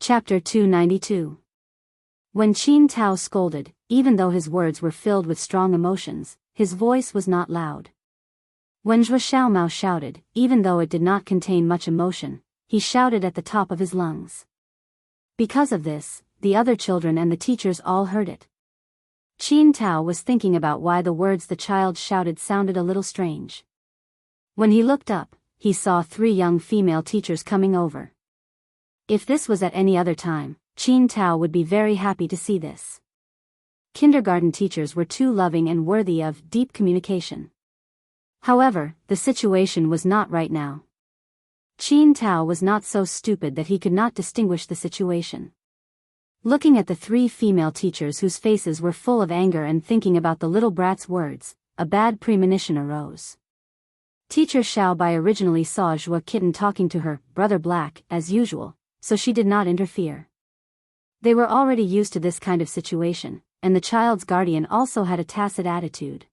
Chapter 292. When Qin Tao scolded, even though his words were filled with strong emotions, his voice was not loud. When Zhou Xiaomao shouted, even though it did not contain much emotion, he shouted at the top of his lungs. Because of this, the other children and the teachers all heard it. Qin Tao was thinking about why the words the child shouted sounded a little strange. When he looked up, he saw 3 young female teachers coming over. If this was at any other time, Qin Tao would be very happy to see this. Kindergarten teachers were too loving and worthy of deep communication. However, the situation was not right now. Qin Tao was not so stupid that he could not distinguish the situation. Looking at the 3 female teachers whose faces were full of anger and thinking about the little brat's words, a bad premonition arose. Teacher Xiaobai originally saw Zhuo Kitten talking to her brother Black, as usual, so she did not interfere. They were already used to this kind of situation, and the child's guardian also had a tacit attitude.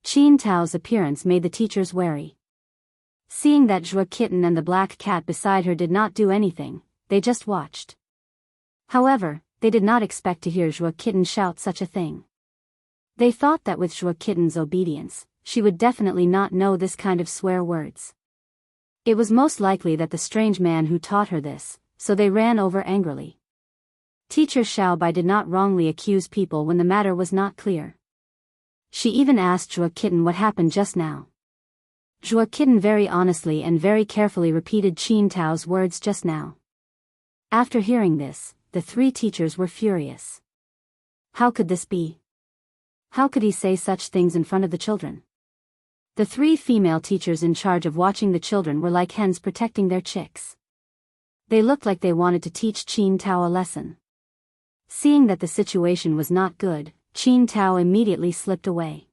Qin Tao's appearance made the teachers wary. Seeing that Zhuo Kitten and the black cat beside her did not do anything, they just watched. However, they did not expect to hear Zhuo Kitten shout such a thing. They thought that with Zhuo Kitten's obedience, she would definitely not know this kind of swear words. It was most likely that the strange man who taught her this, so they ran over angrily. Teacher Xiaobai did not wrongly accuse people when the matter was not clear. She even asked Zhuo Kitten what happened just now. Zhuo Kitten very honestly and very carefully repeated Qin Tao's words just now. After hearing this, the 3 teachers were furious. How could this be? How could he say such things in front of the children? The 3 female teachers in charge of watching the children were like hens protecting their chicks. They looked like they wanted to teach Qin Tao a lesson. Seeing that the situation was not good, Qin Tao immediately slipped away.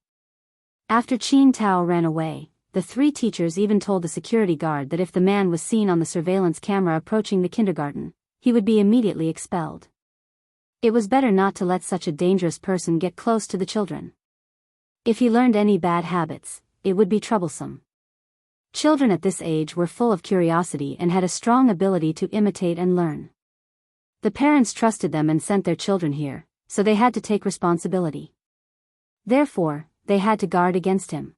After Qin Tao ran away, the 3 teachers even told the security guard that if the man was seen on the surveillance camera approaching the kindergarten, he would be immediately expelled. It was better not to let such a dangerous person get close to the children. If he learned any bad habits, it would be troublesome. Children at this age were full of curiosity and had a strong ability to imitate and learn. The parents trusted them and sent their children here, so they had to take responsibility. Therefore, they had to guard against him.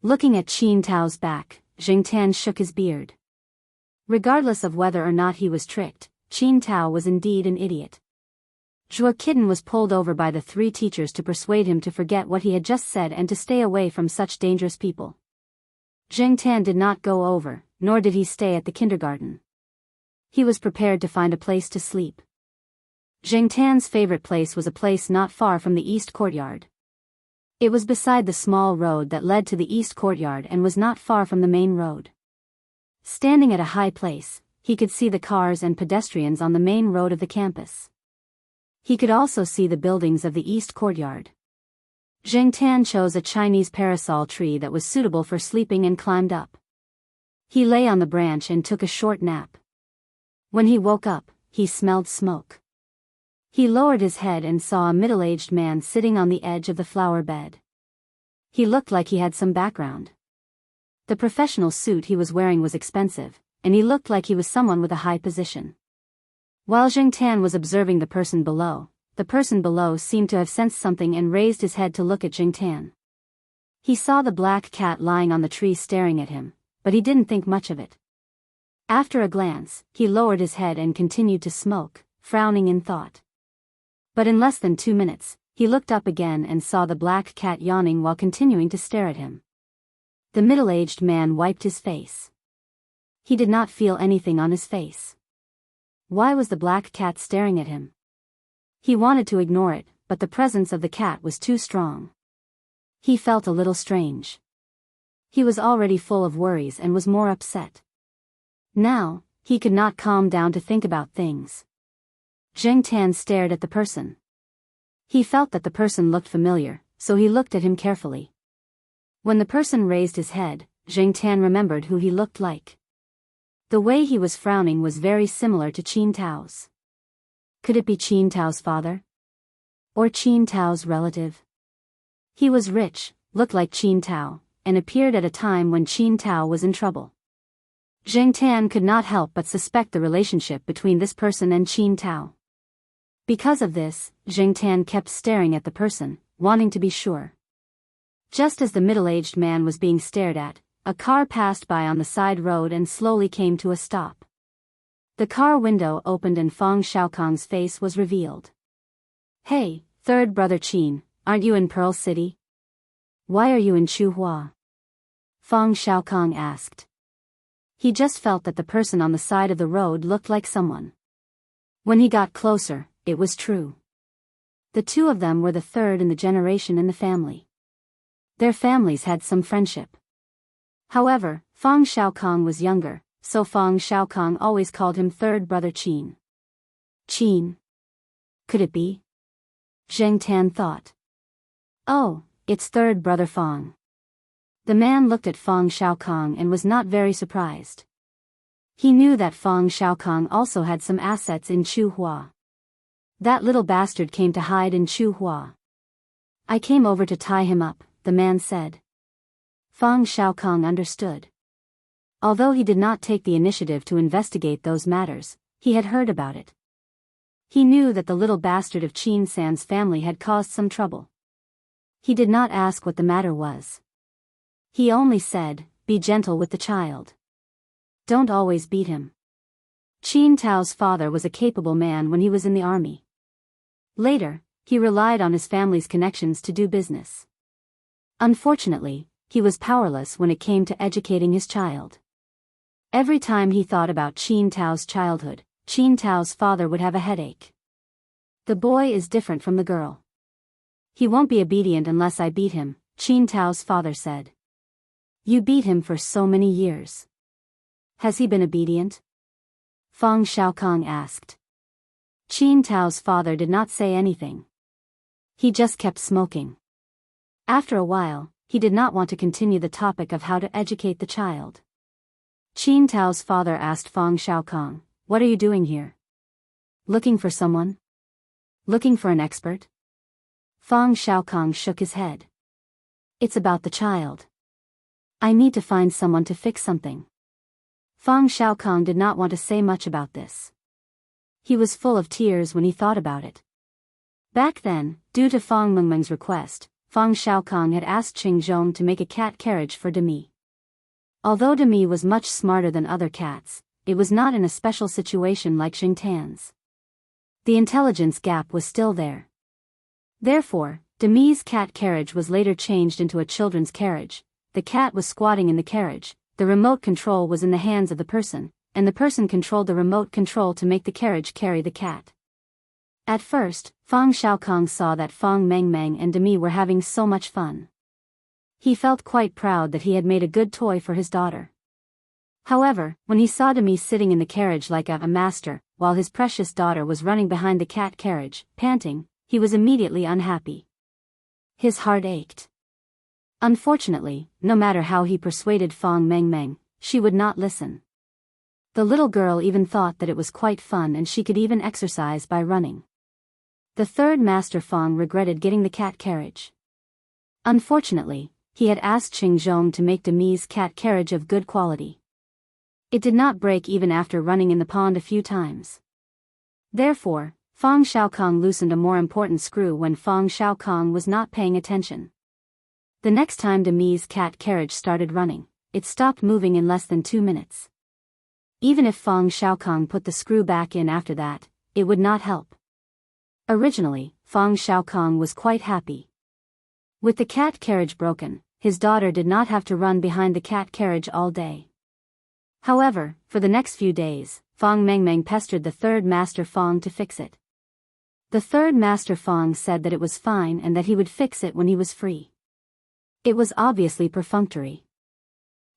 Looking at Qin Tao's back, Jingtian shook his beard. Regardless of whether or not he was tricked, Qin Tao was indeed an idiot. Zhuo Kitten was pulled over by the 3 teachers to persuade him to forget what he had just said and to stay away from such dangerous people. Jingtian did not go over, nor did he stay at the kindergarten. He was prepared to find a place to sleep. Jingtian's favorite place was a place not far from the east courtyard. It was beside the small road that led to the east courtyard and was not far from the main road. Standing at a high place, he could see the cars and pedestrians on the main road of the campus. He could also see the buildings of the east courtyard. Jingtian chose a Chinese parasol tree that was suitable for sleeping and climbed up. He lay on the branch and took a short nap. When he woke up, he smelled smoke. He lowered his head and saw a middle-aged man sitting on the edge of the flower bed. He looked like he had some background. The professional suit he was wearing was expensive, and he looked like he was someone with a high position. While Jingtian was observing the person below seemed to have sensed something and raised his head to look at Jingtian. He saw the black cat lying on the tree staring at him, but he didn't think much of it. After a glance, he lowered his head and continued to smoke, frowning in thought. But in less than 2 minutes, he looked up again and saw the black cat yawning while continuing to stare at him. The middle-aged man wiped his face. He did not feel anything on his face. Why was the black cat staring at him? He wanted to ignore it, but the presence of the cat was too strong. He felt a little strange. He was already full of worries and was more upset. Now, he could not calm down to think about things. Jingtian stared at the person. He felt that the person looked familiar, so he looked at him carefully. When the person raised his head, Jingtian remembered who he looked like. The way he was frowning was very similar to Qin Tao's. Could it be Qin Tao's father? Or Qin Tao's relative? He was rich, looked like Qin Tao, and appeared at a time when Qin Tao was in trouble. Zheng Tan could not help but suspect the relationship between this person and Qin Tao. Because of this, Zheng Tan kept staring at the person, wanting to be sure. Just as the middle-aged man was being stared at, a car passed by on the side road and slowly came to a stop. The car window opened and Fang Xiaokong's face was revealed. "Hey, third brother Qin, aren't you in Pearl City? Why are you in Chuhua?" Fang Xiaokong asked. He just felt that the person on the side of the road looked like someone. When he got closer, it was true. The two of them were the third in the generation in the family. Their families had some friendship. However, Fang Xiaokong was younger, so Fang Xiaokong always called him third brother Qin. Qin? Could it be? Zheng Tan thought. Oh, it's third brother Fang. The man looked at Fang Xiaokong and was not very surprised. He knew that Fang Xiaokong also had some assets in Chuhua. That little bastard came to hide in Chuhua. I came over to tie him up, the man said. Fang Xiaokong understood. Although he did not take the initiative to investigate those matters, he had heard about it. He knew that the little bastard of Qin San's family had caused some trouble. He did not ask what the matter was. He only said, "Be gentle with the child. Don't always beat him." Qin Tao's father was a capable man when he was in the army. Later, he relied on his family's connections to do business. Unfortunately, he was powerless when it came to educating his child. Every time he thought about Qin Tao's childhood, Qin Tao's father would have a headache. The boy is different from the girl. He won't be obedient unless I beat him, Qin Tao's father said. You beat him for so many years. Has he been obedient? Fang Xiaokong asked. Qin Tao's father did not say anything. He just kept smoking. After a while, he did not want to continue the topic of how to educate the child. Qin Tao's father asked Fang Xiaokong, "What are you doing here? Looking for someone? Looking for an expert?" Fang Xiaokong shook his head. It's about the child. I need to find someone to fix something. Fang Xiaokong did not want to say much about this. He was full of tears when he thought about it. Back then, due to Fang Mengmeng's request, Fang Xiaokong had asked Qing Zhong to make a cat carriage for Demi. Although Demi was much smarter than other cats, it was not in a special situation like Xing Tan's. The intelligence gap was still there. Therefore, Demi's cat carriage was later changed into a children's carriage. The cat was squatting in the carriage, the remote control was in the hands of the person, and the person controlled the remote control to make the carriage carry the cat. At first, Fang Xiaokong saw that Fang Mengmeng and Demi were having so much fun. He felt quite proud that he had made a good toy for his daughter. However, when he saw Demi sitting in the carriage like a master, while his precious daughter was running behind the cat carriage, panting, he was immediately unhappy. His heart ached. Unfortunately, no matter how he persuaded Fang Mengmeng, she would not listen. The little girl even thought that it was quite fun and she could even exercise by running. The third master Fang regretted getting the cat carriage. Unfortunately, he had asked Qing Zhong to make Demi's cat carriage of good quality. It did not break even after running in the pond a few times. Therefore, Fang Xiaokong loosened a more important screw when Fang Xiaokong was not paying attention. The next time Demi's cat carriage started running, it stopped moving in less than 2 minutes. Even if Fang Xiaokong put the screw back in after that, it would not help. Originally, Fang Xiaokong was quite happy. With the cat carriage broken, his daughter did not have to run behind the cat carriage all day. However, for the next few days, Fang Mengmeng pestered the third master Fang to fix it. The third master Fang said that it was fine and that he would fix it when he was free. It was obviously perfunctory.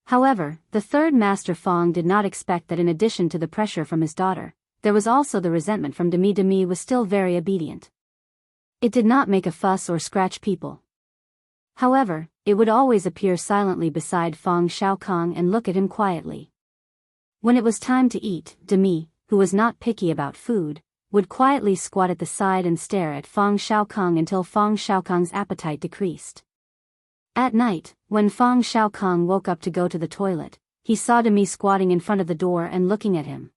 However, the third master Fang did not expect that in addition to the pressure from his daughter, there was also the resentment from Demi. Demi was still very obedient. It did not make a fuss or scratch people. However, it would always appear silently beside Fang Xiaokong and look at him quietly. When it was time to eat, Demi, who was not picky about food, would quietly squat at the side and stare at Fang Xiaokong until Fang Xiaokong's appetite decreased. At night, when Fang Xiaokong woke up to go to the toilet, he saw Demi squatting in front of the door and looking at him.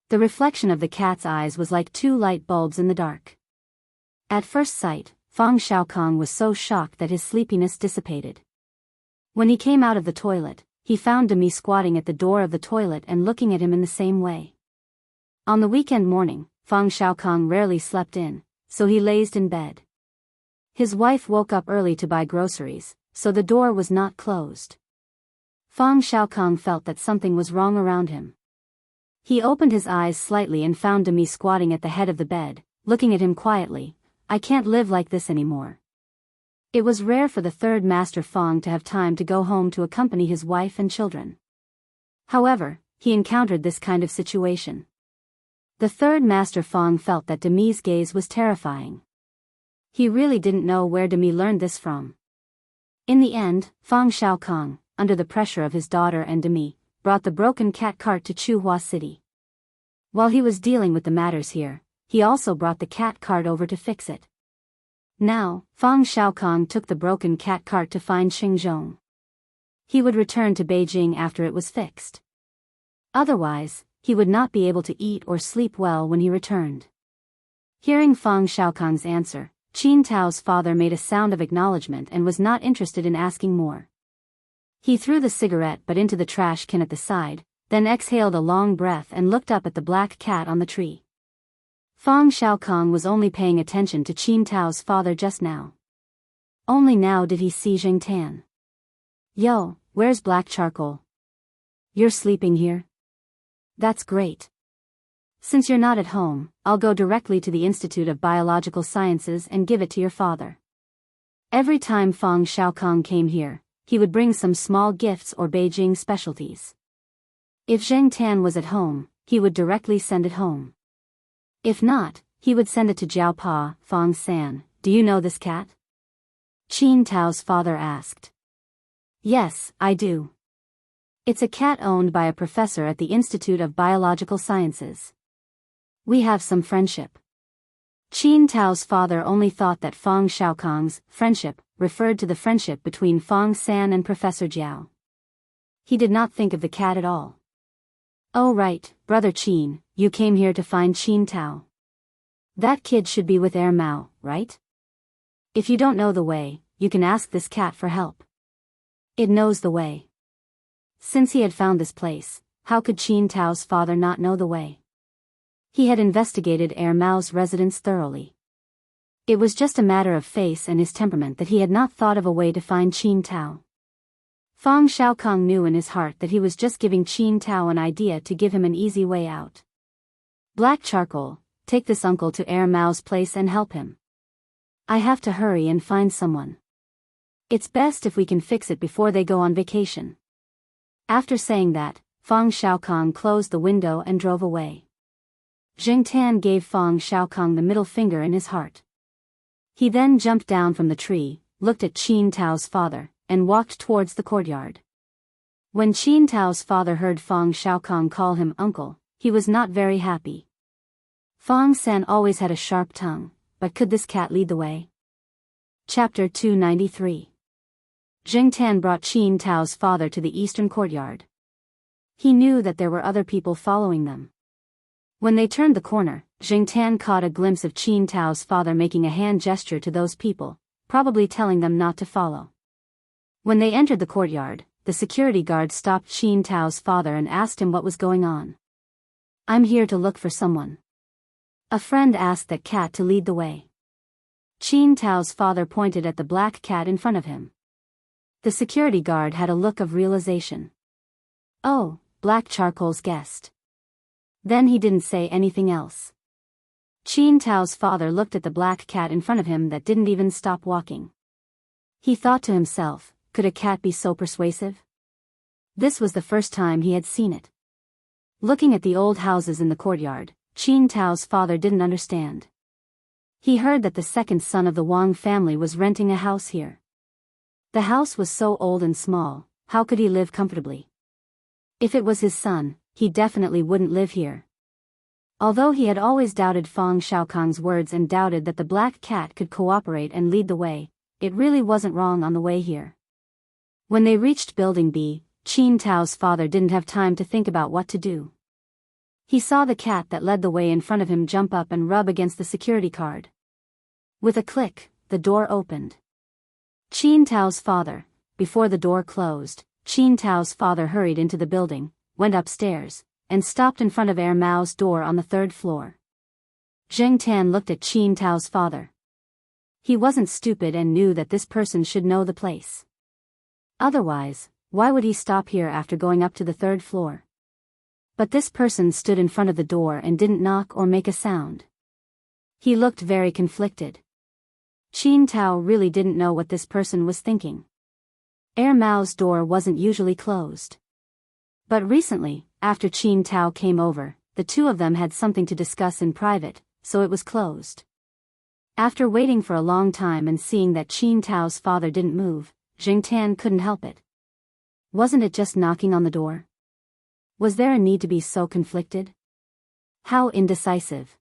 The reflection of the cat's eyes was like two light bulbs in the dark. At first sight, Fang Xiaokong was so shocked that his sleepiness dissipated. When he came out of the toilet, he found Demi squatting at the door of the toilet and looking at him in the same way. On the weekend morning, Fang Xiaokong rarely slept in, so he lazed in bed. His wife woke up early to buy groceries, so the door was not closed. Fang Xiaokong felt that something was wrong around him. He opened his eyes slightly and found Demi squatting at the head of the bed, looking at him quietly. "I can't live like this anymore." It was rare for the third Master Fang to have time to go home to accompany his wife and children. However, he encountered this kind of situation. The third Master Fang felt that Demi's gaze was terrifying. He really didn't know where Demi learned this from. In the end, Fang Xiaokong, under the pressure of his daughter and Demi, brought the broken cat cart to Chuhua City. While he was dealing with the matters here, he also brought the cat cart over to fix it. Now, Fang Xiaokong took the broken cat cart to find Xingzhong. He would return to Beijing after it was fixed. Otherwise, he would not be able to eat or sleep well when he returned. Hearing Fang Xiaokong's answer, Qin Tao's father made a sound of acknowledgement and was not interested in asking more. He threw the cigarette butt into the trash can at the side, then exhaled a long breath and looked up at the black cat on the tree. Fang Xiaokong was only paying attention to Qin Tao's father just now. Only now did he see Jing Tan. "Yo, where's Black Charcoal? You're sleeping here? That's great. Since you're not at home, I'll go directly to the Institute of Biological Sciences and give it to your father." Every time Fang Xiaokong came here, he would bring some small gifts or Beijing specialties. If Zheng Tan was at home, he would directly send it home. If not, he would send it to Jiao Pa. "Fang San, do you know this cat?" Qin Tao's father asked. "Yes, I do. It's a cat owned by a professor at the Institute of Biological Sciences. We have some friendship." Qin Tao's father only thought that Fang Xiaokong's friendship referred to the friendship between Fang San and Professor Jiao. He did not think of the cat at all. "Oh right, Brother Qin, you came here to find Qin Tao. That kid should be with Mao, right? If you don't know the way, you can ask this cat for help. It knows the way." Since he had found this place, how could Qin Tao's father not know the way? He had investigated Mao's residence thoroughly. It was just a matter of face and his temperament that he had not thought of a way to find Qin Tao. Fang Xiaokong knew in his heart that he was just giving Qin Tao an idea to give him an easy way out. "Black Charcoal, take this uncle to Mao's place and help him. I have to hurry and find someone. It's best if we can fix it before they go on vacation." After saying that, Fang Xiaokong closed the window and drove away. Jing Tan gave Fang Xiaokong the middle finger in his heart. He then jumped down from the tree, looked at Qin Tao's father, and walked towards the courtyard. When Qin Tao's father heard Fang Xiaokong call him uncle, he was not very happy. Fang San always had a sharp tongue, but could this cat lead the way? Chapter 293. Jing Tan brought Qin Tao's father to the eastern courtyard. He knew that there were other people following them. When they turned the corner, Jing Tan caught a glimpse of Qin Tao's father making a hand gesture to those people, probably telling them not to follow. When they entered the courtyard, the security guard stopped Qin Tao's father and asked him what was going on. "I'm here to look for someone." A friend asked that cat to lead the way. Qin Tao's father pointed at the black cat in front of him. The security guard had a look of realization. "Oh, Black Charcoal's guest." Then he didn't say anything else. Qin Tao's father looked at the black cat in front of him that didn't even stop walking. He thought to himself, could a cat be so persuasive? This was the first time he had seen it. Looking at the old houses in the courtyard, Qin Tao's father didn't understand. He heard that the second son of the Wang family was renting a house here. The house was so old and small, how could he live comfortably? If it was his son, he definitely wouldn't live here. Although he had always doubted Fang Xiaokong's words and doubted that the black cat could cooperate and lead the way, it really wasn't wrong on the way here. When they reached Building B, Qin Tao's father didn't have time to think about what to do. He saw the cat that led the way in front of him jump up and rub against the security card. With a click, the door opened. Qin Tao's father. Before the door closed, Qin Tao's father hurried into the building, went upstairs, and stopped in front of Mao's door on the 3rd floor. Zheng Tan looked at Qin Tao's father. He wasn't stupid and knew that this person should know the place. Otherwise, why would he stop here after going up to the 3rd floor? But this person stood in front of the door and didn't knock or make a sound. He looked very conflicted. Qin Tao really didn't know what this person was thinking. Mao's door wasn't usually closed. But recently, after Qin Tao came over, the two of them had something to discuss in private, so it was closed. After waiting for a long time and seeing that Qin Tao's father didn't move, Zheng Tan couldn't help it. Wasn't it just knocking on the door? Was there a need to be so conflicted? How indecisive.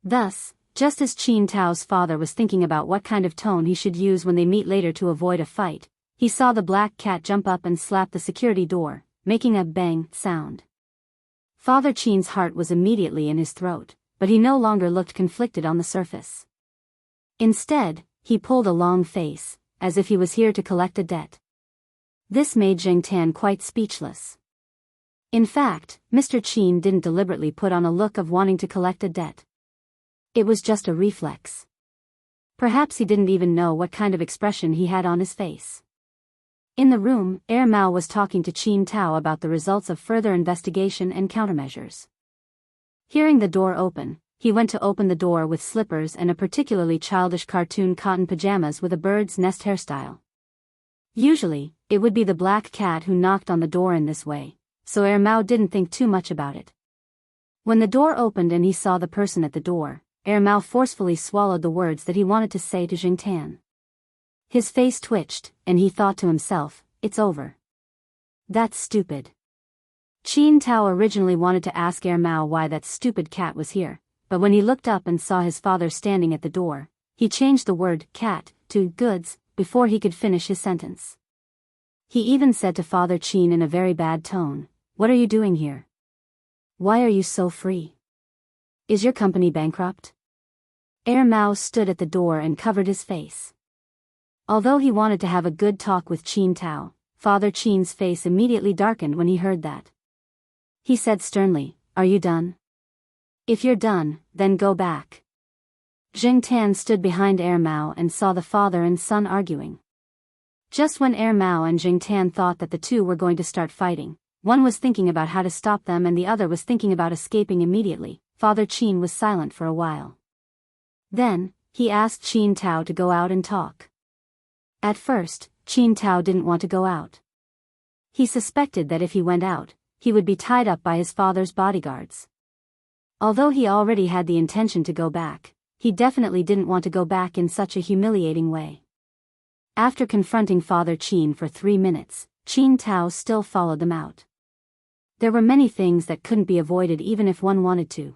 Thus, just as Qin Tao's father was thinking about what kind of tone he should use when they meet later to avoid a fight, he saw the black cat jump up and slap the security door, making a bang sound. Father Qin's heart was immediately in his throat, but he no longer looked conflicted on the surface. Instead, he pulled a long face, as if he was here to collect a debt. This made Zheng Tan quite speechless. In fact, Mr. Qin didn't deliberately put on a look of wanting to collect a debt. It was just a reflex. Perhaps he didn't even know what kind of expression he had on his face. In the room, Mao was talking to Qin Tao about the results of further investigation and countermeasures. Hearing the door open, he went to open the door with slippers and a particularly childish cartoon cotton pajamas with a bird's nest hairstyle. Usually, it would be the black cat who knocked on the door in this way, so Mao didn't think too much about it. When the door opened and he saw the person at the door, Mao forcefully swallowed the words that he wanted to say to Zheng Tan. His face twitched, and he thought to himself, "It's over. That's stupid." Qin Tao originally wanted to ask Mao why that stupid cat was here, but when he looked up and saw his father standing at the door, he changed the word cat to goods before he could finish his sentence. He even said to Father Qin in a very bad tone, "What are you doing here? Why are you so free? Is your company bankrupt?" Mao stood at the door and covered his face. Although he wanted to have a good talk with Qin Tao, Father Qin's face immediately darkened when he heard that. He said sternly, "Are you done? If you're done, then go back." Zheng Tan stood behind Mao and saw the father and son arguing. Just when Mao and Zheng Tan thought that the two were going to start fighting, one was thinking about how to stop them and the other was thinking about escaping immediately, Father Qin was silent for a while. Then, he asked Qin Tao to go out and talk. At first, Qin Tao didn't want to go out. He suspected that if he went out, he would be tied up by his father's bodyguards. Although he already had the intention to go back, he definitely didn't want to go back in such a humiliating way. After confronting Father Qin for 3 minutes, Qin Tao still followed them out. There were many things that couldn't be avoided even if one wanted to.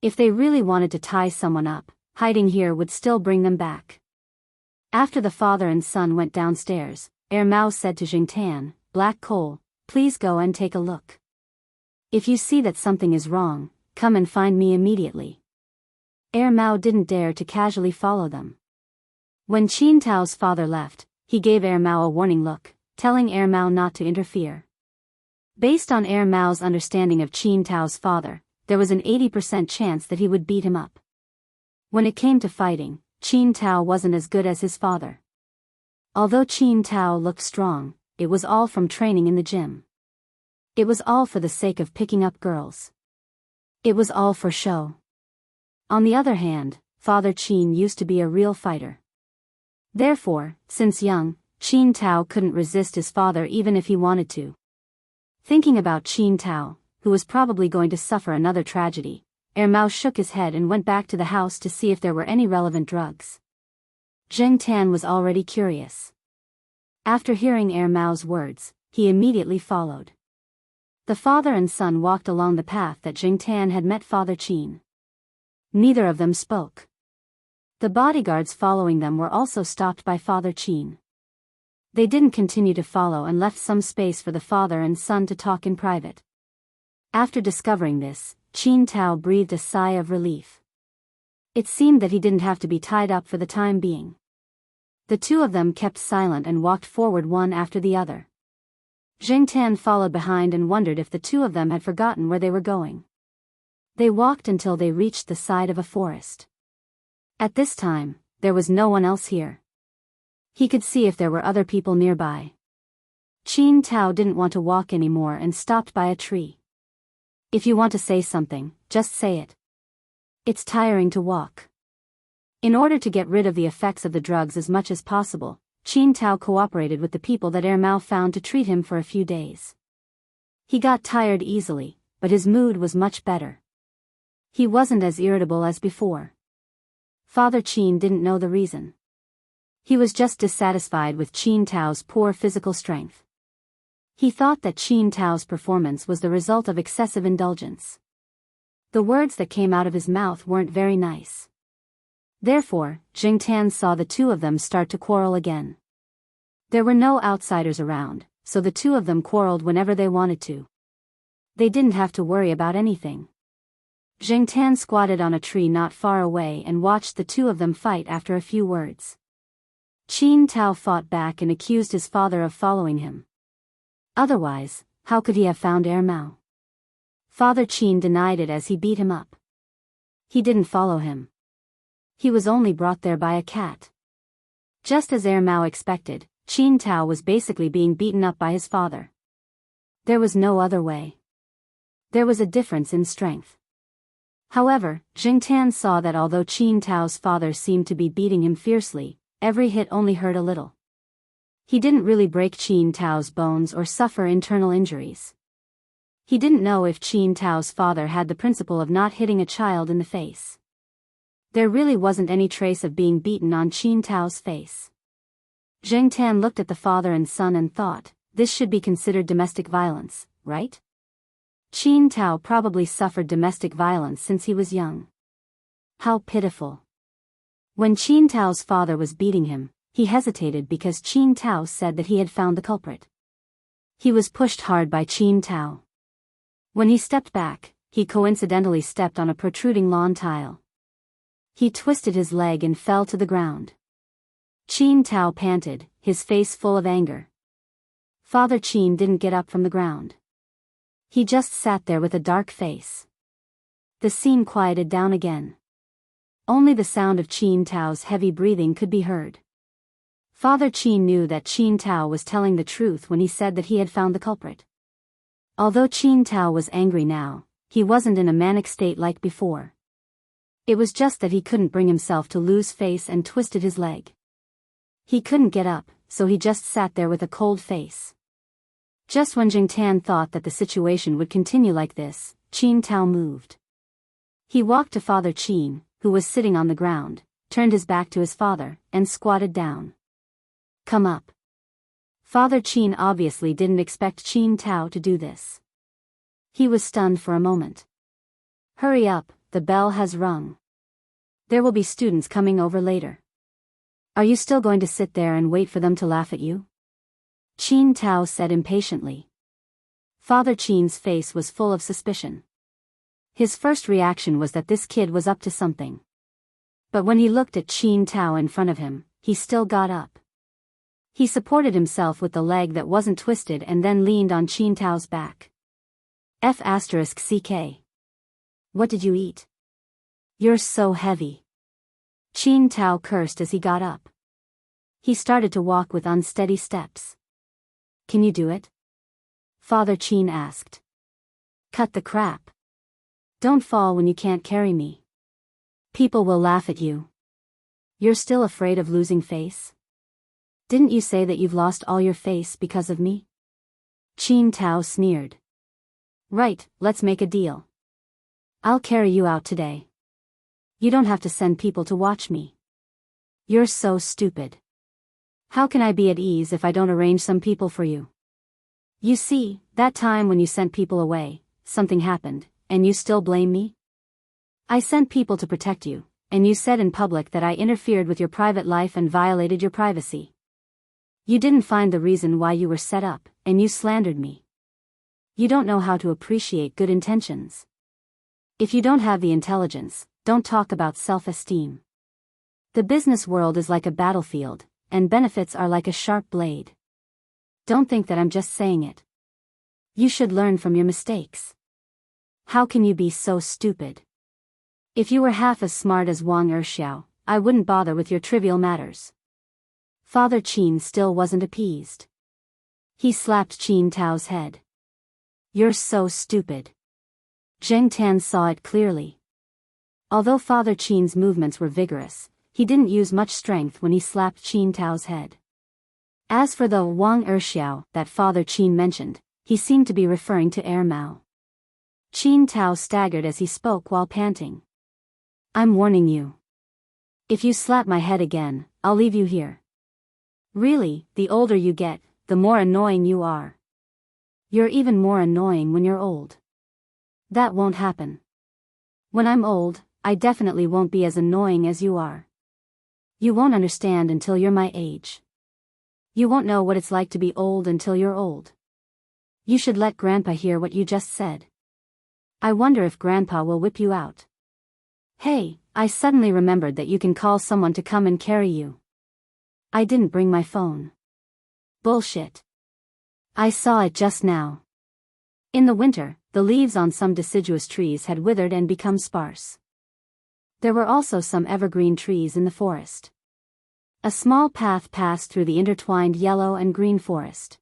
If they really wanted to tie someone up, hiding here would still bring them back. After the father and son went downstairs, Mao said to Zheng Tan, "Black Coal, please go and take a look. If you see that something is wrong, come and find me immediately." Mao didn't dare to casually follow them. When Qin Tao's father left, he gave Mao a warning look, telling Mao not to interfere. Based on Mao's understanding of Qin Tao's father, there was an 80% chance that he would beat him up. When it came to fighting, Qin Tao wasn't as good as his father. Although Qin Tao looked strong, it was all from training in the gym. It was all for the sake of picking up girls. It was all for show. On the other hand, Father Qin used to be a real fighter. Therefore, since young, Qin Tao couldn't resist his father even if he wanted to. Thinking about Qin Tao, who was probably going to suffer another tragedy, Mao shook his head and went back to the house to see if there were any relevant drugs. Zheng Tan was already curious. After hearing Mao's words, he immediately followed. The father and son walked along the path that Zheng Tan had met Father Qin. Neither of them spoke. The bodyguards following them were also stopped by Father Qin. They didn't continue to follow and left some space for the father and son to talk in private. After discovering this, Qin Tao breathed a sigh of relief. It seemed that he didn't have to be tied up for the time being. The two of them kept silent and walked forward one after the other. Jing Tan followed behind and wondered if the two of them had forgotten where they were going. They walked until they reached the side of a forest. At this time, there was no one else here. He could see if there were other people nearby. Qin Tao didn't want to walk anymore and stopped by a tree. If you want to say something, just say it. It's tiring to walk. In order to get rid of the effects of the drugs as much as possible, Qin Tao cooperated with the people that Mao found to treat him for a few days. He got tired easily, but his mood was much better. He wasn't as irritable as before. Father Qin didn't know the reason. He was just dissatisfied with Qin Tao's poor physical strength. He thought that Qin Tao's performance was the result of excessive indulgence. The words that came out of his mouth weren't very nice. Therefore, Jing Tan saw the two of them start to quarrel again. There were no outsiders around, so the two of them quarreled whenever they wanted to. They didn't have to worry about anything. Jing Tan squatted on a tree not far away and watched the two of them fight after a few words. Qin Tao fought back and accused his father of following him. Otherwise, how could he have found Mao? Father Qin denied it as he beat him up. He didn't follow him. He was only brought there by a cat. Just as Mao expected, Qin Tao was basically being beaten up by his father. There was no other way. There was a difference in strength. However, Jing Tan saw that although Qin Tao's father seemed to be beating him fiercely, every hit only hurt a little. He didn't really break Qin Tao's bones or suffer internal injuries. He didn't know if Qin Tao's father had the principle of not hitting a child in the face. There really wasn't any trace of being beaten on Qin Tao's face. Jing Tan looked at the father and son and thought, this should be considered domestic violence, right? Qin Tao probably suffered domestic violence since he was young. How pitiful. When Qin Tao's father was beating him, he hesitated because Qin Tao said that he had found the culprit. He was pushed hard by Qin Tao. When he stepped back, he coincidentally stepped on a protruding lawn tile. He twisted his leg and fell to the ground. Qin Tao panted, his face full of anger. Father Qin didn't get up from the ground. He just sat there with a dark face. The scene quieted down again. Only the sound of Qin Tao's heavy breathing could be heard. Father Qin knew that Qin Tao was telling the truth when he said that he had found the culprit. Although Qin Tao was angry now, he wasn't in a manic state like before. It was just that he couldn't bring himself to lose face and twisted his leg. He couldn't get up, so he just sat there with a cold face. Just when Jing Tan thought that the situation would continue like this, Qin Tao moved. He walked to Father Qin, who was sitting on the ground, turned his back to his father, and squatted down. Come up. Father Qin obviously didn't expect Qin Tao to do this. He was stunned for a moment. Hurry up, the bell has rung. There will be students coming over later. Are you still going to sit there and wait for them to laugh at you? Qin Tao said impatiently. Father Qin's face was full of suspicion. His first reaction was that this kid was up to something. But when he looked at Qin Tao in front of him, he still got up. He supported himself with the leg that wasn't twisted and then leaned on Qin Tao's back. F***ck. What did you eat? You're so heavy. Qin Tao cursed as he got up. He started to walk with unsteady steps. Can you do it? Father Qin asked. Cut the crap. Don't fall when you can't carry me. People will laugh at you. You're still afraid of losing face? Didn't you say that you've lost all your face because of me? Qin Tao sneered. Right, let's make a deal. I'll carry you out today. You don't have to send people to watch me. You're so stupid. How can I be at ease if I don't arrange some people for you? You see, that time when you sent people away, something happened, and you still blame me? I sent people to protect you, and you said in public that I interfered with your private life and violated your privacy. You didn't find the reason why you were set up, and you slandered me. You don't know how to appreciate good intentions. If you don't have the intelligence, don't talk about self-esteem. The business world is like a battlefield, and benefits are like a sharp blade. Don't think that I'm just saying it. You should learn from your mistakes. How can you be so stupid? If you were half as smart as Wang Erxiao, I wouldn't bother with your trivial matters. Father Qin still wasn't appeased. He slapped Qin Tao's head. You're so stupid. Zheng Tan saw it clearly. Although Father Qin's movements were vigorous, he didn't use much strength when he slapped Qin Tao's head. As for the Wang Erxiao that Father Qin mentioned, he seemed to be referring to Air Mao. Qin Tao staggered as he spoke while panting. I'm warning you. If you slap my head again, I'll leave you here. Really, the older you get, the more annoying you are. You're even more annoying when you're old. That won't happen. When I'm old, I definitely won't be as annoying as you are. You won't understand until you're my age. You won't know what it's like to be old until you're old. You should let Grandpa hear what you just said. I wonder if Grandpa will whip you out. Hey, I suddenly remembered that you can call someone to come and carry you. I didn't bring my phone. Bullshit. I saw it just now. In the winter, the leaves on some deciduous trees had withered and become sparse. There were also some evergreen trees in the forest. A small path passed through the intertwined yellow and green forest.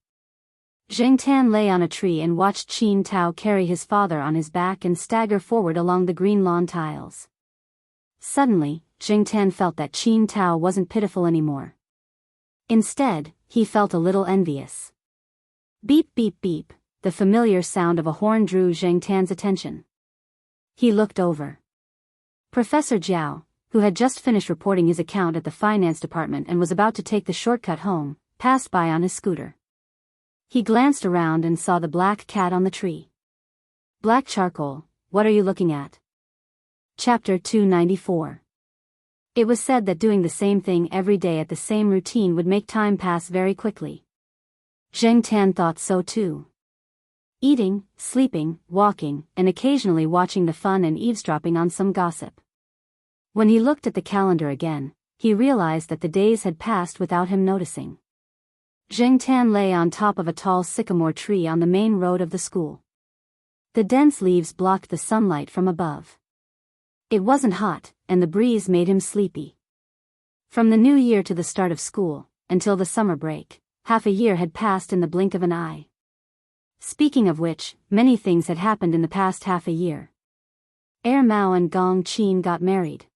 Zheng Tan lay on a tree and watched Qin Tao carry his father on his back and stagger forward along the green lawn tiles. Suddenly, Zheng Tan felt that Qin Tao wasn't pitiful anymore. Instead, he felt a little envious. Beep beep beep, the familiar sound of a horn drew Zheng Tan's attention. He looked over. Professor Jiao, who had just finished reporting his account at the finance department and was about to take the shortcut home, passed by on his scooter. He glanced around and saw the black cat on the tree. Black charcoal, what are you looking at? Chapter 294. It was said that doing the same thing every day at the same routine would make time pass very quickly. Zheng Tan thought so too. Eating, sleeping, walking, and occasionally watching the fun and eavesdropping on some gossip. When he looked at the calendar again, he realized that the days had passed without him noticing. Zheng Tan lay on top of a tall sycamore tree on the main road of the school. The dense leaves blocked the sunlight from above. It wasn't hot, and the breeze made him sleepy. From the new year to the start of school, until the summer break, half a year had passed in the blink of an eye. Speaking of which, many things had happened in the past half a year. Air Mao and Gong Qin got married.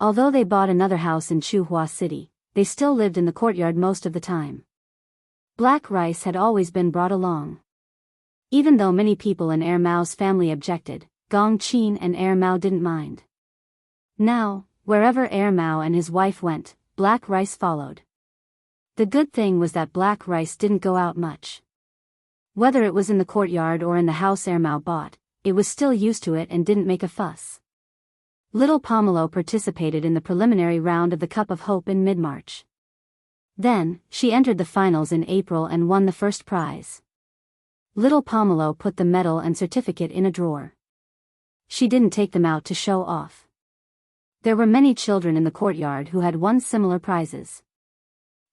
Although they bought another house in Chuhua City, they still lived in the courtyard most of the time. Black rice had always been brought along. Even though many people in Air Mao's family objected, Gong Qin and Air Mao didn't mind. Now, wherever Air Mao and his wife went, black rice followed. The good thing was that black rice didn't go out much. Whether it was in the courtyard or in the house Air Mao bought, it was still used to it and didn't make a fuss. Little Pomelo participated in the preliminary round of the Cup of Hope in mid-March. Then, she entered the finals in April and won the first prize. Little Pomelo put the medal and certificate in a drawer. She didn't take them out to show off. There were many children in the courtyard who had won similar prizes.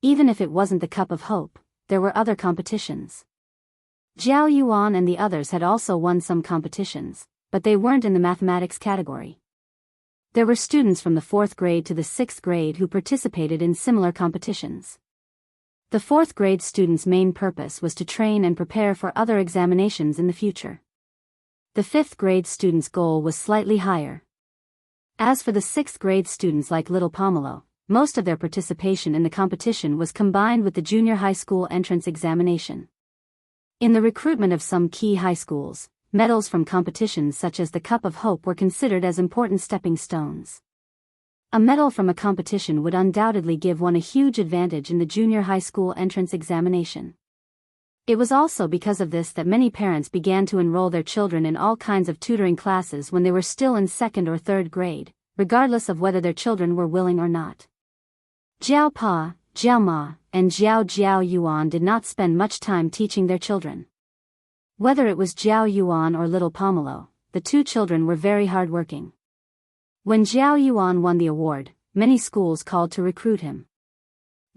Even if it wasn't the Cup of Hope, there were other competitions. Jiao Yuan and the others had also won some competitions, but they weren't in the mathematics category. There were students from the 4th grade to the 6th grade who participated in similar competitions. The 4th grade students' main purpose was to train and prepare for other examinations in the future. The 5th grade students' goal was slightly higher. As for the 6th grade students like Little Pomelo, most of their participation in the competition was combined with the junior high school entrance examination. In the recruitment of some key high schools, medals from competitions such as the Cup of Hope were considered as important stepping stones. A medal from a competition would undoubtedly give one a huge advantage in the junior high school entrance examination. It was also because of this that many parents began to enroll their children in all kinds of tutoring classes when they were still in 2nd or 3rd grade, regardless of whether their children were willing or not. Jiao Pa, Jiao Ma, and Jiao Yuan did not spend much time teaching their children. Whether it was Jiao Yuan or little Pomelo, the two children were very hardworking. When Jiao Yuan won the award, many schools called to recruit him.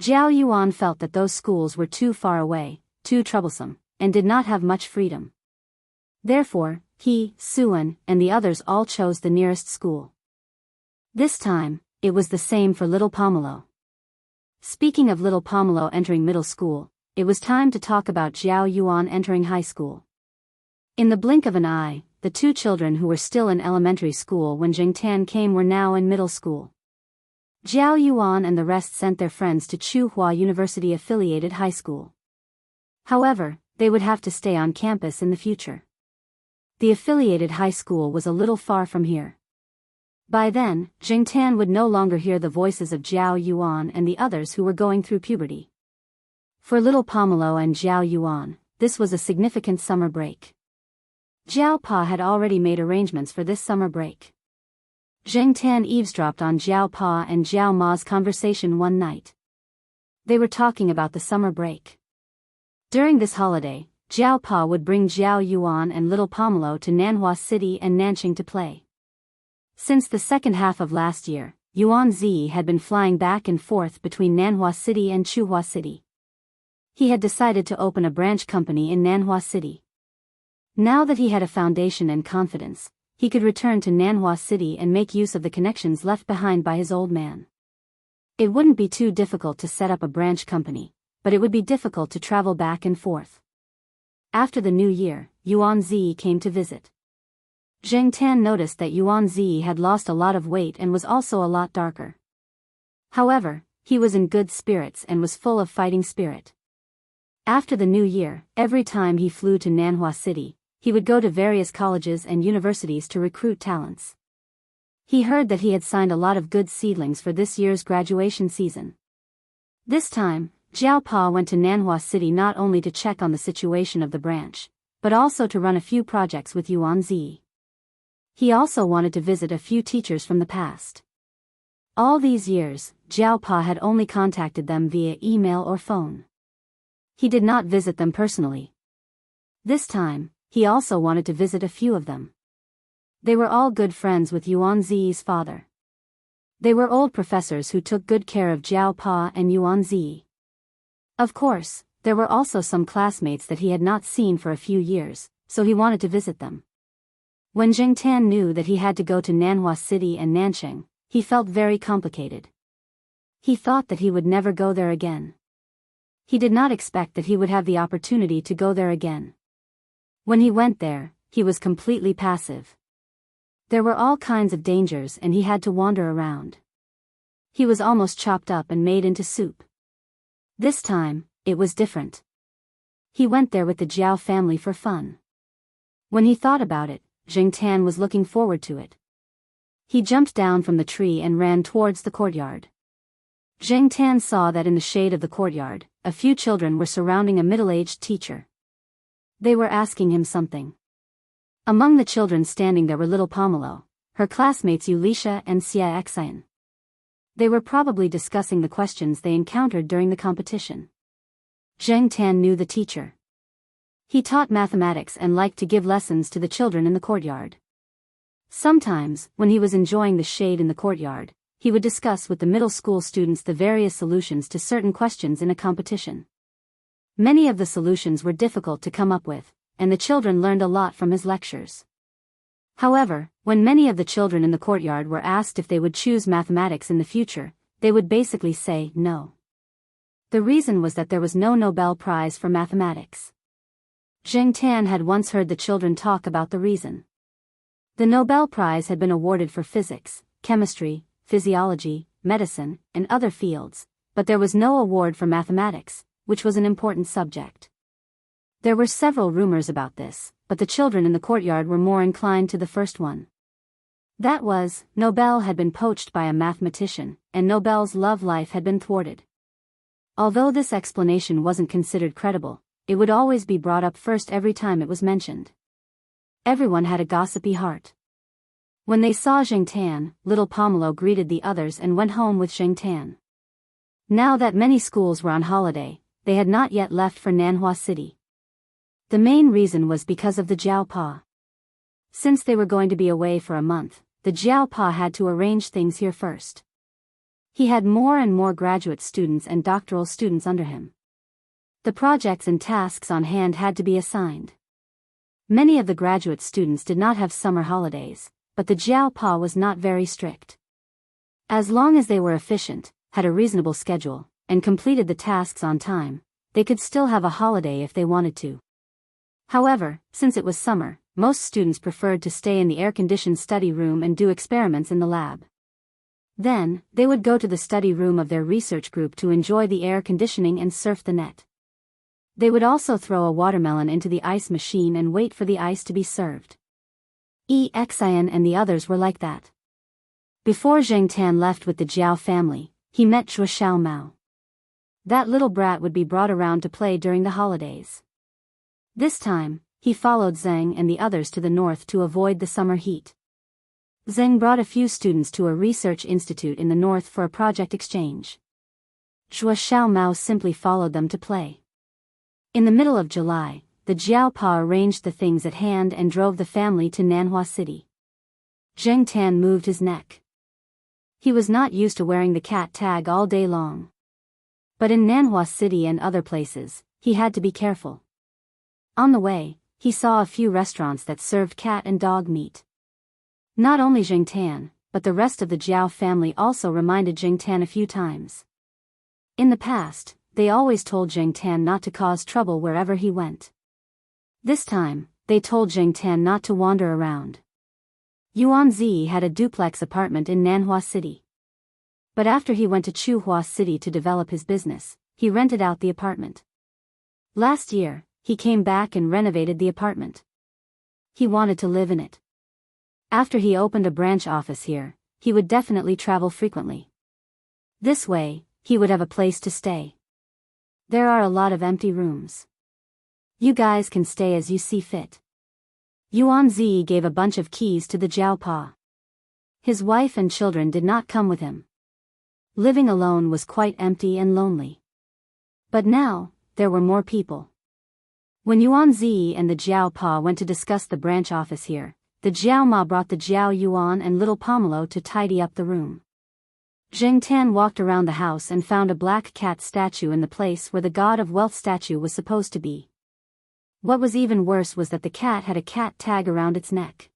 Jiao Yuan felt that those schools were too far away, too troublesome, and did not have much freedom. Therefore, he, Suan, and the others all chose the nearest school. This time, it was the same for little Pomelo. Speaking of little Pomelo entering middle school, it was time to talk about Jiao Yuan entering high school. In the blink of an eye, the two children who were still in elementary school when Jingtan came were now in middle school. Jiao Yuan and the rest sent their friends to Tsinghua University-affiliated high school. However, they would have to stay on campus in the future. The affiliated high school was a little far from here. By then, Jingtan would no longer hear the voices of Jiao Yuan and the others who were going through puberty. For little Pomelo and Jiao Yuan, this was a significant summer break. Jiao Pa had already made arrangements for this summer break. Jingtan eavesdropped on Jiao Pa and Jiao Ma's conversation one night. They were talking about the summer break. During this holiday, Jiao Pa would bring Jiao Yuan and little Pomelo to Nanhua City and Nanqing to play. Since the second half of last year, Yuan Zi had been flying back and forth between Nanhua City and Tsinghua City. He had decided to open a branch company in Nanhua City. Now that he had a foundation and confidence, he could return to Nanhua City and make use of the connections left behind by his old man. It wouldn't be too difficult to set up a branch company, but it would be difficult to travel back and forth. After the new year, Yuan Zi came to visit. Jingtan noticed that Yuan Zi had lost a lot of weight and was also a lot darker. However, he was in good spirits and was full of fighting spirit. After the new year, every time he flew to Nanhua City, he would go to various colleges and universities to recruit talents. He heard that he had signed a lot of good seedlings for this year's graduation season. This time, Jiao Pa went to Nanhua City not only to check on the situation of the branch, but also to run a few projects with Yuan Zi. He also wanted to visit a few teachers from the past. All these years, Jiao Pa had only contacted them via email or phone. He did not visit them personally. This time, he also wanted to visit a few of them. They were all good friends with Yuan Zi's father. They were old professors who took good care of Jiao Pa and Yuan Zi. Of course, there were also some classmates that he had not seen for a few years, so he wanted to visit them. When Jingtan knew that he had to go to Nanhua City and Nanqing, he felt very complicated. He thought that he would never go there again. He did not expect that he would have the opportunity to go there again. When he went there, he was completely passive. There were all kinds of dangers and he had to wander around. He was almost chopped up and made into soup. This time, it was different. He went there with the Jiao family for fun. When he thought about it, Jingtan was looking forward to it. He jumped down from the tree and ran towards the courtyard. Jingtan saw that in the shade of the courtyard, a few children were surrounding a middle-aged teacher. They were asking him something. Among the children standing there were little Pomelo, her classmates Ulisha and Xia Xian. They were probably discussing the questions they encountered during the competition. Jingtan knew the teacher. He taught mathematics and liked to give lessons to the children in the courtyard. Sometimes, when he was enjoying the shade in the courtyard, he would discuss with the middle school students the various solutions to certain questions in a competition. Many of the solutions were difficult to come up with, and the children learned a lot from his lectures. However, when many of the children in the courtyard were asked if they would choose mathematics in the future, they would basically say no. The reason was that there was no Nobel Prize for mathematics. Jingtan had once heard the children talk about the reason. The Nobel Prize had been awarded for physics, chemistry, physiology, medicine, and other fields, but there was no award for mathematics, which was an important subject. There were several rumors about this, but the children in the courtyard were more inclined to the first one. That was, Nobel had been poached by a mathematician, and Nobel's love life had been thwarted. Although this explanation wasn't considered credible, it would always be brought up first every time it was mentioned. Everyone had a gossipy heart. When they saw Jingtan, little Pomelo greeted the others and went home with Jingtan. Now that many schools were on holiday, they had not yet left for Nanhua City. The main reason was because of the Jiaopa. Since they were going to be away for a month, the Jiaopa had to arrange things here first. He had more and more graduate students and doctoral students under him. The projects and tasks on hand had to be assigned. Many of the graduate students did not have summer holidays, but the Jiaopa was not very strict. As long as they were efficient, had a reasonable schedule, and completed the tasks on time, they could still have a holiday if they wanted to. However, since it was summer, most students preferred to stay in the air-conditioned study room and do experiments in the lab. Then, they would go to the study room of their research group to enjoy the air conditioning and surf the net. They would also throw a watermelon into the ice machine and wait for the ice to be served. Exin and the others were like that. Before Zheng Tan left with the Jiao family, he met Zhuo Xiaomao. That little brat would be brought around to play during the holidays. This time, he followed Zheng and the others to the north to avoid the summer heat. Zheng brought a few students to a research institute in the north for a project exchange. Zhuo Xiaomao simply followed them to play. In the middle of July, the Jiaopa arranged the things at hand and drove the family to Nanhua City. Zheng Tan moved his neck. He was not used to wearing the cat tag all day long. But in Nanhua City and other places, he had to be careful. On the way, he saw a few restaurants that served cat and dog meat. Not only Zheng Tan, but the rest of the Jiao family also reminded Zheng Tan a few times. In the past, they always told Zheng Tan not to cause trouble wherever he went. This time, they told Zheng Tan not to wander around. Yuan Zi had a duplex apartment in Nanhua City. But after he went to Chuhua City to develop his business, he rented out the apartment. Last year, he came back and renovated the apartment. He wanted to live in it. After he opened a branch office here, he would definitely travel frequently. This way, he would have a place to stay. There are a lot of empty rooms. You guys can stay as you see fit. Yuan Zi gave a bunch of keys to the Jiaopa. His wife and children did not come with him. Living alone was quite empty and lonely. But now, there were more people. When Yuan Zi and the Jiaopa went to discuss the branch office here, the Jiaoma brought the Jiao Yuan and little Pomelo to tidy up the room. Zheng Tan walked around the house and found a black cat statue in the place where the god of wealth statue was supposed to be. What was even worse was that the cat had a cat tag around its neck.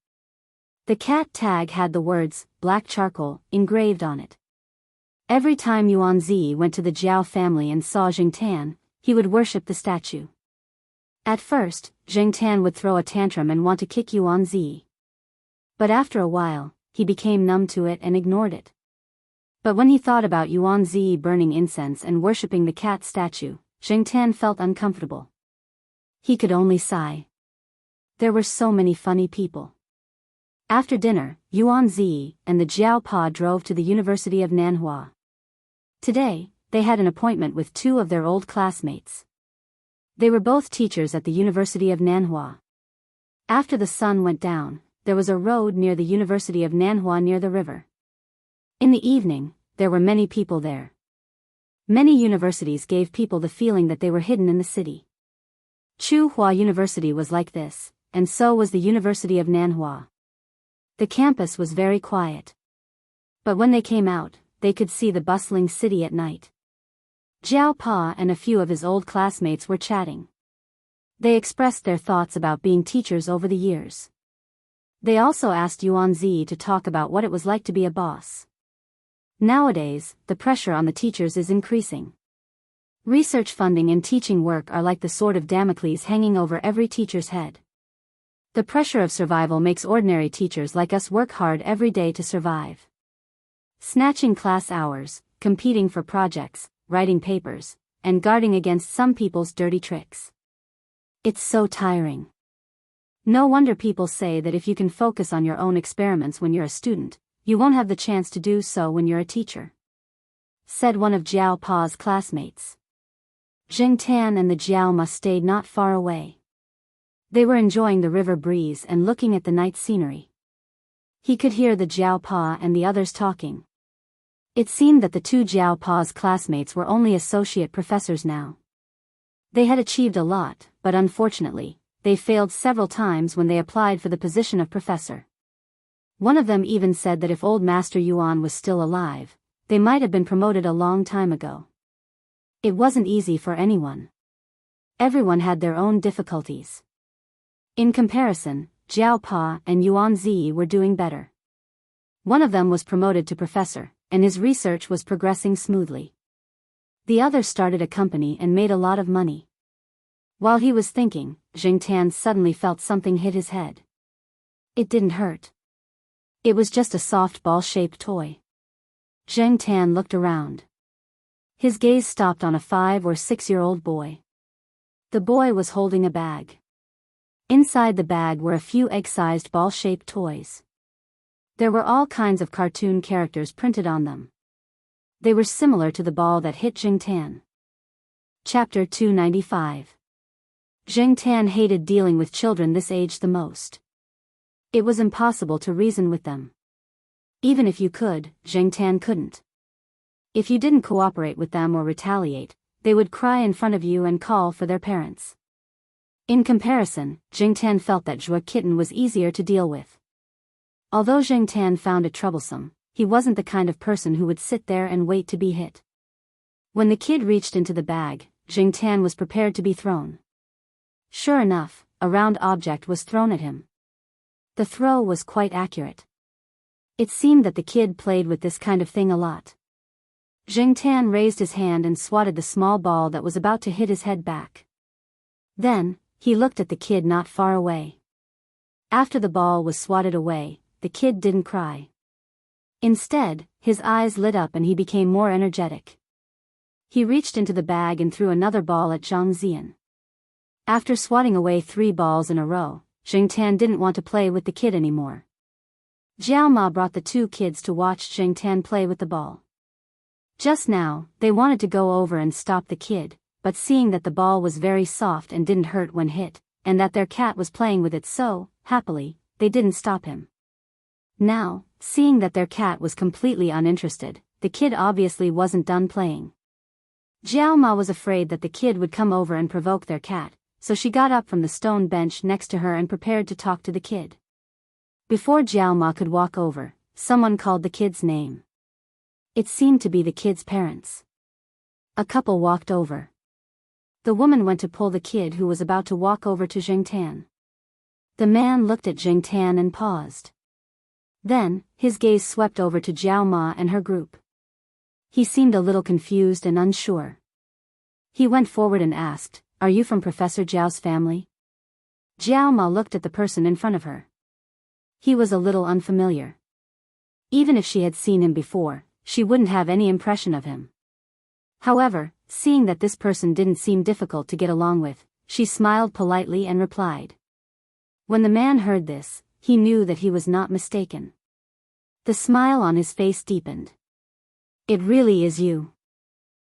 The cat tag had the words, black charcoal, engraved on it. Every time Yuan Zi went to the Jiao family and saw Zheng Tan, he would worship the statue. At first, Zheng Tan would throw a tantrum and want to kick Yuan Zi. But after a while, he became numb to it and ignored it. But when he thought about Yuan Zi burning incense and worshipping the cat statue, Zheng Tan felt uncomfortable. He could only sigh. There were so many funny people. After dinner, Yuan Zi and the Jiaopa drove to the University of Nanhua. Today, they had an appointment with two of their old classmates. They were both teachers at the University of Nanhua. After the sun went down, there was a road near the University of Nanhua near the river. In the evening, there were many people there. Many universities gave people the feeling that they were hidden in the city. Chuhua University was like this, and so was the University of Nanhua. The campus was very quiet. But when they came out, they could see the bustling city at night. Jiao Pa and a few of his old classmates were chatting. They expressed their thoughts about being teachers over the years. They also asked Yuan Zi to talk about what it was like to be a boss. Nowadays, the pressure on the teachers is increasing. Research funding and teaching work are like the sword of Damocles hanging over every teacher's head. The pressure of survival makes ordinary teachers like us work hard every day to survive. Snatching class hours, competing for projects, writing papers, and guarding against some people's dirty tricks. It's so tiring. No wonder people say that if you can focus on your own experiments when you're a student, you won't have the chance to do so when you're a teacher, said one of Jiao Pa's classmates. Zheng Tan and the Jiaoma stayed not far away. They were enjoying the river breeze and looking at the night scenery. He could hear the Jiao Pa and the others talking. It seemed that the two Jiao Pa's classmates were only associate professors now. They had achieved a lot, but unfortunately, they failed several times when they applied for the position of professor. One of them even said that if old Master Yuan was still alive, they might have been promoted a long time ago. It wasn't easy for anyone. Everyone had their own difficulties. In comparison, Jiao Pa and Yuan Zi were doing better. One of them was promoted to professor, and his research was progressing smoothly. The other started a company and made a lot of money. While he was thinking, Jing Tan suddenly felt something hit his head. It didn't hurt. It was just a soft ball-shaped toy. Jing Tan looked around. His gaze stopped on a 5 or 6-year-old boy. The boy was holding a bag. Inside the bag were a few egg-sized ball-shaped toys. There were all kinds of cartoon characters printed on them. They were similar to the ball that hit Jing Tan. Chapter 295. Jing Tan hated dealing with children this age the most. It was impossible to reason with them. Even if you could, Jing Tan couldn't. If you didn't cooperate with them or retaliate, they would cry in front of you and call for their parents. In comparison, Jing Tan felt that Zhua Kitten was easier to deal with. Although Jing Tan found it troublesome, he wasn't the kind of person who would sit there and wait to be hit. When the kid reached into the bag, Jing Tan was prepared to be thrown. Sure enough, a round object was thrown at him. The throw was quite accurate. It seemed that the kid played with this kind of thing a lot. Jing Tan raised his hand and swatted the small ball that was about to hit his head back. Then, he looked at the kid not far away. After the ball was swatted away, the kid didn't cry. Instead, his eyes lit up and he became more energetic. He reached into the bag and threw another ball at Zhang Zian. After swatting away 3 balls in a row, Jing Tan didn't want to play with the kid anymore. Jiao Ma brought the 2 kids to watch Jing Tan play with the ball. Just now, they wanted to go over and stop the kid, but seeing that the ball was very soft and didn't hurt when hit, and that their cat was playing with it so happily, they didn't stop him. Now, seeing that their cat was completely uninterested, the kid obviously wasn't done playing. Jiao Ma was afraid that the kid would come over and provoke their cat, so she got up from the stone bench next to her and prepared to talk to the kid. Before Jiao Ma could walk over, someone called the kid's name. It seemed to be the kid's parents. A couple walked over. The woman went to pull the kid who was about to walk over to Jing Tan. The man looked at Jing Tan and paused. Then, his gaze swept over to Jiao Ma and her group. He seemed a little confused and unsure. He went forward and asked, "Are you from Professor Jiao's family?" Jiao Ma looked at the person in front of her. He was a little unfamiliar. Even if she had seen him before, she wouldn't have any impression of him. However, seeing that this person didn't seem difficult to get along with, she smiled politely and replied. When the man heard this, he knew that he was not mistaken. The smile on his face deepened. "It really is you."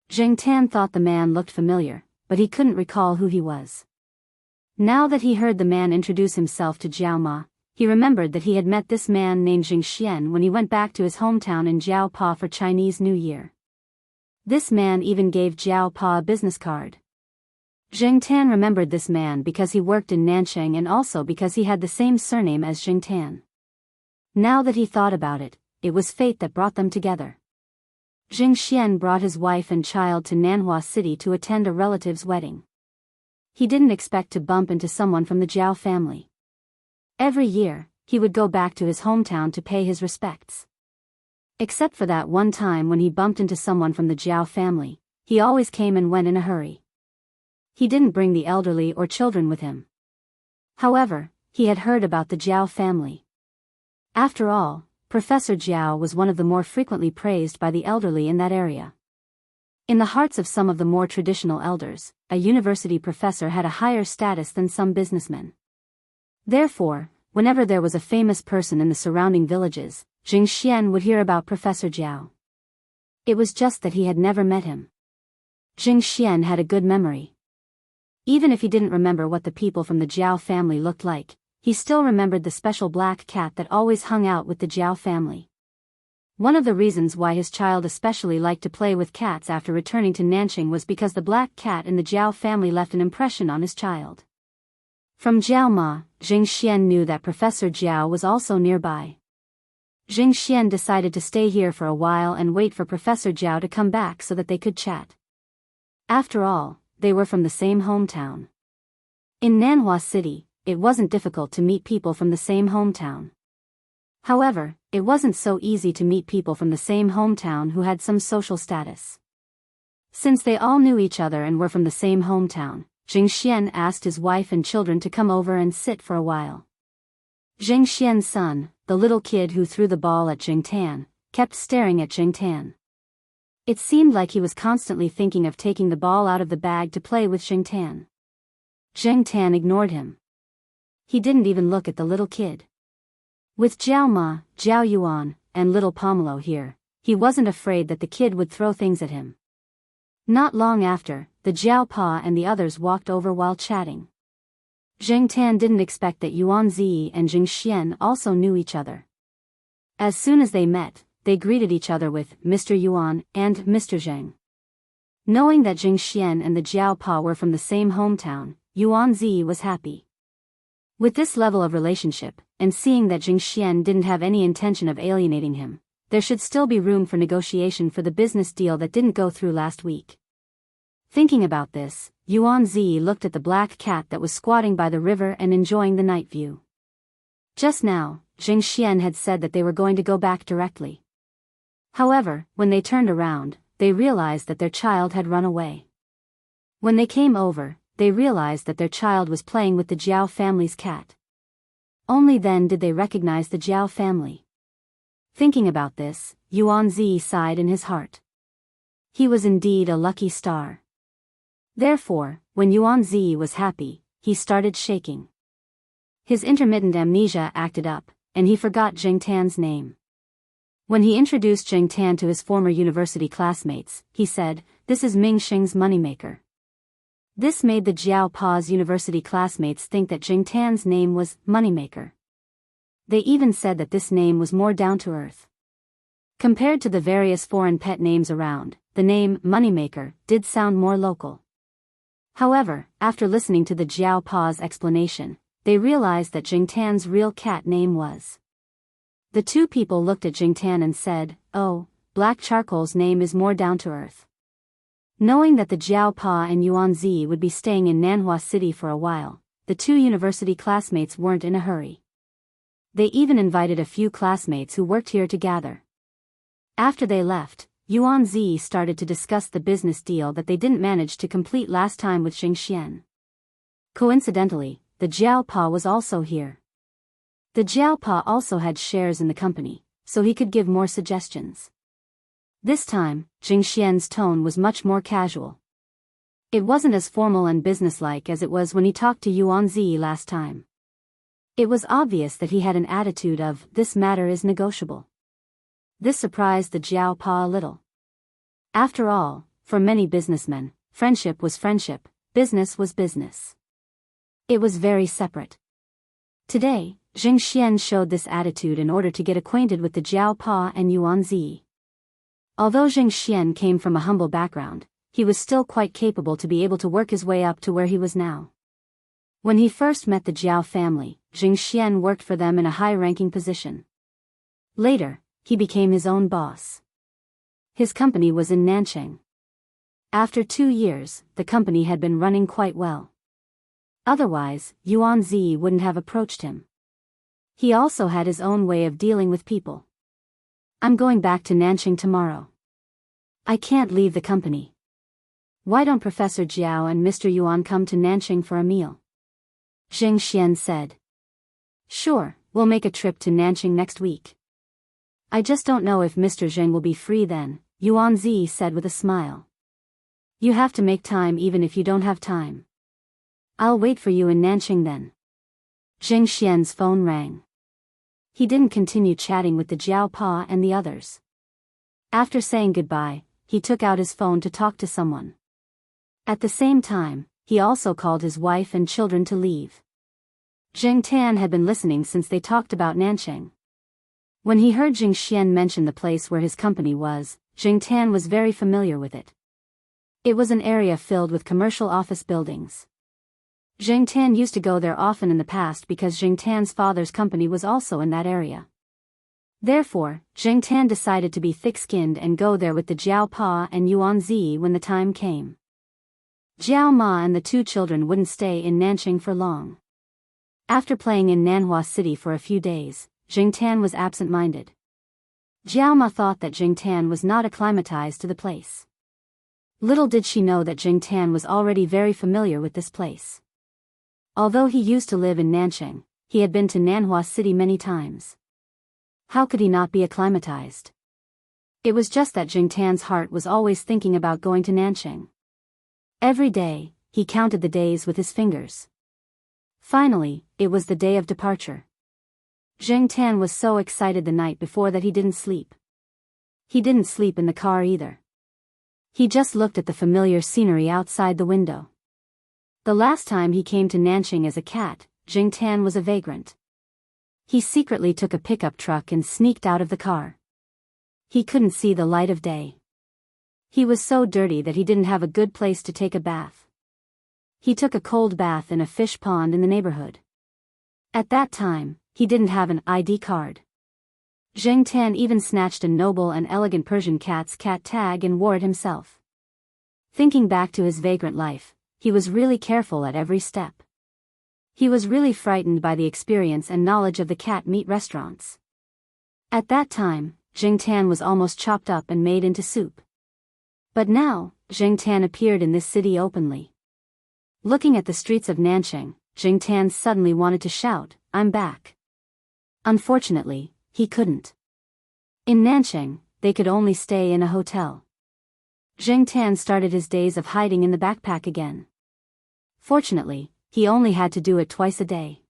Jing Tan thought the man looked familiar, but he couldn't recall who he was. Now that he heard the man introduce himself to Jiao Ma, he remembered that he had met this man named Jing Xian when he went back to his hometown in Jiao Pa for Chinese New Year. This man even gave Jiao Pa a business card. Jing Tan remembered this man because he worked in Nanchang and also because he had the same surname as Jing Tan. Now that he thought about it, it was fate that brought them together. Jing Xian brought his wife and child to Nanhua City to attend a relative's wedding. He didn't expect to bump into someone from the Jiao family. Every year, he would go back to his hometown to pay his respects. Except for that one time when he bumped into someone from the Jiao family, he always came and went in a hurry. He didn't bring the elderly or children with him. However, he had heard about the Jiao family. After all, Professor Jiao was one of the more frequently praised by the elderly in that area. In the hearts of some of the more traditional elders, a university professor had a higher status than some businessmen. Therefore, whenever there was a famous person in the surrounding villages, Jing Xian would hear about Professor Jiao. It was just that he had never met him. Jing Xian had a good memory. Even if he didn't remember what the people from the Jiao family looked like, he still remembered the special black cat that always hung out with the Jiao family. One of the reasons why his child especially liked to play with cats after returning to Nanching was because the black cat in the Jiao family left an impression on his child. From Jiao Ma, Jing Xian knew that Professor Jiao was also nearby. Jing Xian decided to stay here for a while and wait for Professor Jiao to come back so that they could chat. After all, they were from the same hometown. In Nanhua City, it wasn't difficult to meet people from the same hometown. However, it wasn't so easy to meet people from the same hometown who had some social status. Since they all knew each other and were from the same hometown, Jing Xian asked his wife and children to come over and sit for a while. Jing Xian's son, the little kid who threw the ball at Jing Tan, kept staring at Jing Tan. It seemed like he was constantly thinking of taking the ball out of the bag to play with Jing Tan. Jing Tan ignored him. He didn't even look at the little kid. With Jiao Ma, Jiao Yuan, and little Pomelo here, he wasn't afraid that the kid would throw things at him. Not long after, the Jiao Pa and the others walked over while chatting. Jing Tan didn't expect that Yuan Zi and Jing Xian also knew each other. As soon as they met, they greeted each other with Mr. Yuan and Mr. Zheng. Knowing that Jing Xian and the Jiao Pa were from the same hometown, Yuan Zi was happy. With this level of relationship, and seeing that Jing Xian didn't have any intention of alienating him, there should still be room for negotiation for the business deal that didn't go through last week. Thinking about this, Yuan Zi looked at the black cat that was squatting by the river and enjoying the night view. Just now, Jing Xian had said that they were going to go back directly. However, when they turned around, they realized that their child had run away. When they came over, they realized that their child was playing with the Jiao family's cat. Only then did they recognize the Jiao family. Thinking about this, Yuan Zi sighed in his heart. He was indeed a lucky star. Therefore, when Yuan Zi was happy, he started shaking. His intermittent amnesia acted up, and he forgot Jing Tan's name. When he introduced Jing Tan to his former university classmates, he said, "This is Ming Xing's moneymaker." This made the Jiao Pa's university classmates think that Jing Tan's name was Moneymaker. They even said that this name was more down-to-earth. Compared to the various foreign pet names around, the name Moneymaker did sound more local. However, after listening to the Jiao Pa's explanation, they realized that Jing Tan's real cat name was. The two people looked at Jing Tan and said, "Oh, Black Charcoal's name is more down-to-earth." Knowing that the Jiao Pa and Yuan Zi would be staying in Nanhua City for a while, the two university classmates weren't in a hurry. They even invited a few classmates who worked here to gather. After they left, Yuan Zi started to discuss the business deal that they didn't manage to complete last time with Jing Xian. Coincidentally, the Jiao Pa was also here. The Jiao Pa also had shares in the company, so he could give more suggestions. This time, Jing Xian's tone was much more casual. It wasn't as formal and businesslike as it was when he talked to Yuan Zi last time. It was obvious that he had an attitude of, "This matter is negotiable." This surprised the Jiao Pa a little. After all, for many businessmen, friendship was friendship, business was business. It was very separate. Today, Jing Xian showed this attitude in order to get acquainted with the Jiao Pa and Yuan Zi. Although Jing Xian came from a humble background, he was still quite capable to be able to work his way up to where he was now. When he first met the Jiao family, Jing Xian worked for them in a high-ranking position. Later, he became his own boss. His company was in Nanching. After 2 years, the company had been running quite well. Otherwise, Yuan Zi wouldn't have approached him. He also had his own way of dealing with people. "I'm going back to Nanching tomorrow. I can't leave the company. Why don't Professor Jiao and Mr. Yuan come to Nanching for a meal?" Jing Xian said. "Sure, we'll make a trip to Nanching next week. I just don't know if Mr. Zheng will be free then," Yuan Zi said with a smile. "You have to make time even if you don't have time. I'll wait for you in Nanching then." Jing Xian's phone rang. He didn't continue chatting with the Jiao Pa and the others. After saying goodbye, he took out his phone to talk to someone. At the same time, he also called his wife and children to leave. Jing Tan had been listening since they talked about Nanching. When he heard Jing Xian mention the place where his company was, Jing Tan was very familiar with it. It was an area filled with commercial office buildings. Jing Tan used to go there often in the past because Jing Tan's father's company was also in that area. Therefore, Jing Tan decided to be thick-skinned and go there with the Jiao Pa and Yuan Zi when the time came. Jiao Ma and the two children wouldn't stay in Nanjing for long. After playing in Nanhua City for a few days, Jing Tan was absent-minded. Jiao Ma thought that Jing Tan was not acclimatized to the place. Little did she know that Jing Tan was already very familiar with this place. Although he used to live in Nanjing, he had been to Nanhua City many times. How could he not be acclimatized? It was just that Jing Tan's heart was always thinking about going to Nanjing. Every day, he counted the days with his fingers. Finally, it was the day of departure. Jing Tan was so excited the night before that he didn't sleep. He didn't sleep in the car either. He just looked at the familiar scenery outside the window. The last time he came to Nanjing as a cat, Jing Tan was a vagrant. He secretly took a pickup truck and sneaked out of the car. He couldn't see the light of day. He was so dirty that he didn't have a good place to take a bath. He took a cold bath in a fish pond in the neighborhood. At that time, he didn't have an ID card. Jing Tan even snatched a noble and elegant Persian cat's cat tag and wore it himself. Thinking back to his vagrant life, he was really careful at every step. He was really frightened by the experience and knowledge of the cat meat restaurants. At that time, Jing Tan was almost chopped up and made into soup. But now, Jing Tan appeared in this city openly. Looking at the streets of Nanjing, Jing Tan suddenly wanted to shout, "I'm back." Unfortunately, he couldn't. In Nanjing, they could only stay in a hotel. Jing Tan started his days of hiding in the backpack again. Fortunately, he only had to do it twice a day.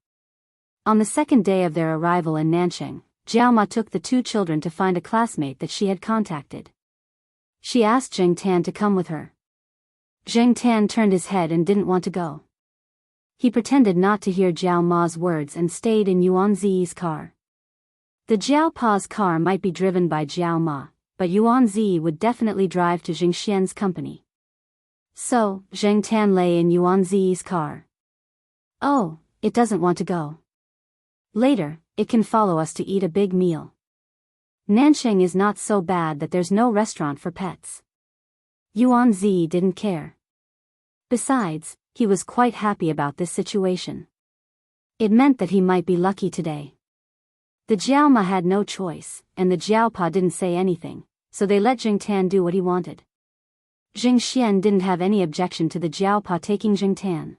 On the second day of their arrival in Nanjing, Jiao Ma took the two children to find a classmate that she had contacted. She asked Jing Tan to come with her. Jing Tan turned his head and didn't want to go. He pretended not to hear Jiao Ma's words and stayed in Yuan Zi's car. The Jiao Pa's car might be driven by Jiao Ma, but Yuan Zi would definitely drive to Jing Xian's company. So, Jing Tan lay in Yuan Zi's car. Oh, it doesn't want to go. Later, it can follow us to eat a big meal. Nanjing is not so bad that there's no restaurant for pets. Yuan Zi didn't care. Besides, he was quite happy about this situation. It meant that he might be lucky today. The Jiao Ma had no choice, and the Jiao Pa didn't say anything, so they let Jing Tan do what he wanted. Jing Xian didn't have any objection to the Jiao Pa taking Jing Tan.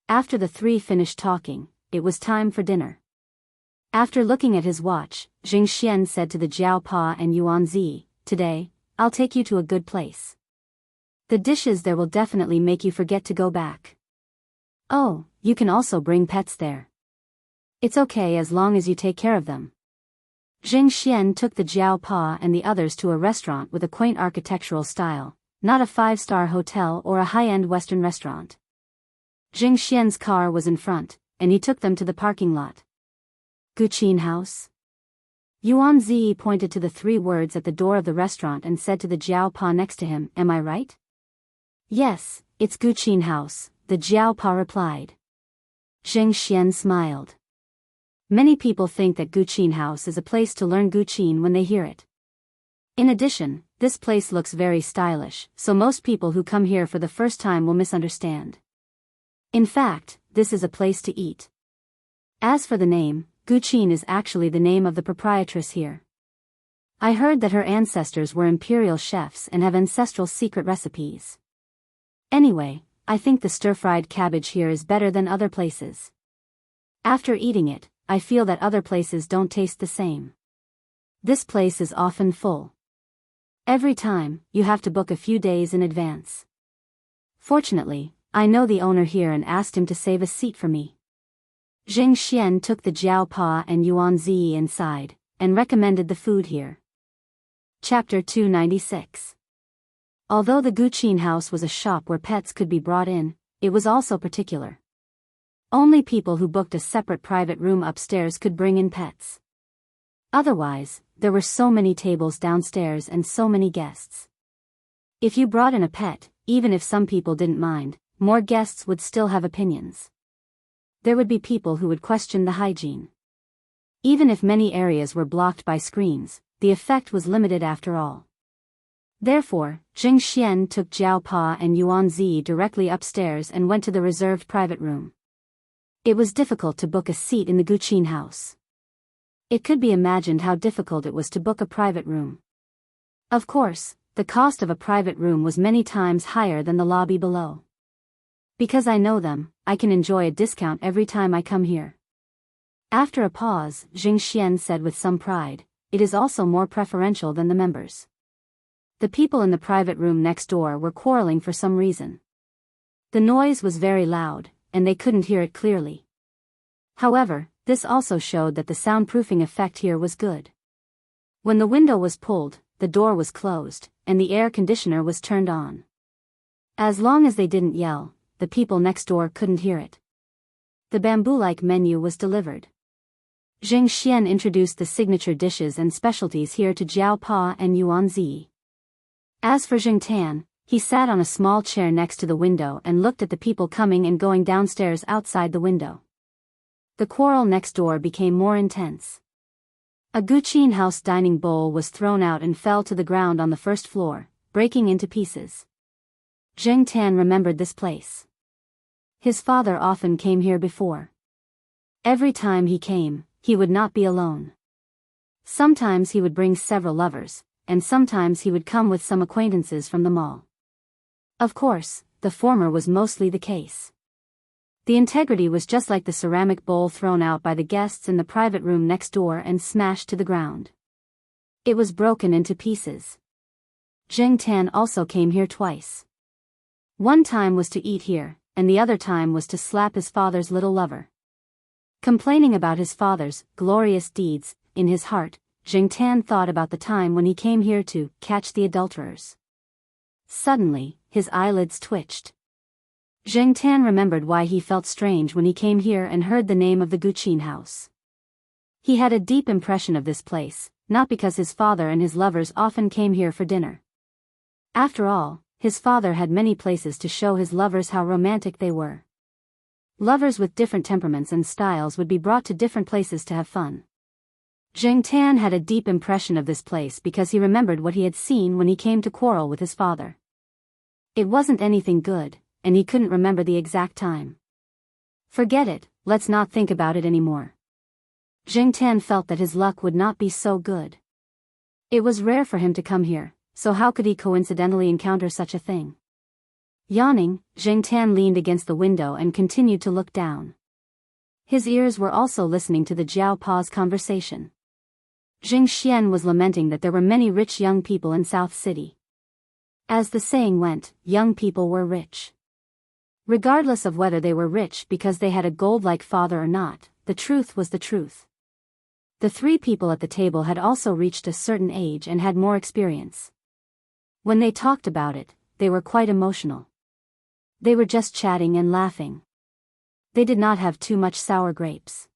After the three finished talking, it was time for dinner. After looking at his watch, Jing Xian said to the Jiao Pa and Yuan Zi, "Today, I'll take you to a good place. The dishes there will definitely make you forget to go back. Oh, you can also bring pets there. It's okay as long as you take care of them." Jing Xian took the Jiao Pa and the others to a restaurant with a quaint architectural style, not a five-star hotel or a high-end Western restaurant. Jing Xian's car was in front, and he took them to the parking lot. Guqin House? Yuan Zi pointed to the three words at the door of the restaurant and said to the Jiao Pa next to him, "Am I right?" "Yes, it's Guqin House," the Jiao Pa replied. Jing Xian smiled. Many people think that Guqin House is a place to learn Guqin when they hear it. In addition, this place looks very stylish, so most people who come here for the first time will misunderstand. In fact, this is a place to eat. As for the name, Guqin is actually the name of the proprietress here. I heard that her ancestors were imperial chefs and have ancestral secret recipes. Anyway, I think the stir-fried cabbage here is better than other places. After eating it, I feel that other places don't taste the same. This place is often full. Every time, you have to book a few days in advance. Fortunately, I know the owner here and asked him to save a seat for me. Jing Xian took the Jiao Pa and Yuan Zi inside, and recommended the food here. Chapter 296. Although the Guqin House was a shop where pets could be brought in, it was also particular. Only people who booked a separate private room upstairs could bring in pets. Otherwise, there were so many tables downstairs and so many guests. If you brought in a pet, even if some people didn't mind, more guests would still have opinions. There would be people who would question the hygiene. Even if many areas were blocked by screens, the effect was limited after all. Therefore, Jing Xian took Jiao Pa and Yuan Zi directly upstairs and went to the reserved private room. It was difficult to book a seat in the Guqin house. It could be imagined how difficult it was to book a private room. Of course, the cost of a private room was many times higher than the lobby below. Because I know them, I can enjoy a discount every time I come here. After a pause, Jing Xian said with some pride, it is also more preferential than the members. The people in the private room next door were quarreling for some reason. The noise was very loud, and they couldn't hear it clearly. However, this also showed that the soundproofing effect here was good. When the window was pulled, the door was closed, and the air conditioner was turned on. As long as they didn't yell, the people next door couldn't hear it. The bamboo-like menu was delivered. Jing Xian introduced the signature dishes and specialties here to Jiao Pa and Yuan Zi. As for Jing Tan, he sat on a small chair next to the window and looked at the people coming and going downstairs outside the window. The quarrel next door became more intense. A Guqin house dining bowl was thrown out and fell to the ground on the first floor, breaking into pieces. Jing Tan remembered this place. His father often came here before. Every time he came, he would not be alone. Sometimes he would bring several lovers, and sometimes he would come with some acquaintances from the mall. Of course, the former was mostly the case. The integrity was just like the ceramic bowl thrown out by the guests in the private room next door and smashed to the ground. It was broken into pieces. Jing Tan also came here twice. One time was to eat here, and the other time was to slap his father's little lover. Complaining about his father's glorious deeds, in his heart, Jing Tan thought about the time when he came here to catch the adulterers. Suddenly, his eyelids twitched. Jing Tan remembered why he felt strange when he came here and heard the name of the Guqin house. He had a deep impression of this place, not because his father and his lovers often came here for dinner. After all, his father had many places to show his lovers how romantic they were. Lovers with different temperaments and styles would be brought to different places to have fun. Jing Tan had a deep impression of this place because he remembered what he had seen when he came to quarrel with his father. It wasn't anything good, and he couldn't remember the exact time. Forget it, let's not think about it anymore. Jing Tan felt that his luck would not be so good. It was rare for him to come here, so how could he coincidentally encounter such a thing? Yawning, Jing Tan leaned against the window and continued to look down. His ears were also listening to the Jiao Pa's conversation. Jing Xian was lamenting that there were many rich young people in South City. As the saying went, young people were rich. Regardless of whether they were rich because they had a gold-like father or not, the truth was the truth. The three people at the table had also reached a certain age and had more experience. When they talked about it, they were quite emotional. They were just chatting and laughing. They did not have too much sour grapes.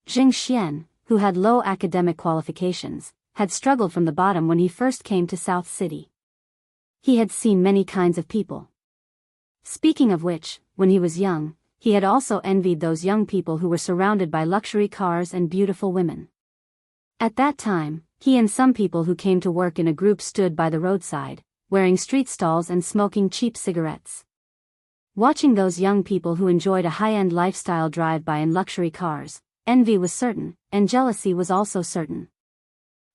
Jing Xian, who had low academic qualifications, had struggled from the bottom when he first came to South City. He had seen many kinds of people. Speaking of which, when he was young, he had also envied those young people who were surrounded by luxury cars and beautiful women. At that time, he and some people who came to work in a group stood by the roadside, wearing street stalls and smoking cheap cigarettes. Watching those young people who enjoyed a high-end lifestyle drive by in luxury cars, envy was certain, and jealousy was also certain.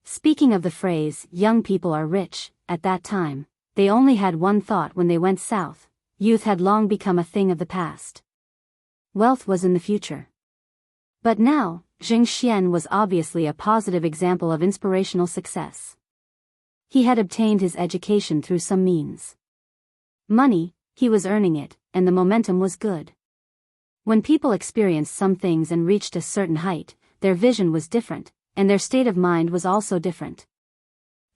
Speaking of the phrase, young people are rich, at that time, they only had one thought when they went south. Youth had long become a thing of the past. Wealth was in the future. But now, Jing Xian was obviously a positive example of inspirational success. He had obtained his education through some means. Money, he was earning it, and the momentum was good. When people experienced some things and reached a certain height, their vision was different, and their state of mind was also different.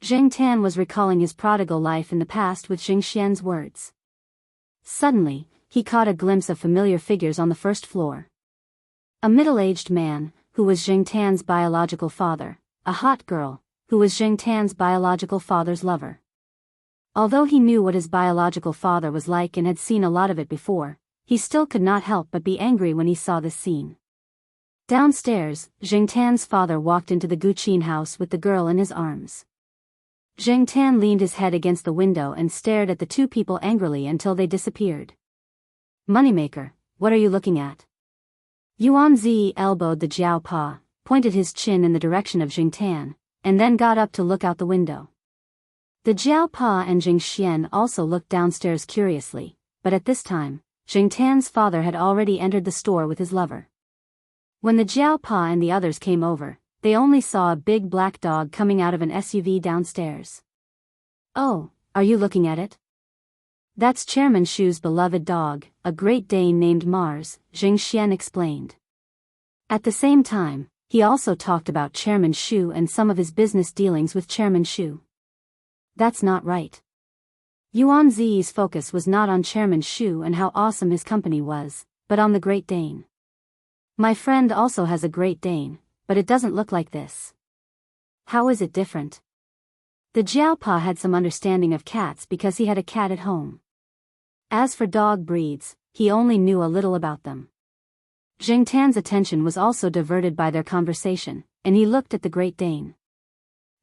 Jing Tan was recalling his prodigal life in the past with Jing Xian's words. Suddenly, he caught a glimpse of familiar figures on the first floor. A middle-aged man, who was Jing Tan's biological father, a hot girl, who was Jing Tan's biological father's lover. Although he knew what his biological father was like and had seen a lot of it before, he still could not help but be angry when he saw this scene. Downstairs, Jing Tan's father walked into the Guqin house with the girl in his arms. Jing Tan leaned his head against the window and stared at the two people angrily until they disappeared. "Moneymaker, what are you looking at?" Yuan Zi elbowed the Jiao Pa, pointed his chin in the direction of Jing Tan, and then got up to look out the window. The Jiao Pa and Jing Xian also looked downstairs curiously, but at this time, Jing Tan's father had already entered the store with his lover. When the Jiao Pa and the others came over, they only saw a big black dog coming out of an SUV downstairs. "Oh, are you looking at it? That's Chairman Shu's beloved dog, a Great Dane named Mars," Jing Xian explained. At the same time, he also talked about Chairman Shu and some of his business dealings with Chairman Shu. "That's not right." Yuan Zi's focus was not on Chairman Shu and how awesome his company was, but on the Great Dane. "My friend also has a Great Dane, but it doesn't look like this." "How is it different?" The Jiao Pa had some understanding of cats because he had a cat at home. As for dog breeds, he only knew a little about them. Jing Tan's attention was also diverted by their conversation, and he looked at the Great Dane.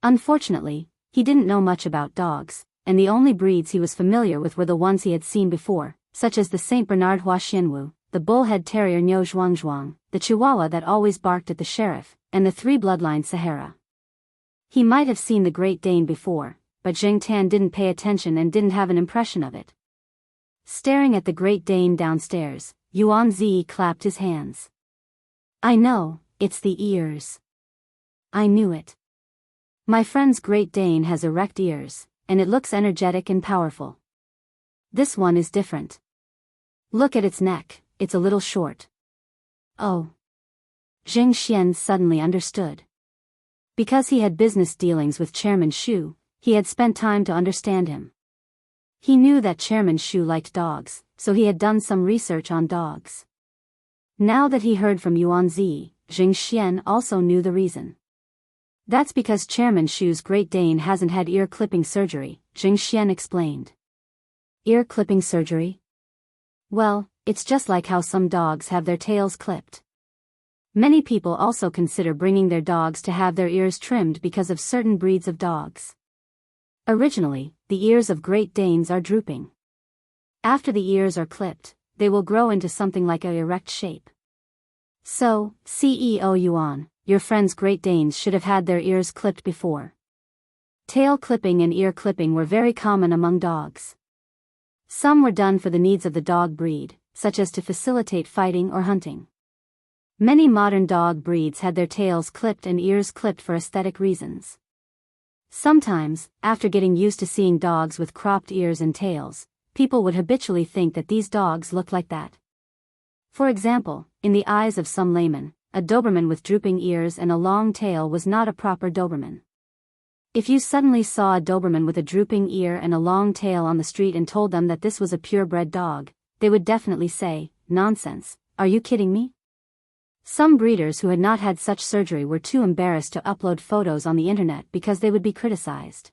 Unfortunately, he didn't know much about dogs, and the only breeds he was familiar with were the ones he had seen before, such as the Saint Bernard Huaxianwu, the bullhead terrier Niu Zhuangzhuang, the Chihuahua that always barked at the sheriff, and the three bloodline Sahara. He might have seen the Great Dane before, but Jing Tan didn't pay attention and didn't have an impression of it. Staring at the Great Dane downstairs, Yuan Zi clapped his hands. "I know, it's the ears. I knew it. My friend's Great Dane has erect ears, and it looks energetic and powerful. This one is different. Look at its neck, it's a little short." "Oh." Jing Xian suddenly understood. Because he had business dealings with Chairman Shu, he had spent time to understand him. He knew that Chairman Shu liked dogs, so he had done some research on dogs. Now that he heard from Yuan Zi, Jing Xian also knew the reason. "That's because Chairman Shu's Great Dane hasn't had ear-clipping surgery," Jing Xian explained. "Ear-clipping surgery?" "Well, it's just like how some dogs have their tails clipped. Many people also consider bringing their dogs to have their ears trimmed because of certain breeds of dogs. Originally, the ears of Great Danes are drooping. After the ears are clipped, they will grow into something like an erect shape. So, CEO Yuan, your friend's Great Danes should have had their ears clipped before. Tail clipping and ear clipping were very common among dogs. Some were done for the needs of the dog breed, such as to facilitate fighting or hunting. Many modern dog breeds had their tails clipped and ears clipped for aesthetic reasons. Sometimes, after getting used to seeing dogs with cropped ears and tails, people would habitually think that these dogs look like that. For example, in the eyes of some laymen, a Doberman with drooping ears and a long tail was not a proper Doberman. If you suddenly saw a Doberman with a drooping ear and a long tail on the street and told them that this was a purebred dog, they would definitely say, "Nonsense, are you kidding me?" Some breeders who had not had such surgery were too embarrassed to upload photos on the internet because they would be criticized.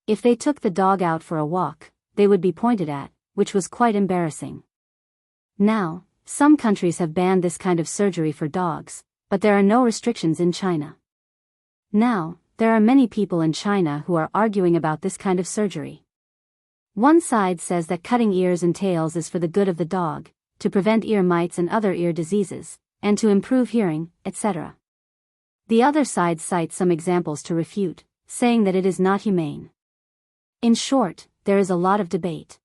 If they took the dog out for a walk, they would be pointed at, which was quite embarrassing. Now, some countries have banned this kind of surgery for dogs, but there are no restrictions in China. Now, there are many people in China who are arguing about this kind of surgery. One side says that cutting ears and tails is for the good of the dog, to prevent ear mites and other ear diseases, and to improve hearing, etc. The other side cites some examples to refute, saying that it is not humane. In short, there is a lot of debate.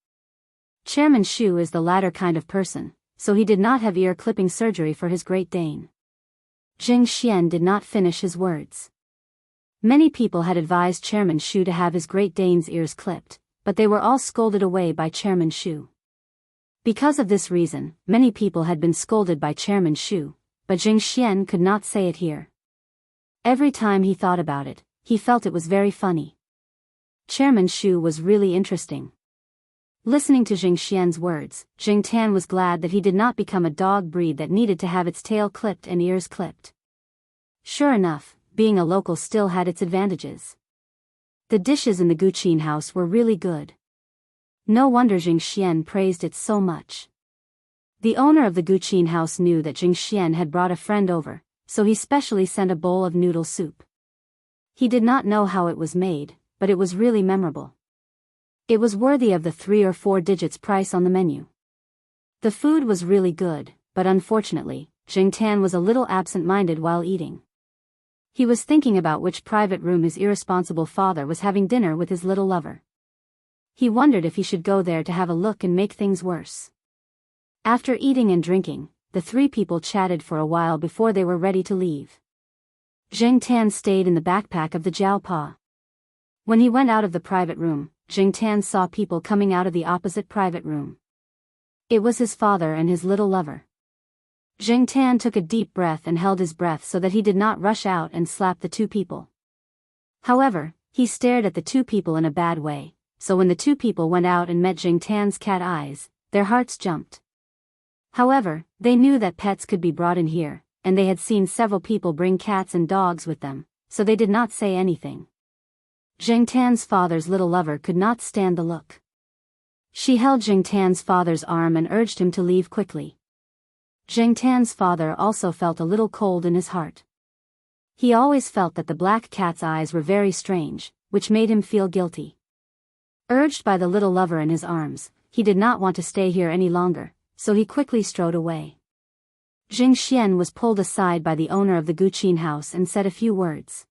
Chairman Shu is the latter kind of person, so he did not have ear-clipping surgery for his Great Dane. Jing Xian did not finish his words. Many people had advised Chairman Shu to have his Great Dane's ears clipped, but they were all scolded away by Chairman Shu. Because of this reason, many people had been scolded by Chairman Shu, but Jing Xian could not say it here. Every time he thought about it, he felt it was very funny. Chairman Shu was really interesting. Listening to Jing Xian's words, Jing Tan was glad that he did not become a dog breed that needed to have its tail clipped and ears clipped. Sure enough, being a local still had its advantages. The dishes in the Guqin house were really good. No wonder Jing Xian praised it so much. The owner of the Guqin house knew that Jing Xian had brought a friend over, so he specially sent a bowl of noodle soup. He did not know how it was made, but it was really memorable. It was worthy of the 3 or 4 digits price on the menu. The food was really good, but unfortunately, Jing Tan was a little absent-minded while eating. He was thinking about which private room his irresponsible father was having dinner with his little lover. He wondered if he should go there to have a look and make things worse. After eating and drinking, the 3 people chatted for a while before they were ready to leave. Jing Tan stayed in the backpack of the Jiao Pa. When he went out of the private room, Jing Tan saw people coming out of the opposite private room. It was his father and his little lover. Jing Tan took a deep breath and held his breath so that he did not rush out and slap the 2 people. However, he stared at the 2 people in a bad way, so when the 2 people went out and met Jing Tan's cat eyes, their hearts jumped. However, they knew that pets could be brought in here, and they had seen several people bring cats and dogs with them, so they did not say anything. Jing Tan's father's little lover could not stand the look. She held Jing Tan's father's arm and urged him to leave quickly. Jing Tan's father also felt a little cold in his heart. He always felt that the black cat's eyes were very strange, which made him feel guilty. Urged by the little lover in his arms, he did not want to stay here any longer, so he quickly strode away. Jing Xian was pulled aside by the owner of the Guqin house and said a few words.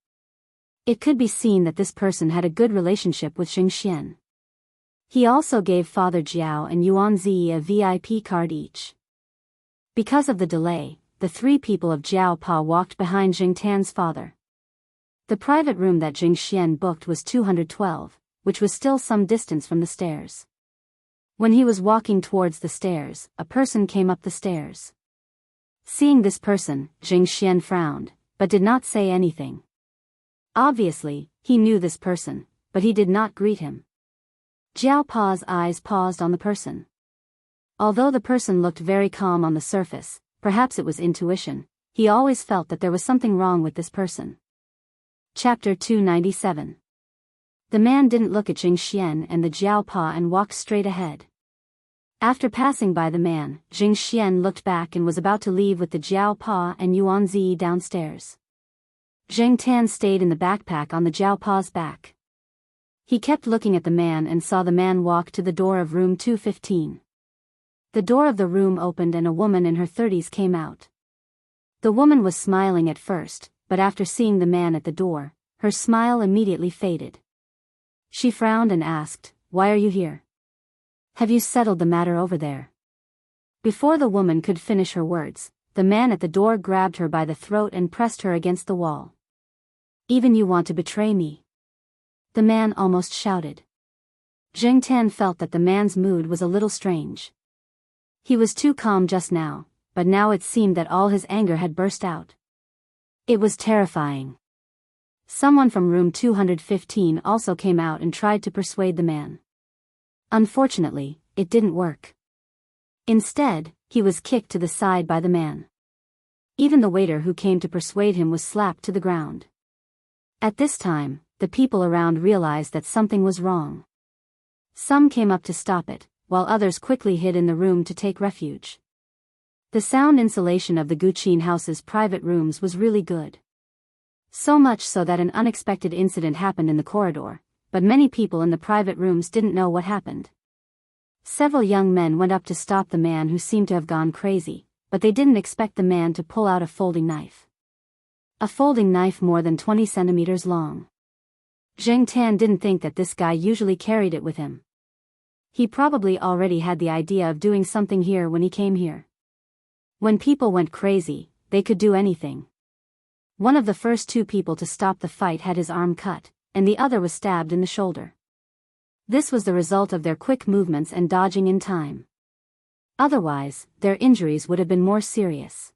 It could be seen that this person had a good relationship with Jing Xian. He also gave Father Jiao and Yuan Zi a VIP card each. Because of the delay, the 3 people of Jiao Pa walked behind Jing Tan's father. The private room that Jing Xian booked was 212, which was still some distance from the stairs. When he was walking towards the stairs, a person came up the stairs. Seeing this person, Jing Xian frowned, but did not say anything. Obviously, he knew this person, but he did not greet him. Jiao Pa's eyes paused on the person. Although the person looked very calm on the surface, perhaps it was intuition, he always felt that there was something wrong with this person. Chapter 297. The man didn't look at Jing Xian and the Jiao Pa and walked straight ahead. After passing by the man, Jing Xian looked back and was about to leave with the Jiao Pa and Yuan Zi downstairs. Jing Tan stayed in the backpack on the Jiao Pa's back. He kept looking at the man and saw the man walk to the door of room 215. The door of the room opened and a woman in her 30s came out. The woman was smiling at first, but after seeing the man at the door, her smile immediately faded. She frowned and asked, "Why are you here? Have you settled the matter over there?" Before the woman could finish her words, the man at the door grabbed her by the throat and pressed her against the wall. "Even you want to betray me?" the man almost shouted. Jing Tan felt that the man's mood was a little strange. He was too calm just now, but now it seemed that all his anger had burst out. It was terrifying. Someone from room 215 also came out and tried to persuade the man. Unfortunately, it didn't work. Instead, he was kicked to the side by the man. Even the waiter who came to persuade him was slapped to the ground. At this time, the people around realized that something was wrong. Some came up to stop it, while others quickly hid in the room to take refuge. The sound insulation of the Guqin house's private rooms was really good. So much so that an unexpected incident happened in the corridor, but many people in the private rooms didn't know what happened. Several young men went up to stop the man who seemed to have gone crazy, but they didn't expect the man to pull out a folding knife. A folding knife more than 20 centimeters long. Jing Tan didn't think that this guy usually carried it with him. He probably already had the idea of doing something here when he came here. When people went crazy, they could do anything. One of the first 2 people to stop the fight had his arm cut, and the other was stabbed in the shoulder. This was the result of their quick movements and dodging in time. Otherwise, their injuries would have been more serious.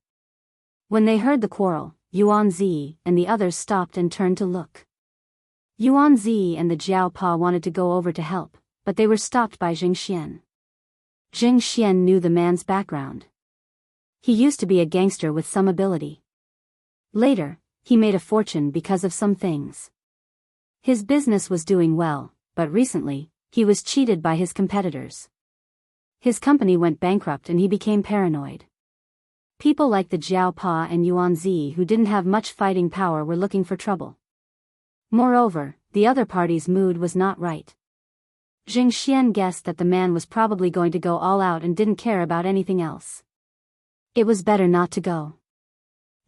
When they heard the quarrel, Yuan Zi and the others stopped and turned to look. Yuan Zi and the Jiao Pa wanted to go over to help, but they were stopped by Jing Xian. Jing Xian knew the man's background. He used to be a gangster with some ability. Later, he made a fortune because of some things. His business was doing well, but recently, he was cheated by his competitors. His company went bankrupt and he became paranoid. People like the Jiao Pa and Yuan Zi who didn't have much fighting power were looking for trouble. Moreover, the other party's mood was not right. Jing Xian guessed that the man was probably going to go all out and didn't care about anything else. It was better not to go.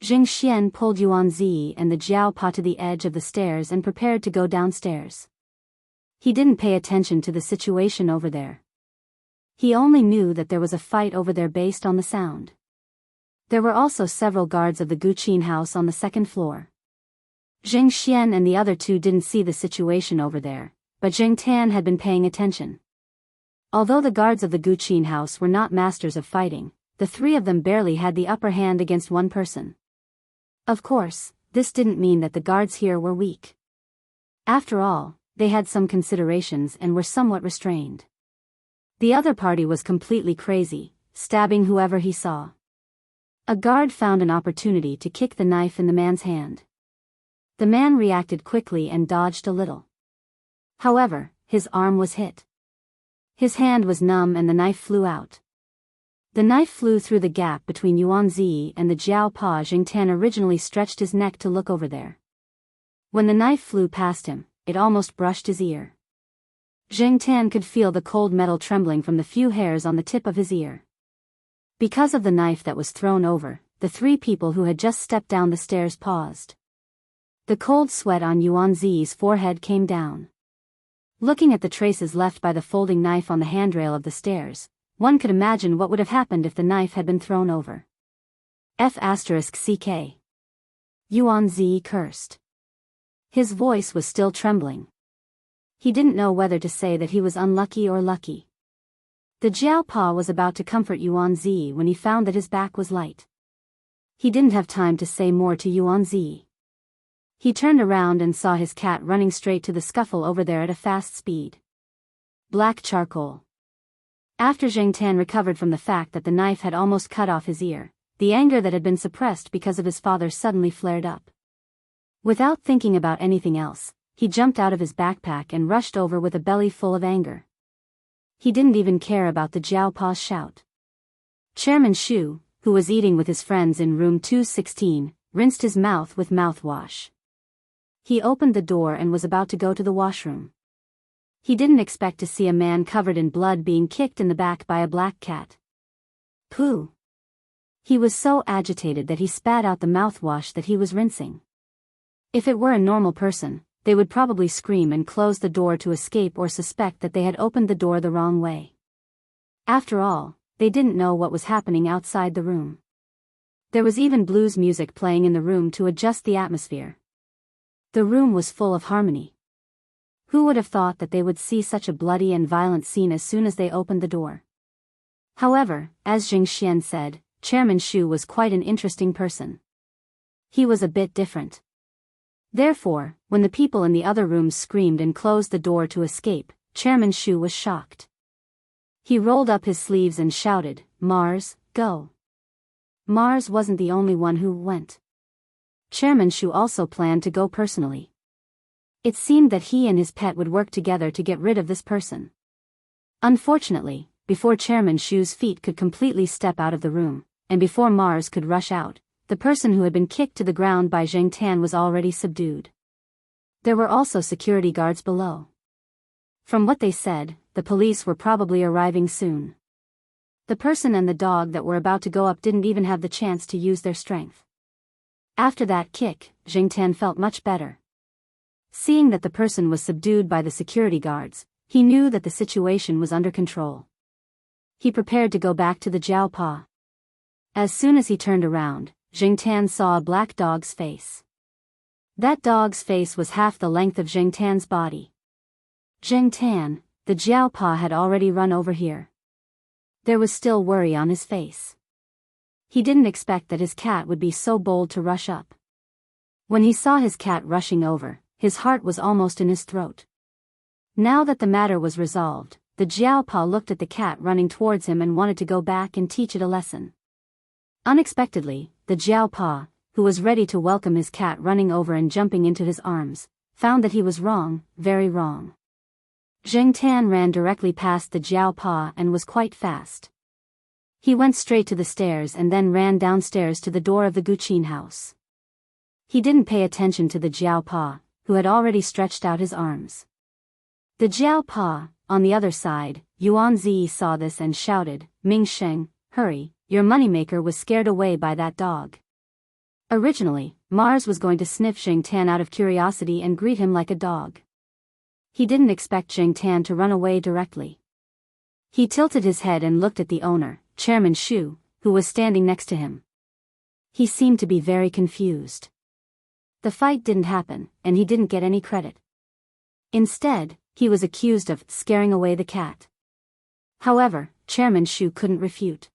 Jing Xian pulled Yuan Zi and the Jiao Pa to the edge of the stairs and prepared to go downstairs. He didn't pay attention to the situation over there. He only knew that there was a fight over there based on the sound. There were also several guards of the Guqin house on the second floor. Jing Xian and the other two didn't see the situation over there, but Jing Tan had been paying attention. Although the guards of the Guqin house were not masters of fighting, the three of them barely had the upper hand against one person. Of course, this didn't mean that the guards here were weak. After all, they had some considerations and were somewhat restrained. The other party was completely crazy, stabbing whoever he saw. A guard found an opportunity to kick the knife in the man's hand. The man reacted quickly and dodged a little. However, his arm was hit. His hand was numb and the knife flew out. The knife flew through the gap between Yuan Zi and the Jiao Pa. Jing Tan originally stretched his neck to look over there. When the knife flew past him, it almost brushed his ear. Jing Tan could feel the cold metal trembling from the few hairs on the tip of his ear. Because of the knife that was thrown over, the three people who had just stepped down the stairs paused. The cold sweat on Yuan Zi's forehead came down. Looking at the traces left by the folding knife on the handrail of the stairs, one could imagine what would have happened if the knife had been thrown over. F***ck. Yuan Zi cursed. His voice was still trembling. He didn't know whether to say that he was unlucky or lucky. The Jiao Pa was about to comfort Yuan Zi when he found that his back was light. He didn't have time to say more to Yuan Zi. He turned around and saw his cat running straight to the scuffle over there at a fast speed. Black charcoal. After Jing Tan recovered from the fact that the knife had almost cut off his ear, the anger that had been suppressed because of his father suddenly flared up. Without thinking about anything else, he jumped out of his backpack and rushed over with a belly full of anger. He didn't even care about the Jiao Pa's shout. Chairman Shu, who was eating with his friends in room 216, rinsed his mouth with mouthwash. He opened the door and was about to go to the washroom. He didn't expect to see a man covered in blood being kicked in the back by a black cat. Pooh! He was so agitated that he spat out the mouthwash that he was rinsing. If it were a normal person, they would probably scream and close the door to escape or suspect that they had opened the door the wrong way. After all, they didn't know what was happening outside the room. There was even blues music playing in the room to adjust the atmosphere. The room was full of harmony. Who would have thought that they would see such a bloody and violent scene as soon as they opened the door? However, as Jing Xian said, Chairman Shu was quite an interesting person. He was a bit different. Therefore, when the people in the other rooms screamed and closed the door to escape, Chairman Shu was shocked. He rolled up his sleeves and shouted, "Mars, go!" Mars wasn't the only one who went. Chairman Shu also planned to go personally. It seemed that he and his pet would work together to get rid of this person. Unfortunately, before Chairman Shu's feet could completely step out of the room, and before Mars could rush out, the person who had been kicked to the ground by Jing Tan was already subdued. There were also security guards below. From what they said, the police were probably arriving soon. The person and the dog that were about to go up didn't even have the chance to use their strength. After that kick, Jing Tan felt much better. Seeing that the person was subdued by the security guards, he knew that the situation was under control. He prepared to go back to the Jiao Pa. As soon as he turned around, Jing Tan saw a black dog's face. That dog's face was half the length of Jing Tan's body. Jing Tan, the Jiao Pa had already run over here. There was still worry on his face. He didn't expect that his cat would be so bold to rush up. When he saw his cat rushing over, his heart was almost in his throat. Now that the matter was resolved, the Jiao Pa looked at the cat running towards him and wanted to go back and teach it a lesson. Unexpectedly, the Jiao Pa, who was ready to welcome his cat running over and jumping into his arms, found that he was wrong, very wrong. Zheng Tan ran directly past the Jiao Pa and was quite fast. He went straight to the stairs and then ran downstairs to the door of the Guqin house. He didn't pay attention to the Jiao Pa, who had already stretched out his arms. The Jiao Pa, on the other side, Yuan Zi saw this and shouted, "Ming Sheng, hurry, your moneymaker was scared away by that dog." Originally, Mars was going to sniff Zheng Tan out of curiosity and greet him like a dog. He didn't expect Zheng Tan to run away directly. He tilted his head and looked at the owner, Chairman Shu, who was standing next to him. He seemed to be very confused. The fight didn't happen, and he didn't get any credit. Instead, he was accused of scaring away the cat. However, Chairman Shu couldn't refute.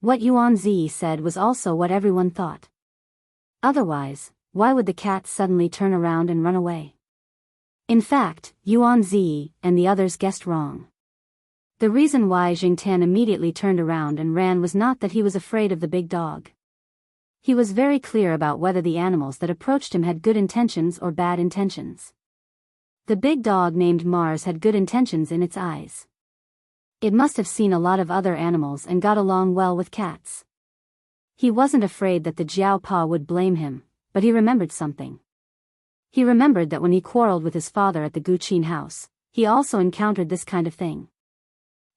What Yuan Zi said was also what everyone thought. Otherwise, why would the cat suddenly turn around and run away? In fact, Yuan Zi and the others guessed wrong. The reason why Zheng Tan immediately turned around and ran was not that he was afraid of the big dog. He was very clear about whether the animals that approached him had good intentions or bad intentions. The big dog named Mars had good intentions in its eyes. It must have seen a lot of other animals and got along well with cats. He wasn't afraid that the Jiao Pa would blame him, but he remembered something. He remembered that when he quarreled with his father at the Guqin house, he also encountered this kind of thing.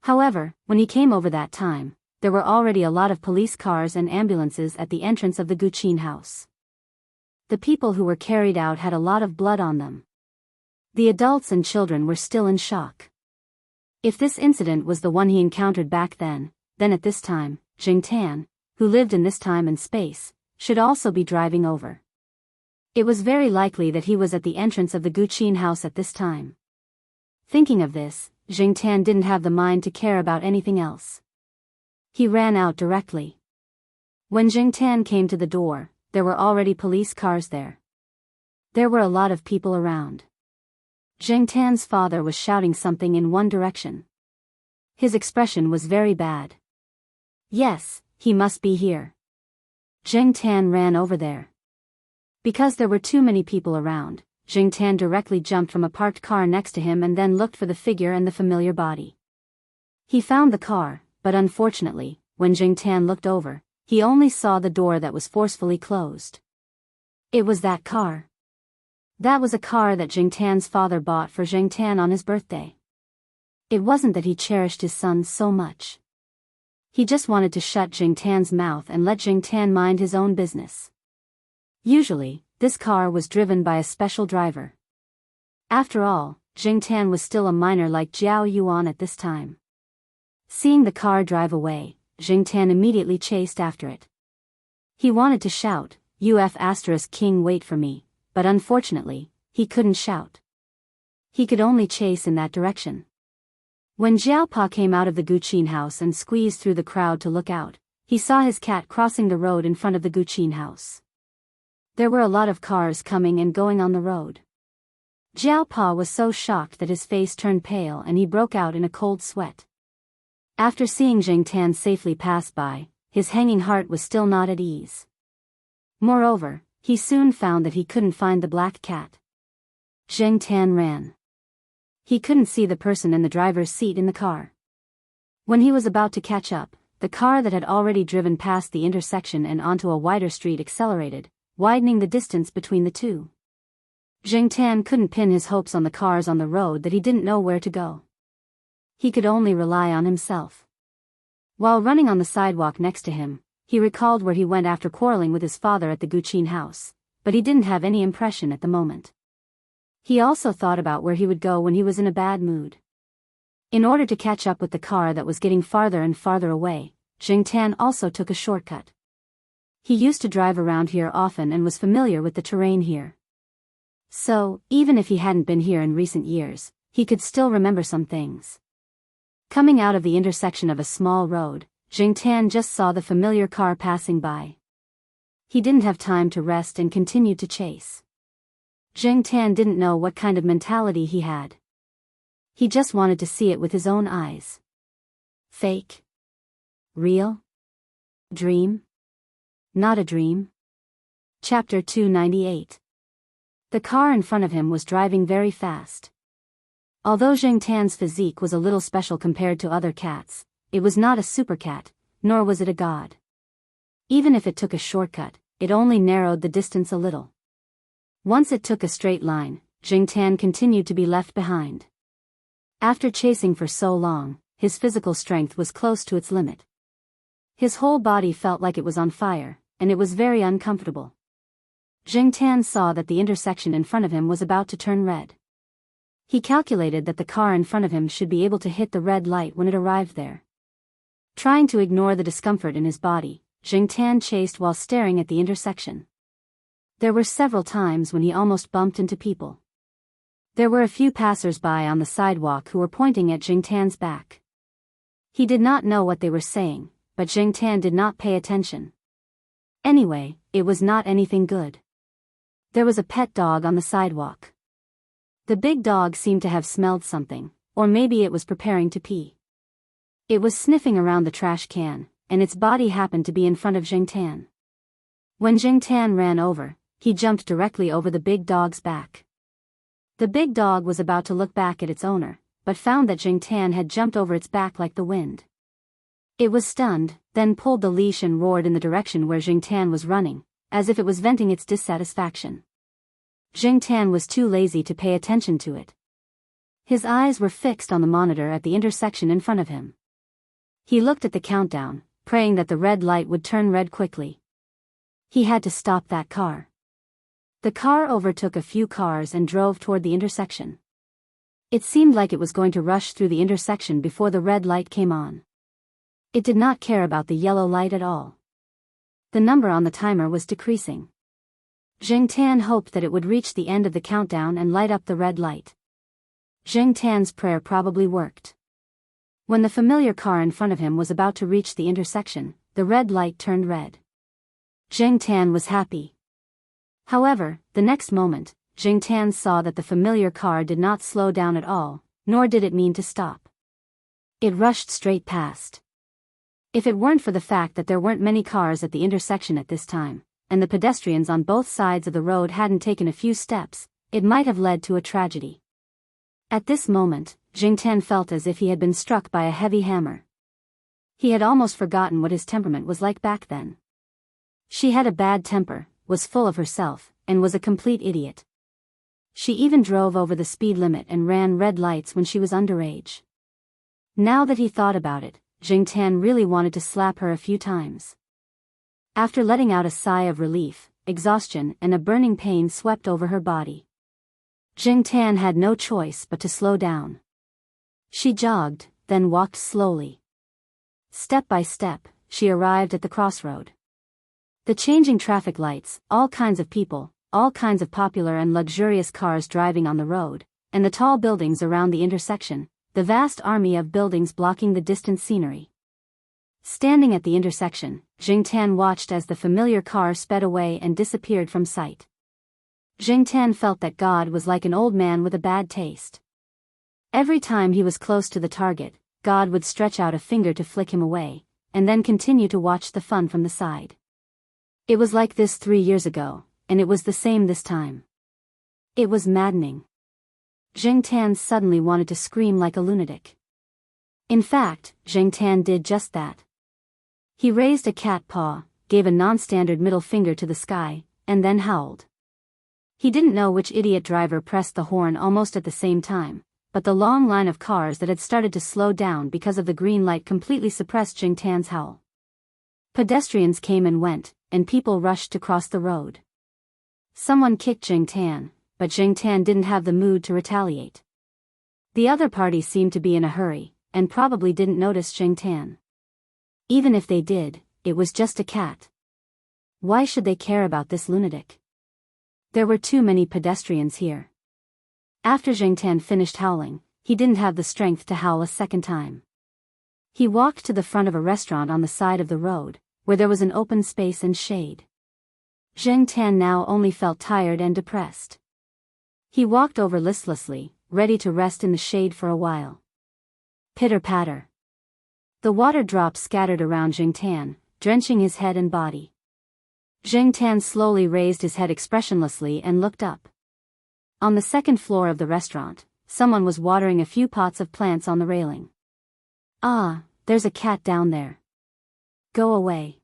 However, when he came over that time, there were already a lot of police cars and ambulances at the entrance of the Guqin house. The people who were carried out had a lot of blood on them. The adults and children were still in shock. If this incident was the one he encountered back then at this time, Zheng Tan, who lived in this time and space, should also be driving over. It was very likely that he was at the entrance of the Guqin house at this time. Thinking of this, Zheng Tan didn't have the mind to care about anything else. He ran out directly. When Zheng Tan came to the door, there were already police cars there. There were a lot of people around. Zheng Tan's father was shouting something in one direction. His expression was very bad. Yes, he must be here. Zheng Tan ran over there. Because there were too many people around, Zheng Tan directly jumped from a parked car next to him and then looked for the figure and the familiar body. He found the car, but unfortunately, when Zheng Tan looked over, he only saw the door that was forcefully closed. It was that car. That was a car that Zheng Tan's father bought for Zheng Tan on his birthday. It wasn't that he cherished his son so much. He just wanted to shut Zheng Tan's mouth and let Zheng Tan mind his own business. Usually, this car was driven by a special driver. After all, Zheng Tan was still a minor like Jiao Yuan at this time. Seeing the car drive away, Zheng Tan immediately chased after it. He wanted to shout, "King wait for me," but unfortunately, he couldn't shout. He could only chase in that direction. When Jiao Pa came out of the Guqin house and squeezed through the crowd to look out, he saw his cat crossing the road in front of the Guqin house. There were a lot of cars coming and going on the road. Jiao Pa was so shocked that his face turned pale and he broke out in a cold sweat. After seeing Zheng Tan safely pass by, his hanging heart was still not at ease. Moreover, he soon found that he couldn't find the black cat. Zheng Tan ran. He couldn't see the person in the driver's seat in the car. When he was about to catch up, the car that had already driven past the intersection and onto a wider street accelerated, widening the distance between the two. Zheng Tan couldn't pin his hopes on the cars on the road that he didn't know where to go. He could only rely on himself. While running on the sidewalk next to him, he recalled where he went after quarreling with his father at the Guqin house, but he didn't have any impression at the moment. He also thought about where he would go when he was in a bad mood. In order to catch up with the car that was getting farther and farther away, Zheng Tan also took a shortcut. He used to drive around here often and was familiar with the terrain here. So, even if he hadn't been here in recent years, he could still remember some things. Coming out of the intersection of a small road, Zheng Tan just saw the familiar car passing by. He didn't have time to rest and continued to chase. Zheng Tan didn't know what kind of mentality he had. He just wanted to see it with his own eyes. Fake? Real? Dream? Not a dream? Chapter 298. The car in front of him was driving very fast. Although Jing Tan's physique was a little special compared to other cats, it was not a super cat, nor was it a god. Even if it took a shortcut, it only narrowed the distance a little. Once it took a straight line, Jing Tan continued to be left behind. After chasing for so long, his physical strength was close to its limit. His whole body felt like it was on fire, and it was very uncomfortable. Jing Tan saw that the intersection in front of him was about to turn red. He calculated that the car in front of him should be able to hit the red light when it arrived there. Trying to ignore the discomfort in his body, Jing Tan chased while staring at the intersection. There were several times when he almost bumped into people. There were a few passers-by on the sidewalk who were pointing at Jing Tan's back. He did not know what they were saying, but Jing Tan did not pay attention. Anyway, it was not anything good. There was a pet dog on the sidewalk. The big dog seemed to have smelled something, or maybe it was preparing to pee. It was sniffing around the trash can, and its body happened to be in front of Jing Tan. When Jing Tan ran over, he jumped directly over the big dog's back. The big dog was about to look back at its owner, but found that Jing Tan had jumped over its back like the wind. It was stunned, then pulled the leash and roared in the direction where Jing Tan was running, as if it was venting its dissatisfaction. Jing Tan was too lazy to pay attention to it. His eyes were fixed on the monitor at the intersection in front of him. He looked at the countdown, praying that the red light would turn red quickly. He had to stop that car. The car overtook a few cars and drove toward the intersection. It seemed like it was going to rush through the intersection before the red light came on. It did not care about the yellow light at all. The number on the timer was decreasing. Jing Tan hoped that it would reach the end of the countdown and light up the red light. Jing Tan's prayer probably worked. When the familiar car in front of him was about to reach the intersection, the red light turned red. Jing Tan was happy. However, the next moment, Jing Tan saw that the familiar car did not slow down at all, nor did it mean to stop. It rushed straight past. If it weren't for the fact that there weren't many cars at the intersection at this time, and the pedestrians on both sides of the road hadn't taken a few steps, it might have led to a tragedy. At this moment, Jing Tan felt as if he had been struck by a heavy hammer. He had almost forgotten what his temperament was like back then. She had a bad temper, was full of herself, and was a complete idiot. She even drove over the speed limit and ran red lights when she was underage. Now that he thought about it, Jing Tan really wanted to slap her a few times. After letting out a sigh of relief, exhaustion and a burning pain swept over her body. Jing Tan had no choice but to slow down. She jogged, then walked slowly. Step by step, she arrived at the crossroad. The changing traffic lights, all kinds of people, all kinds of popular and luxurious cars driving on the road, and the tall buildings around the intersection, the vast army of buildings blocking the distant scenery. Standing at the intersection, Jing Tan watched as the familiar car sped away and disappeared from sight. Jing Tan felt that God was like an old man with a bad taste. Every time he was close to the target, God would stretch out a finger to flick him away, and then continue to watch the fun from the side. It was like this 3 years ago, and it was the same this time. It was maddening. Jing Tan suddenly wanted to scream like a lunatic. In fact, Jing Tan did just that. He raised a cat paw, gave a non-standard middle finger to the sky, and then howled. He didn't know which idiot driver pressed the horn almost at the same time, but the long line of cars that had started to slow down because of the green light completely suppressed Jing Tan's howl. Pedestrians came and went, and people rushed to cross the road. Someone kicked Jing Tan, but Jing Tan didn't have the mood to retaliate. The other party seemed to be in a hurry, and probably didn't notice Jing Tan. Even if they did, it was just a cat. Why should they care about this lunatic? There were too many pedestrians here. After Jing Tan finished howling, he didn't have the strength to howl a second time. He walked to the front of a restaurant on the side of the road, where there was an open space and shade. Jing Tan now only felt tired and depressed. He walked over listlessly, ready to rest in the shade for a while. Pitter-patter. The water drops scattered around Jing Tan, drenching his head and body. Jing Tan slowly raised his head expressionlessly and looked up. On the second floor of the restaurant, someone was watering a few pots of plants on the railing. "Ah, there's a cat down there. Go away."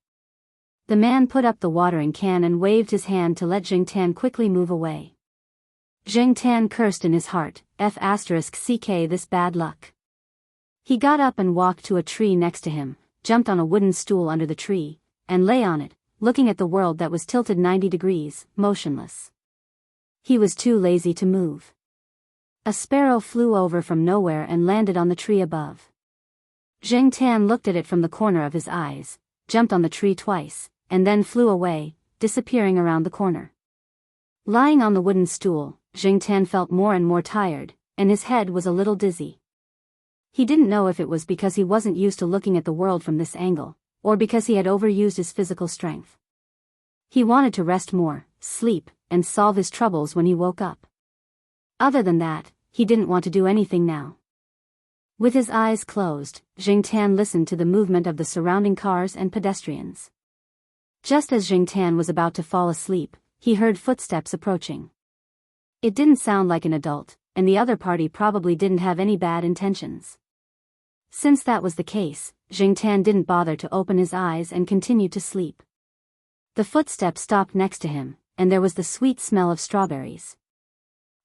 The man put up the watering can and waved his hand to let Jing Tan quickly move away. Jing Tan cursed in his heart, *ck this bad luck. He got up and walked to a tree next to him, jumped on a wooden stool under the tree, and lay on it, looking at the world that was tilted 90 degrees, motionless. He was too lazy to move. A sparrow flew over from nowhere and landed on the tree above. Jing Tan looked at it from the corner of his eyes, jumped on the tree twice, and then flew away, disappearing around the corner. Lying on the wooden stool, Jing Tan felt more and more tired, and his head was a little dizzy. He didn't know if it was because he wasn't used to looking at the world from this angle, or because he had overused his physical strength. He wanted to rest more, sleep, and solve his troubles when he woke up. Other than that, he didn't want to do anything now. With his eyes closed, Jing Tan listened to the movement of the surrounding cars and pedestrians. Just as Jing Tan was about to fall asleep, he heard footsteps approaching. It didn't sound like an adult, and the other party probably didn't have any bad intentions. Since that was the case, Jing Tan didn't bother to open his eyes and continued to sleep. The footsteps stopped next to him, and there was the sweet smell of strawberries.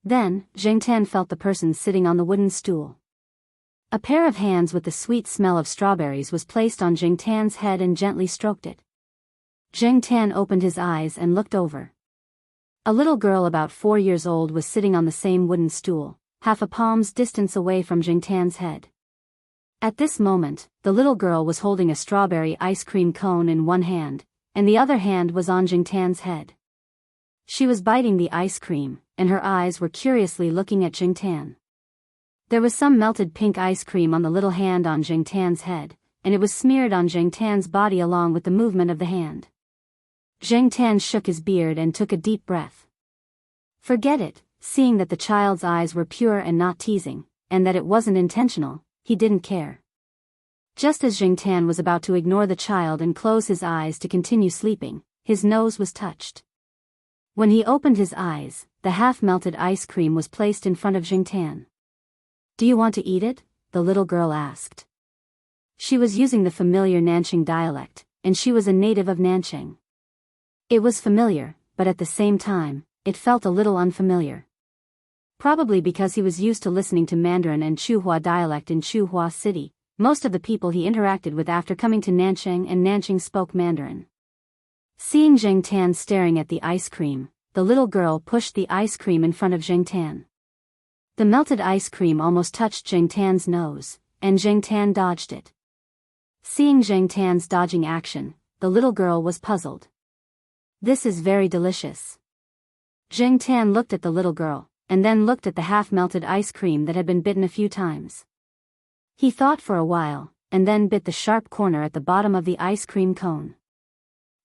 Then, Jing Tan felt the person sitting on the wooden stool. A pair of hands with the sweet smell of strawberries was placed on Jing Tan's head and gently stroked it. Jing Tan opened his eyes and looked over. A little girl about 4 years old was sitting on the same wooden stool, half a palm's distance away from Jing Tan's head. At this moment, the little girl was holding a strawberry ice cream cone in one hand, and the other hand was on Jing Tan's head. She was biting the ice cream, and her eyes were curiously looking at Jing Tan. There was some melted pink ice cream on the little hand on Jing Tan's head, and it was smeared on Jing Tan's body along with the movement of the hand. Jing Tan shook his beard and took a deep breath. Forget it, seeing that the child's eyes were pure and not teasing, and that it wasn't intentional, he didn't care. Just as Jing Tan was about to ignore the child and close his eyes to continue sleeping, his nose was touched. When he opened his eyes, the half-melted ice cream was placed in front of Jing Tan. "Do you want to eat it?" the little girl asked. She was using the familiar Nanqing dialect, and she was a native of Nanqing. It was familiar, but at the same time, it felt a little unfamiliar. Probably because he was used to listening to Mandarin and Chuhua dialect in Chuhua City, most of the people he interacted with after coming to Nanqing and Nanqing spoke Mandarin. Seeing Jing Tan staring at the ice cream, the little girl pushed the ice cream in front of Jing Tan. The melted ice cream almost touched Jing Tan's nose, and Jing Tan dodged it. Seeing Jing Tan's dodging action, the little girl was puzzled. "This is very delicious." Jing Tan looked at the little girl, and then looked at the half-melted ice cream that had been bitten a few times. He thought for a while, and then bit the sharp corner at the bottom of the ice cream cone.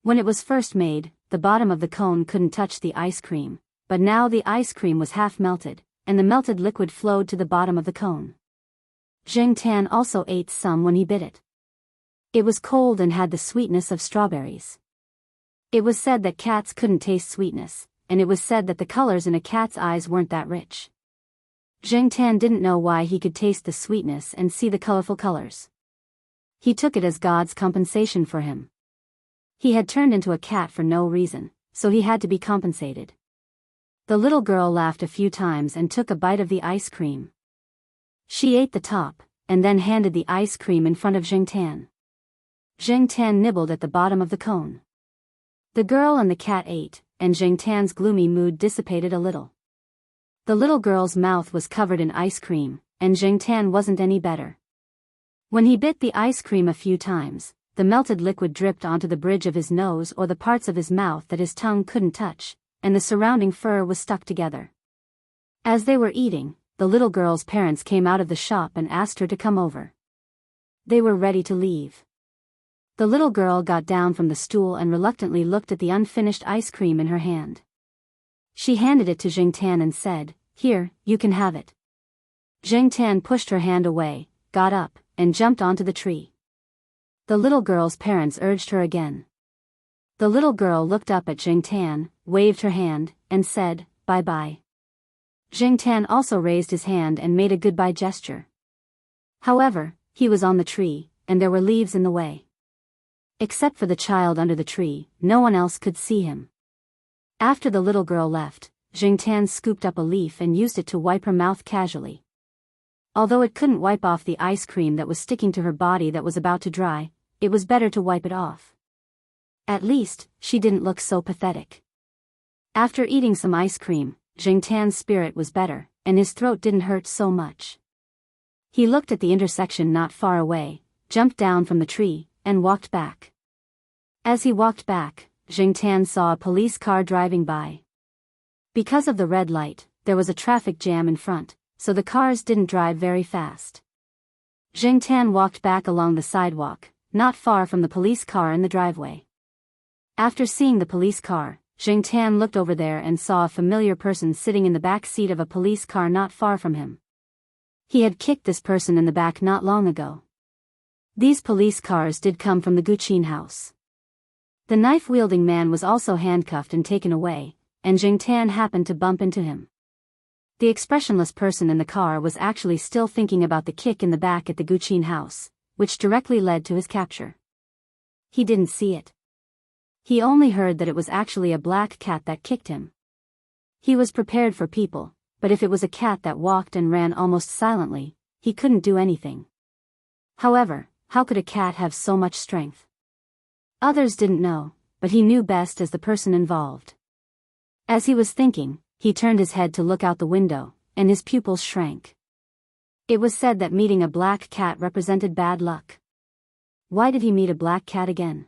When it was first made, the bottom of the cone couldn't touch the ice cream, but now the ice cream was half-melted, and the melted liquid flowed to the bottom of the cone. Jing Tan also ate some when he bit it. It was cold and had the sweetness of strawberries. It was said that cats couldn't taste sweetness, and it was said that the colors in a cat's eyes weren't that rich. Jing Tan didn't know why he could taste the sweetness and see the colorful colors. He took it as God's compensation for him. He had turned into a cat for no reason, so he had to be compensated. The little girl laughed a few times and took a bite of the ice cream. She ate the top, and then handed the ice cream in front of Jing Tan. Jing Tan nibbled at the bottom of the cone. The girl and the cat ate, and Jing Tan's gloomy mood dissipated a little. The little girl's mouth was covered in ice cream, and Jing Tan wasn't any better. When he bit the ice cream a few times, the melted liquid dripped onto the bridge of his nose or the parts of his mouth that his tongue couldn't touch, and the surrounding fur was stuck together. As they were eating, the little girl's parents came out of the shop and asked her to come over. They were ready to leave. The little girl got down from the stool and reluctantly looked at the unfinished ice cream in her hand. She handed it to Jing Tan and said, "Here, you can have it." Jing Tan pushed her hand away, got up, and jumped onto the tree. The little girl's parents urged her again. The little girl looked up at Jing Tan, waved her hand, and said, "Bye-bye." Jing Tan also raised his hand and made a goodbye gesture. However, he was on the tree, and there were leaves in the way. Except for the child under the tree, no one else could see him. After the little girl left, Jing Tan scooped up a leaf and used it to wipe her mouth casually. Although it couldn't wipe off the ice cream that was sticking to her body that was about to dry, it was better to wipe it off. At least, she didn't look so pathetic. After eating some ice cream, Jing Tan's spirit was better, and his throat didn't hurt so much. He looked at the intersection not far away, jumped down from the tree, and walked back. As he walked back, Jing Tan saw a police car driving by. Because of the red light, there was a traffic jam in front, so the cars didn't drive very fast. Jing Tan walked back along the sidewalk, not far from the police car in the driveway. After seeing the police car, Jing Tan looked over there and saw a familiar person sitting in the back seat of a police car not far from him. He had kicked this person in the back not long ago. These police cars did come from the Guqin house. The knife-wielding man was also handcuffed and taken away, and Jing Tan happened to bump into him. The expressionless person in the car was actually still thinking about the kick in the back at the Guqin house, which directly led to his capture. He didn't see it. He only heard that it was actually a black cat that kicked him. He was prepared for people, but if it was a cat that walked and ran almost silently, he couldn't do anything. However, how could a cat have so much strength? Others didn't know, but he knew best as the person involved. As he was thinking, he turned his head to look out the window, and his pupils shrank. It was said that meeting a black cat represented bad luck. Why did he meet a black cat again?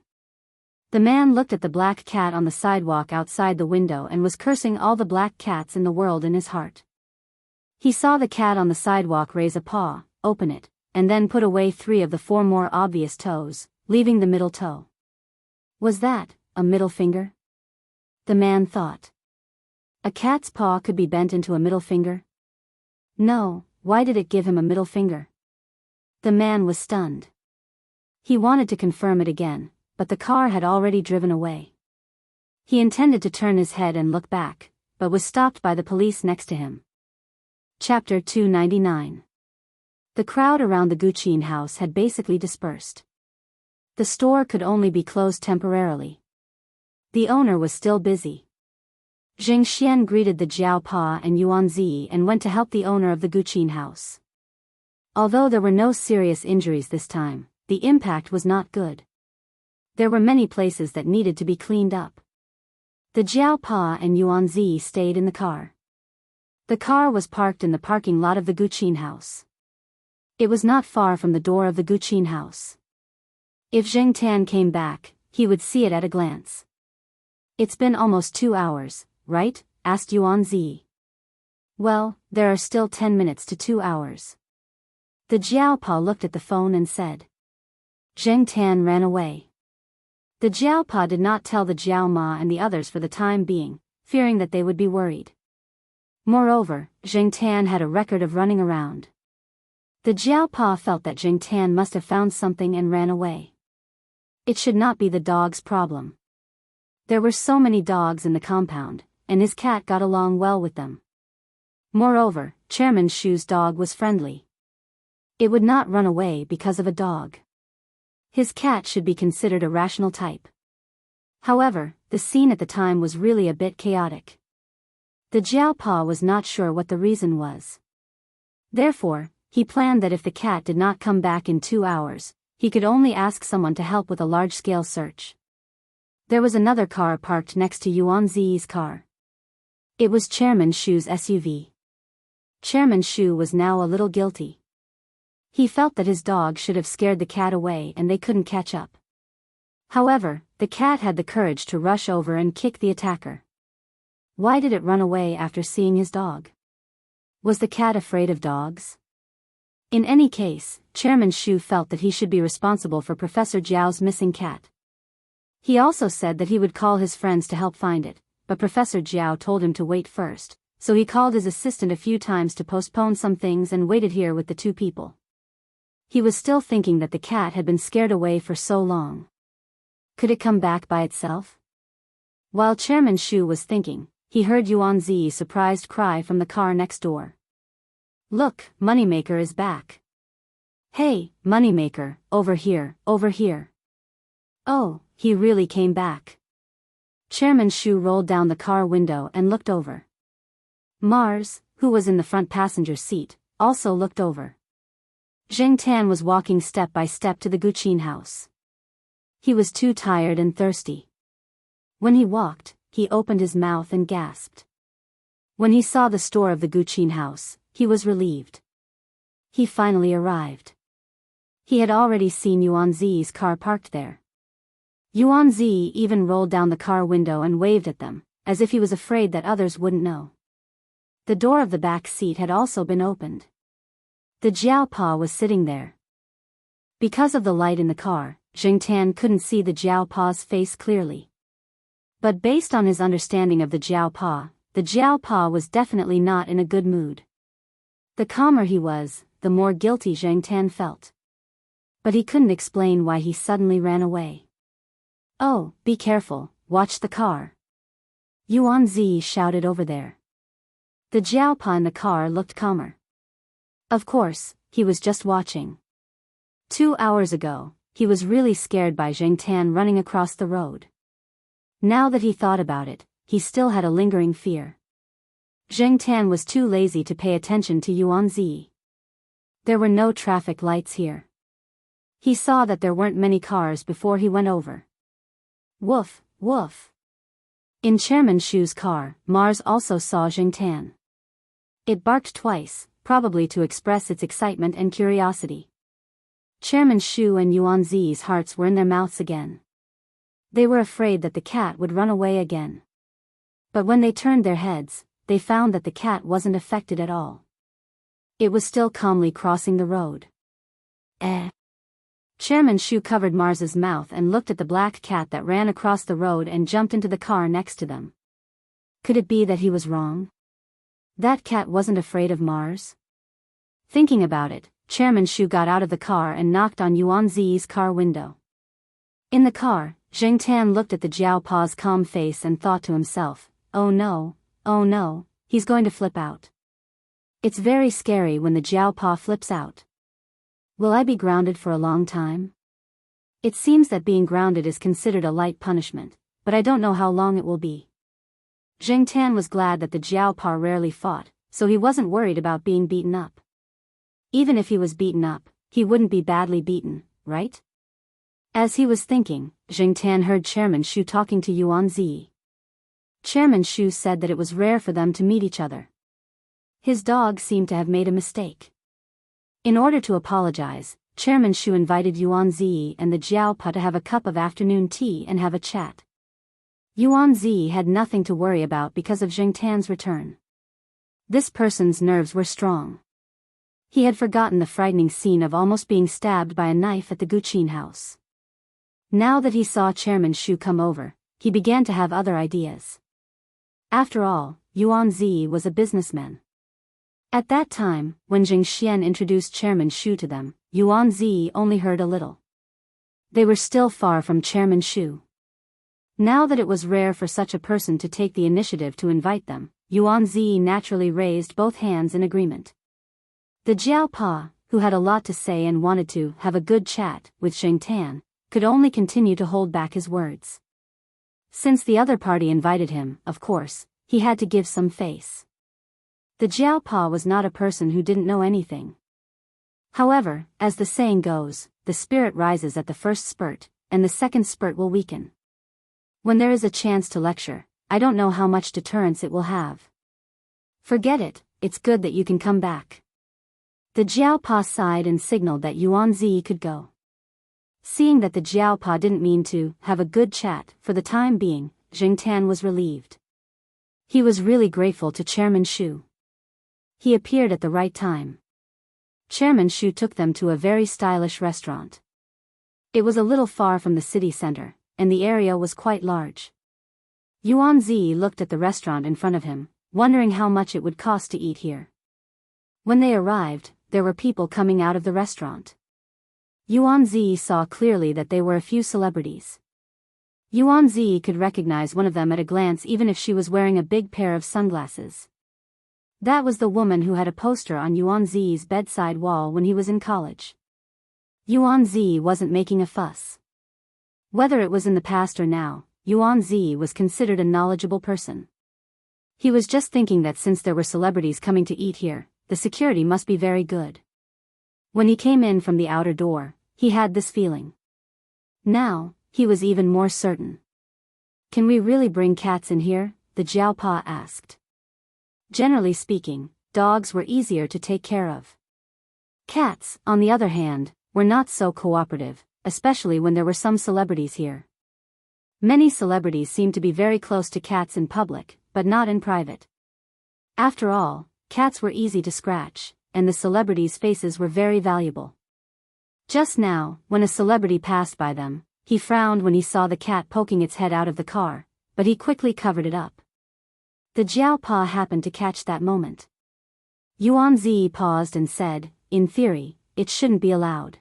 The man looked at the black cat on the sidewalk outside the window and was cursing all the black cats in the world in his heart. He saw the cat on the sidewalk raise a paw, open it, and then put away 3 of the 4 more obvious toes, leaving the middle toe. Was that a middle finger? The man thought. A cat's paw could be bent into a middle finger? No, why did it give him a middle finger? The man was stunned. He wanted to confirm it again, but the car had already driven away. He intended to turn his head and look back, but was stopped by the police next to him. Chapter 299. The crowd around the Guqin house had basically dispersed. The store could only be closed temporarily. The owner was still busy. Jing Xian greeted the Jiao Pa and Yuan Zi and went to help the owner of the Guqin house. Although there were no serious injuries this time, the impact was not good. There were many places that needed to be cleaned up. The Jiao Pa and Yuan Zi stayed in the car. The car was parked in the parking lot of the Guqin house. It was not far from the door of the Guqin house. If Jing Tan came back, he would see it at a glance. "It's been almost 2 hours, right?" asked Yuan Zi. "Well, there are still 10 minutes to 2 hours. The Jiao Pa looked at the phone and said. Jing Tan ran away. The Jiao Pa did not tell the Jiao Ma and the others for the time being, fearing that they would be worried. Moreover, Jing Tan had a record of running around. The Jiao Pa felt that Jing Tan must have found something and ran away. It should not be the dog's problem. There were so many dogs in the compound, and his cat got along well with them. Moreover, Chairman Shu's dog was friendly. It would not run away because of a dog. His cat should be considered a rational type. However, the scene at the time was really a bit chaotic. The Jiao Pa was not sure what the reason was. Therefore, he planned that if the cat did not come back in 2 hours, he could only ask someone to help with a large-scale search. There was another car parked next to Yuan Zi's car. It was Chairman Shu's SUV. Chairman Shu was now a little guilty. He felt that his dog should have scared the cat away and they couldn't catch up. However, the cat had the courage to rush over and kick the attacker. Why did it run away after seeing his dog? Was the cat afraid of dogs? In any case, Chairman Shu felt that he should be responsible for Professor Jiao's missing cat. He also said that he would call his friends to help find it, but Professor Jiao told him to wait first, so he called his assistant a few times to postpone some things and waited here with the 2 people. He was still thinking that the cat had been scared away for so long. Could it come back by itself? While Chairman Shu was thinking, he heard Yuan Zi's surprised cry from the car next door. "Look, Moneymaker is back. Hey, Moneymaker, over here, over here." Oh, he really came back. Chairman Shu rolled down the car window and looked over. Mars, who was in the front passenger seat, also looked over. Zheng Tan was walking step by step to the Guqin house. He was too tired and thirsty. When he walked, he opened his mouth and gasped. When he saw the store of the Guqin house, he was relieved. He finally arrived. He had already seen Yuan Zi's car parked there. Yuan Zi even rolled down the car window and waved at them, as if he was afraid that others wouldn't know. The door of the back seat had also been opened. The Jiaopa was sitting there. Because of the light in the car, Zheng Tan couldn't see the Jiaopa's face clearly. But based on his understanding of the Jiaopa was definitely not in a good mood. The calmer he was, the more guilty Zheng Tan felt. But he couldn't explain why he suddenly ran away. "Oh, be careful, watch the car," Yuan Zi shouted over there. The Jiaopa in the car looked calmer. Of course, he was just watching. 2 hours ago, he was really scared by Zheng Tan running across the road. Now that he thought about it, he still had a lingering fear. Zheng Tan was too lazy to pay attention to Yuan Zi. There were no traffic lights here. He saw that there weren't many cars before he went over. Woof, woof. In Chairman Shu's car, Mars also saw Zheng Tan. It barked twice, probably to express its excitement and curiosity. Chairman Shu and Yuan Zi's hearts were in their mouths again. They were afraid that the cat would run away again. But when they turned their heads, they found that the cat wasn't affected at all. It was still calmly crossing the road. Chairman Shu covered Mars's mouth and looked at the black cat that ran across the road and jumped into the car next to them. Could it be that he was wrong? That cat wasn't afraid of Mars? Thinking about it, Chairman Shu got out of the car and knocked on Yuan Zi's car window. In the car, Zheng Tan looked at the Jiaopa's calm face and thought to himself, oh no, he's going to flip out. It's very scary when the Jiaopa flips out. Will I be grounded for a long time? It seems that being grounded is considered a light punishment, but I don't know how long it will be. Zheng Tan was glad that the Jiaopa rarely fought, so he wasn't worried about being beaten up. Even if he was beaten up, he wouldn't be badly beaten, right? As he was thinking, Zheng Tan heard Chairman Shu talking to Yuan Zi. Chairman Shu said that it was rare for them to meet each other. His dog seemed to have made a mistake. In order to apologize, Chairman Shu invited Yuan Zi and the Jiaopa to have a cup of afternoon tea and have a chat. Yuan Zi had nothing to worry about because of Zheng Tan's return. This person's nerves were strong. He had forgotten the frightening scene of almost being stabbed by a knife at the Guqin house. Now that he saw Chairman Shu come over, he began to have other ideas. After all, Yuan Zi was a businessman. At that time, when Zheng Xian introduced Chairman Shu to them, Yuan Zi only heard a little. They were still far from Chairman Shu. Now that it was rare for such a person to take the initiative to invite them, Yuan Zi naturally raised both hands in agreement. The Jiaopa, who had a lot to say and wanted to have a good chat with Zheng Tan, could only continue to hold back his words. Since the other party invited him, of course, he had to give some face. The Jiaopa was not a person who didn't know anything. However, as the saying goes, the spirit rises at the first spurt, and the second spurt will weaken. When there is a chance to lecture, I don't know how much deterrence it will have. Forget it, it's good that you can come back. The Jiaopa sighed and signaled that Yuan Zi could go. Seeing that the Jiaopa didn't mean to have a good chat for the time being, Zheng Tan was relieved. He was really grateful to Chairman Shu. He appeared at the right time. Chairman Shu took them to a very stylish restaurant. It was a little far from the city center, and the area was quite large. Yuan Zi looked at the restaurant in front of him, wondering how much it would cost to eat here. When they arrived, there were people coming out of the restaurant. Yuan Zi saw clearly that they were a few celebrities. Yuanzi could recognize one of them at a glance even if she was wearing a big pair of sunglasses. That was the woman who had a poster on Yuanzi's bedside wall when he was in college. Yuanzi wasn't making a fuss. Whether it was in the past or now, Yuanzi was considered a knowledgeable person. He was just thinking that since there were celebrities coming to eat here, the security must be very good. When he came in from the outer door, he had this feeling. Now, he was even more certain. Can we really bring cats in here? The Jiaopa asked. Generally speaking, dogs were easier to take care of. Cats, on the other hand, were not so cooperative, especially when there were some celebrities here. Many celebrities seemed to be very close to cats in public, but not in private. After all, cats were easy to scratch, and the celebrities' faces were very valuable. Just now, when a celebrity passed by them, he frowned when he saw the cat poking its head out of the car, but he quickly covered it up. The Jiaopa happened to catch that moment. Yuanzi paused and said, in theory, it shouldn't be allowed.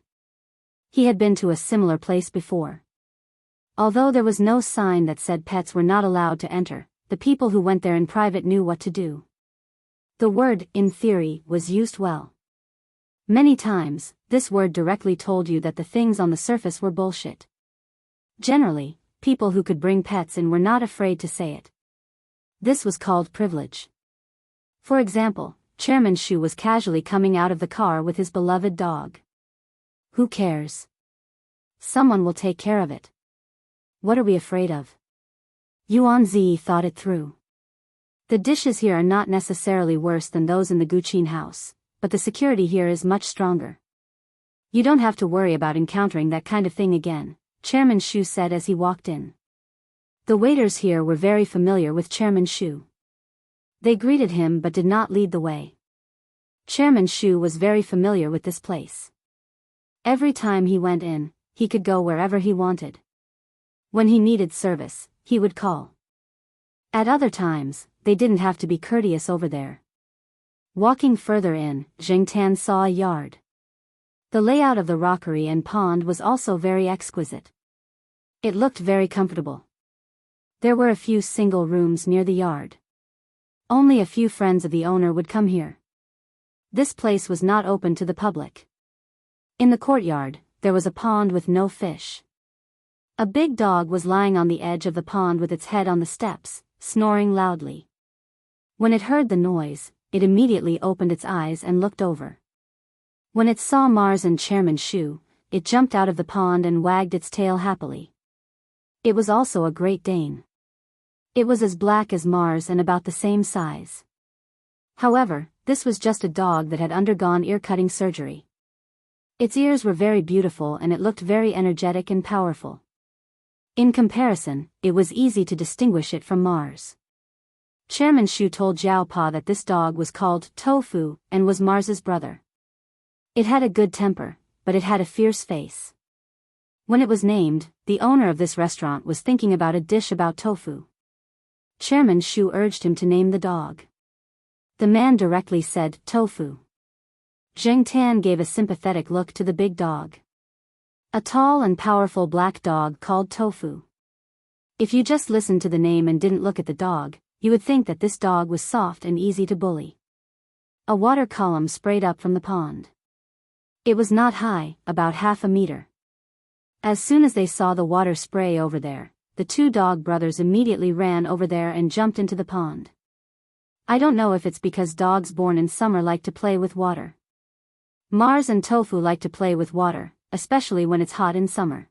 He had been to a similar place before. Although there was no sign that said pets were not allowed to enter, the people who went there in private knew what to do. The word, in theory, was used well. Many times, this word directly told you that the things on the surface were bullshit. Generally, people who could bring pets in were not afraid to say it. This was called privilege. For example, Chairman Shu was casually coming out of the car with his beloved dog. Who cares? Someone will take care of it. What are we afraid of? Yuanzi thought it through. The dishes here are not necessarily worse than those in the Guqin house, but the security here is much stronger. You don't have to worry about encountering that kind of thing again, Chairman Shu said as he walked in. The waiters here were very familiar with Chairman Shu. They greeted him but did not lead the way. Chairman Shu was very familiar with this place. Every time he went in, he could go wherever he wanted. When he needed service, he would call. At other times, they didn't have to be courteous over there. Walking further in, Zheng Tan saw a yard. The layout of the rockery and pond was also very exquisite. It looked very comfortable. There were a few single rooms near the yard. Only a few friends of the owner would come here. This place was not open to the public. In the courtyard, there was a pond with no fish. A big dog was lying on the edge of the pond with its head on the steps, snoring loudly. When it heard the noise, it immediately opened its eyes and looked over. When it saw Mars and Chairman Shu, it jumped out of the pond and wagged its tail happily. It was also a Great Dane. It was as black as Mars and about the same size. However, this was just a dog that had undergone ear-cutting surgery. Its ears were very beautiful and it looked very energetic and powerful. In comparison, it was easy to distinguish it from Mars. Chairman Shu told Jiaopa that this dog was called Tofu and was Mars's brother. It had a good temper, but it had a fierce face. When it was named, the owner of this restaurant was thinking about a dish about tofu. Chairman Shu urged him to name the dog. The man directly said, tofu. Zheng Tan gave a sympathetic look to the big dog. A tall and powerful black dog called Tofu. If you just listened to the name and didn't look at the dog, you would think that this dog was soft and easy to bully. A water column sprayed up from the pond. It was not high, about half a meter. As soon as they saw the water spray over there, the two dog brothers immediately ran over there and jumped into the pond. I don't know if it's because dogs born in summer like to play with water. Mars and Tofu like to play with water, especially when it's hot in summer.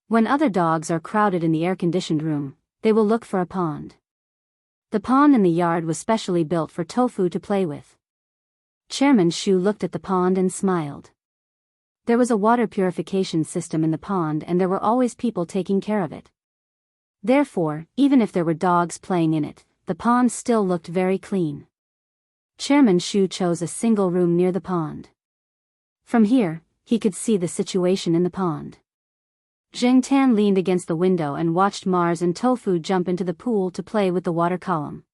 When other dogs are crowded in the air-conditioned room, they will look for a pond. The pond in the yard was specially built for Tofu to play with. Chairman Shu looked at the pond and smiled. There was a water purification system in the pond and there were always people taking care of it. Therefore, even if there were dogs playing in it, the pond still looked very clean. Chairman Shu chose a single room near the pond. From here, he could see the situation in the pond. Zheng Tan leaned against the window and watched Mars and Tofu jump into the pool to play with the water column.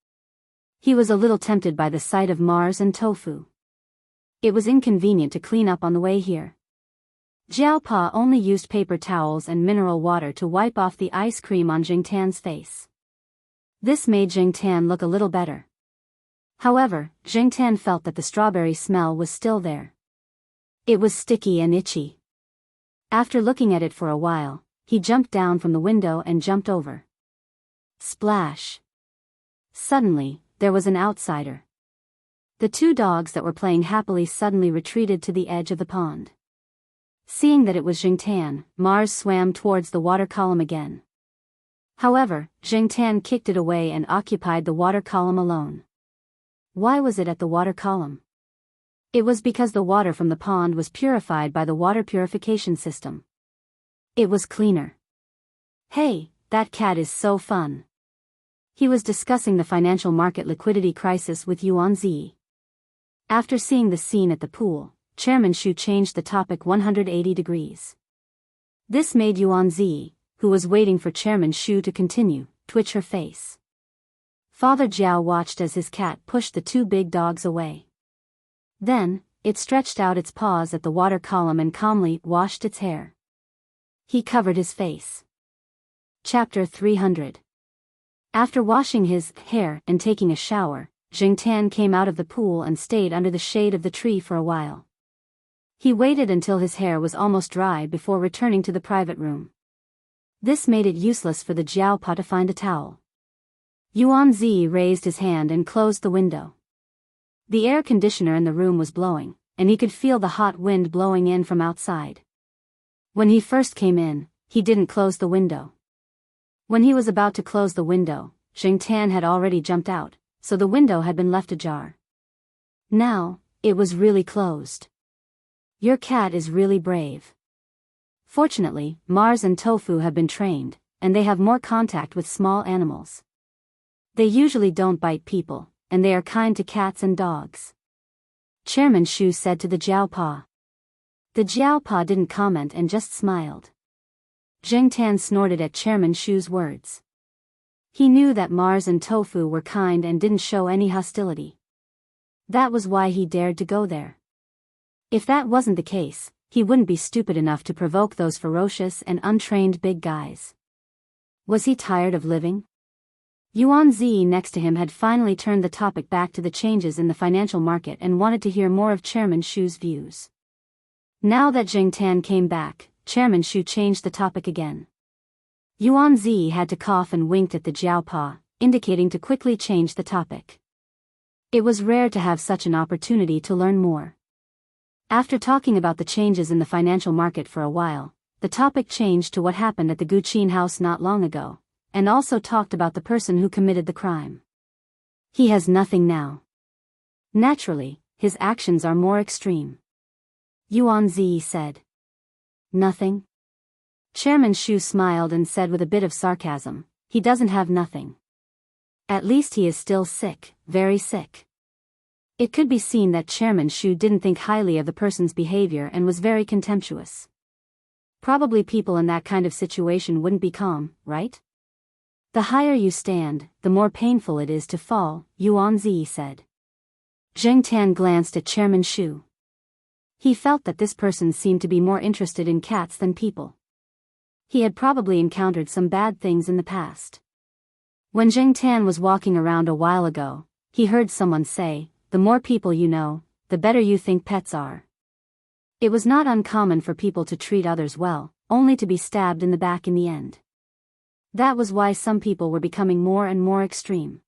He was a little tempted by the sight of Mars and Tofu. It was inconvenient to clean up on the way here. Jiaopa only used paper towels and mineral water to wipe off the ice cream on Jingtan's face. This made Jingtan look a little better. However, Jingtan felt that the strawberry smell was still there. It was sticky and itchy. After looking at it for a while, he jumped down from the window and jumped over. Splash! Suddenly, there was an outsider. The two dogs that were playing happily suddenly retreated to the edge of the pond. Seeing that it was Jingtan, Mars swam towards the water column again. However, Jingtan kicked it away and occupied the water column alone. Why was it at the water column? It was because the water from the pond was purified by the water purification system. It was cleaner. Hey, that cat is so fun. He was discussing the financial market liquidity crisis with Yuan Zi. After seeing the scene at the pool, Chairman Shu changed the topic 180 degrees. This made Yuan Zi, who was waiting for Chairman Shu to continue, twitch her face. Father Jiao watched as his cat pushed the two big dogs away. Then, it stretched out its paws at the water column and calmly washed its hair. He covered his face. Chapter 300. After washing his hair and taking a shower, Jingtan came out of the pool and stayed under the shade of the tree for a while. He waited until his hair was almost dry before returning to the private room. This made it useless for the Jiaopa to find a towel. Yuan Zi raised his hand and closed the window. The air conditioner in the room was blowing, and he could feel the hot wind blowing in from outside. When he first came in, he didn't close the window. When he was about to close the window, Jingtan had already jumped out, so the window had been left ajar. Now, it was really closed. Your cat is really brave. Fortunately, Mars and Tofu have been trained, and they have more contact with small animals. They usually don't bite people, and they are kind to cats and dogs. Chairman Shu said to the Jiaopa. The Jiaopa didn't comment and just smiled. Jingtan snorted at Chairman Shu's words. He knew that Mars and Tofu were kind and didn't show any hostility. That was why he dared to go there. If that wasn't the case, he wouldn't be stupid enough to provoke those ferocious and untrained big guys. Was he tired of living? Yuan Zi next to him had finally turned the topic back to the changes in the financial market and wanted to hear more of Chairman Shu's views. Now that Jingtan came back, Chairman Shu changed the topic again. Yuan Zi had to cough and winked at the Jiaopa, indicating to quickly change the topic. It was rare to have such an opportunity to learn more. After talking about the changes in the financial market for a while, the topic changed to what happened at the Guqin house not long ago, and also talked about the person who committed the crime. He has nothing now. Naturally, his actions are more extreme. Yuan Zi said. Nothing? Chairman Shu smiled and said with a bit of sarcasm, he doesn't have nothing. At least he is still sick, very sick. It could be seen that Chairman Shu didn't think highly of the person's behavior and was very contemptuous. Probably people in that kind of situation wouldn't be calm, right? The higher you stand, the more painful it is to fall, Yuan Zi said. Jingtan glanced at Chairman Shu. He felt that this person seemed to be more interested in cats than people. He had probably encountered some bad things in the past. When Jingtan was walking around a while ago, he heard someone say, the more people you know, the better you think pets are. It was not uncommon for people to treat others well, only to be stabbed in the back in the end. That was why some people were becoming more and more extreme.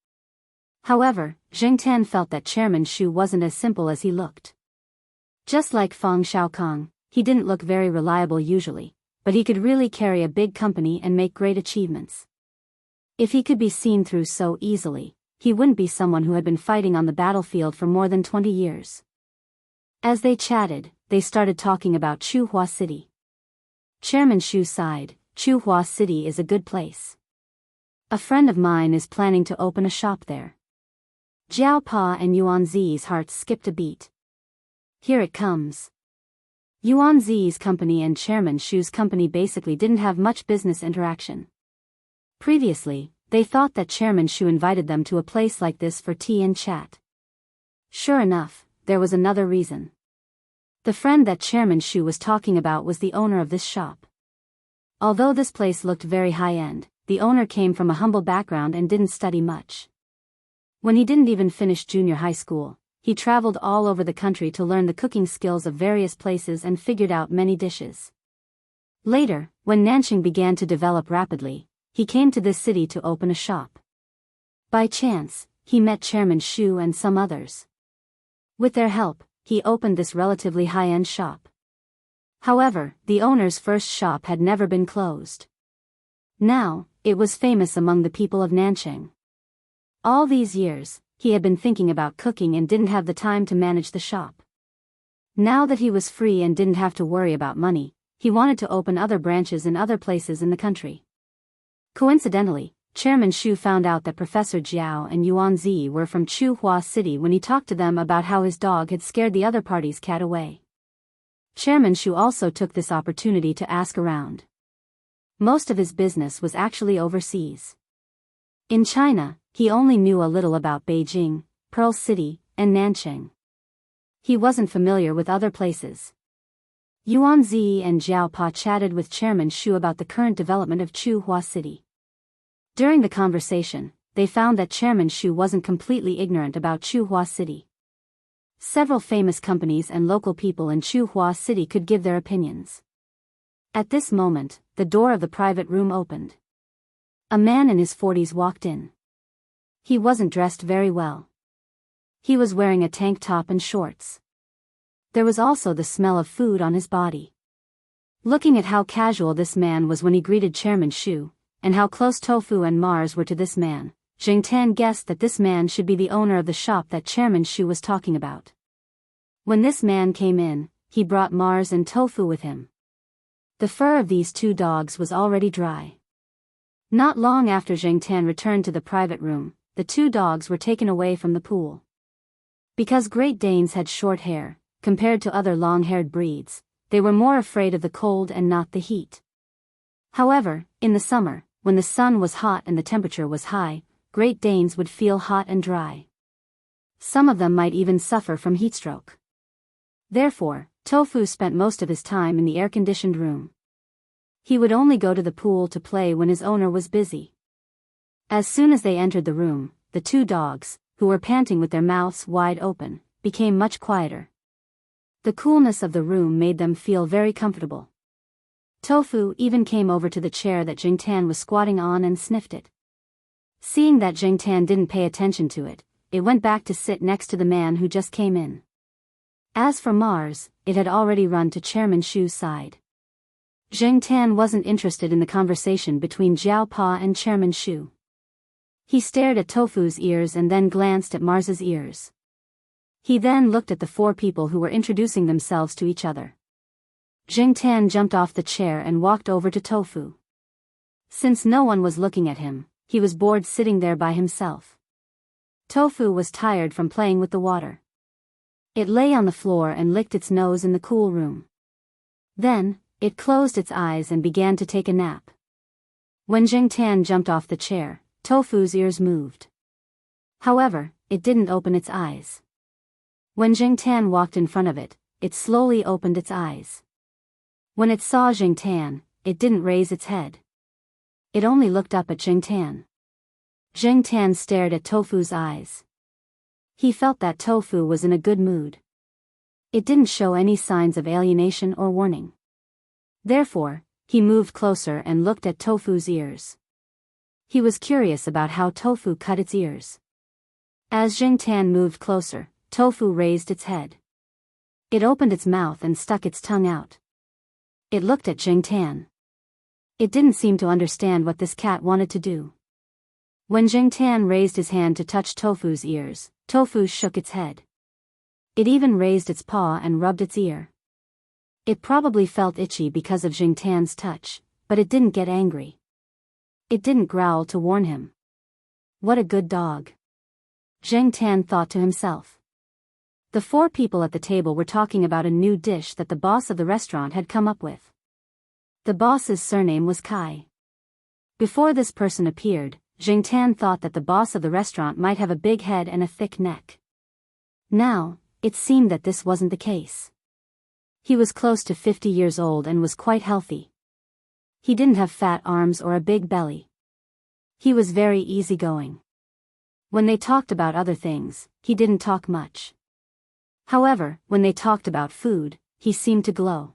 However, Jingtan felt that Chairman Shu wasn't as simple as he looked. Just like Fang Xiaokong, he didn't look very reliable usually, but he could really carry a big company and make great achievements. If he could be seen through so easily, he wouldn't be someone who had been fighting on the battlefield for more than 20 years. As they chatted, they started talking about Chuhua City. Chairman Shu sighed. Chuhua City is a good place. A friend of mine is planning to open a shop there. Jiaopa and Yuan Zi's hearts skipped a beat. Here it comes. Yuan Zi's company and Chairman Shu's company basically didn't have much business interaction. Previously, they thought that Chairman Shu invited them to a place like this for tea and chat. Sure enough, there was another reason. The friend that Chairman Shu was talking about was the owner of this shop. Although this place looked very high-end, the owner came from a humble background and didn't study much. When he didn't even finish junior high school, he traveled all over the country to learn the cooking skills of various places and figured out many dishes. Later, when Nanjing began to develop rapidly, he came to this city to open a shop. By chance, he met Chairman Shu and some others. With their help, he opened this relatively high-end shop. However, the owner's first shop had never been closed. Now, it was famous among the people of Nanjing. All these years, he had been thinking about cooking and didn't have the time to manage the shop. Now that he was free and didn't have to worry about money, he wanted to open other branches in other places in the country. Coincidentally, Chairman Shu found out that Professor Jiao and Yuan Zi were from Chuhua City when he talked to them about how his dog had scared the other party's cat away. Chairman Shu also took this opportunity to ask around. Most of his business was actually overseas. In China, he only knew a little about Beijing, Pearl City, and Nanjing. He wasn't familiar with other places. Yuan Zi and Jiao Pa chatted with Chairman Shu about the current development of Chuhua City. During the conversation, they found that Chairman Shu wasn't completely ignorant about Chuhua City. Several famous companies and local people in Chuhua City could give their opinions. At this moment, the door of the private room opened. A man in his 40s walked in. He wasn't dressed very well. He was wearing a tank top and shorts. There was also the smell of food on his body. Looking at how casual this man was when he greeted Chairman Shu, and how close Tofu and Mars were to this man, Jing Tan guessed that this man should be the owner of the shop that Chairman Shu was talking about. When this man came in, he brought Mars and Tofu with him. The fur of these two dogs was already dry. Not long after Jing Tan returned to the private room, the two dogs were taken away from the pool. Because Great Danes had short hair, compared to other long-haired breeds, they were more afraid of the cold and not the heat. However, in the summer, when the sun was hot and the temperature was high, Great Danes would feel hot and dry. Some of them might even suffer from heatstroke. Therefore, Tofu spent most of his time in the air-conditioned room. He would only go to the pool to play when his owner was busy. As soon as they entered the room, the two dogs, who were panting with their mouths wide open, became much quieter. The coolness of the room made them feel very comfortable. Tofu even came over to the chair that Jing Tan was squatting on and sniffed it. Seeing that Jing Tan didn't pay attention to it, it went back to sit next to the man who just came in. As for Mars, it had already run to Chairman Shu's side. Jing Tan wasn't interested in the conversation between Jiao Pa and Chairman Shu. He stared at Tofu's ears and then glanced at Mars's ears. He then looked at the four people who were introducing themselves to each other. Jing Tan jumped off the chair and walked over to Tofu. Since no one was looking at him, he was bored sitting there by himself. Tofu was tired from playing with the water. It lay on the floor and licked its nose in the cool room. Then, it closed its eyes and began to take a nap. When Jing Tan jumped off the chair, Tofu's ears moved. However, it didn't open its eyes. When Jing Tan walked in front of it, it slowly opened its eyes. When it saw Jing Tan, it didn't raise its head. It only looked up at Jing Tan. Jing Tan stared at Tofu's eyes. He felt that Tofu was in a good mood. It didn't show any signs of alienation or warning. Therefore, he moved closer and looked at Tofu's ears. He was curious about how Tofu cut its ears. As Jing Tan moved closer, Tofu raised its head. It opened its mouth and stuck its tongue out. It looked at Jing Tan. It didn't seem to understand what this cat wanted to do. When Jing Tan raised his hand to touch Tofu's ears, Tofu shook its head. It even raised its paw and rubbed its ear. It probably felt itchy because of Jing Tan's touch, but it didn't get angry. It didn't growl to warn him. What a good dog. Jing Tan thought to himself. The four people at the table were talking about a new dish that the boss of the restaurant had come up with. The boss's surname was Kai. Before this person appeared, Jing Tan thought that the boss of the restaurant might have a big head and a thick neck. Now, it seemed that this wasn't the case. He was close to 50 years old and was quite healthy. He didn't have fat arms or a big belly. He was very easygoing. When they talked about other things, he didn't talk much. However, when they talked about food, he seemed to glow.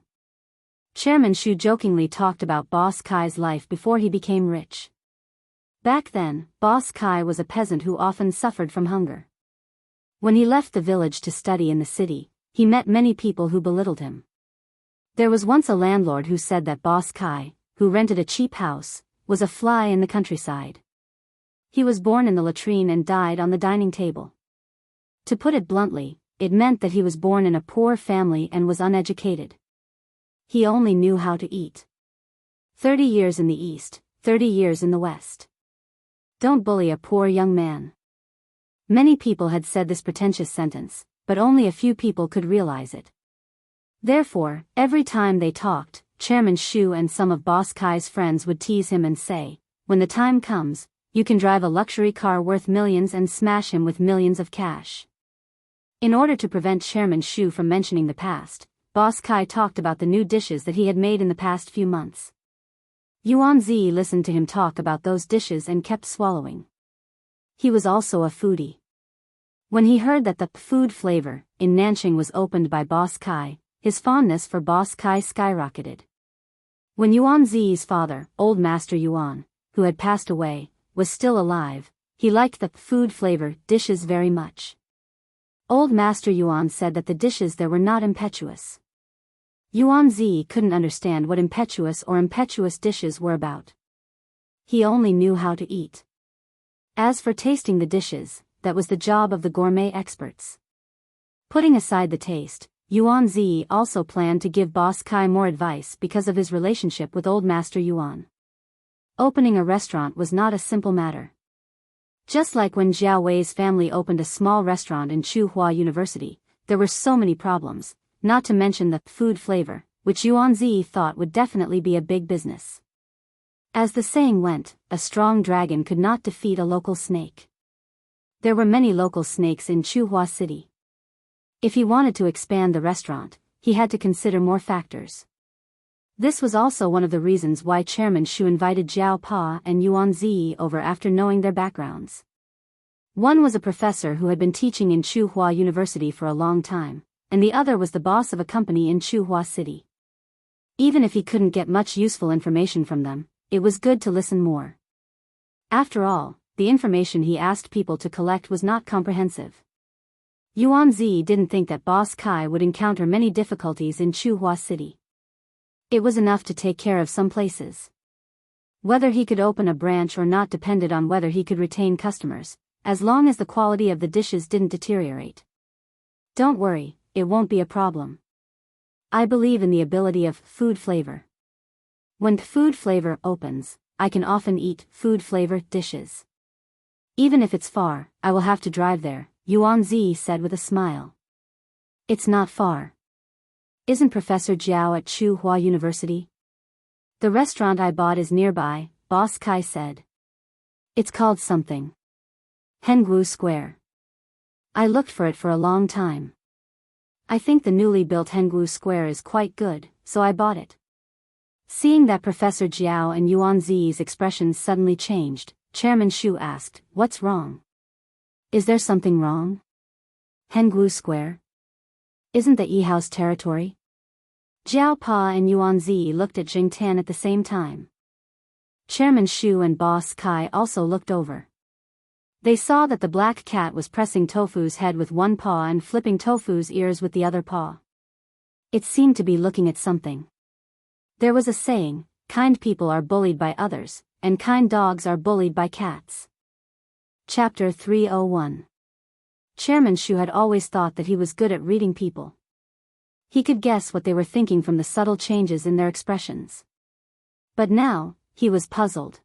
Chairman Shu jokingly talked about Boss Kai's life before he became rich. Back then, Boss Kai was a peasant who often suffered from hunger. When he left the village to study in the city, he met many people who belittled him. There was once a landlord who said that Boss Kai, who rented a cheap house, was a fly in the countryside. He was born in the latrine and died on the dining table. To put it bluntly, it meant that he was born in a poor family and was uneducated. He only knew how to eat. 30 years in the East, 30 years in the West. Don't bully a poor young man. Many people had said this pretentious sentence, but only a few people could realize it. Therefore, every time they talked, Chairman Shu and some of Boss Kai's friends would tease him and say, "When the time comes, you can drive a luxury car worth millions and smash him with millions of cash." In order to prevent Chairman Shu from mentioning the past, Boss Kai talked about the new dishes that he had made in the past few months. Yuan Zi listened to him talk about those dishes and kept swallowing. He was also a foodie. When he heard that the food flavor in Nanching was opened by Boss Kai, his fondness for Boss Kai skyrocketed. When Yuan Zi's father, Old Master Yuan, who had passed away, was still alive, he liked the food flavor dishes very much. Old Master Yuan said that the dishes there were not impetuous. Yuan Zi couldn't understand what impetuous dishes were about. He only knew how to eat. As for tasting the dishes, that was the job of the gourmet experts. Putting aside the taste, Yuan Zi also planned to give Boss Kai more advice because of his relationship with Old Master Yuan. Opening a restaurant was not a simple matter. Just like when Jiao Wei's family opened a small restaurant in Tsinghua University, there were so many problems, not to mention the food flavor, which Yuan Zi thought would definitely be a big business. As the saying went, a strong dragon could not defeat a local snake. There were many local snakes in Tsinghua City. If he wanted to expand the restaurant, he had to consider more factors. This was also one of the reasons why Chairman Shu invited Jiao Pa and Yuan Zi over after knowing their backgrounds. One was a professor who had been teaching in Tsinghua University for a long time, and the other was the boss of a company in Tsinghua City. Even if he couldn't get much useful information from them, it was good to listen more. After all, the information he asked people to collect was not comprehensive. Yuan Zi didn't think that Boss Kai would encounter many difficulties in Tsinghua City. It was enough to take care of some places. Whether he could open a branch or not depended on whether he could retain customers, as long as the quality of the dishes didn't deteriorate. Don't worry, it won't be a problem. I believe in the ability of food flavor. When food flavor opens, I can often eat food flavor dishes. Even if it's far, I will have to drive there, Yuan Zi said with a smile. It's not far. Isn't Professor Jiao at Tsinghua University? The restaurant I bought is nearby, Boss Kai said. It's called something. Hengwu Square. I looked for it for a long time. I think the newly built Hengwu Square is quite good, so I bought it. Seeing that Professor Jiao and Yuan Zi's expressions suddenly changed, Chairman Shu asked, "What's wrong? Is there something wrong? Hengwu Square? Isn't the E-House territory?" Jiao Pa and Yuan Zi looked at Jing Tan at the same time. Chairman Shu and Boss Kai also looked over. They saw that the black cat was pressing Tofu's head with one paw and flipping Tofu's ears with the other paw. It seemed to be looking at something. There was a saying, kind people are bullied by others, and kind dogs are bullied by cats. Chapter 301. Chairman Shu had always thought that he was good at reading people. He could guess what they were thinking from the subtle changes in their expressions. But now, he was puzzled.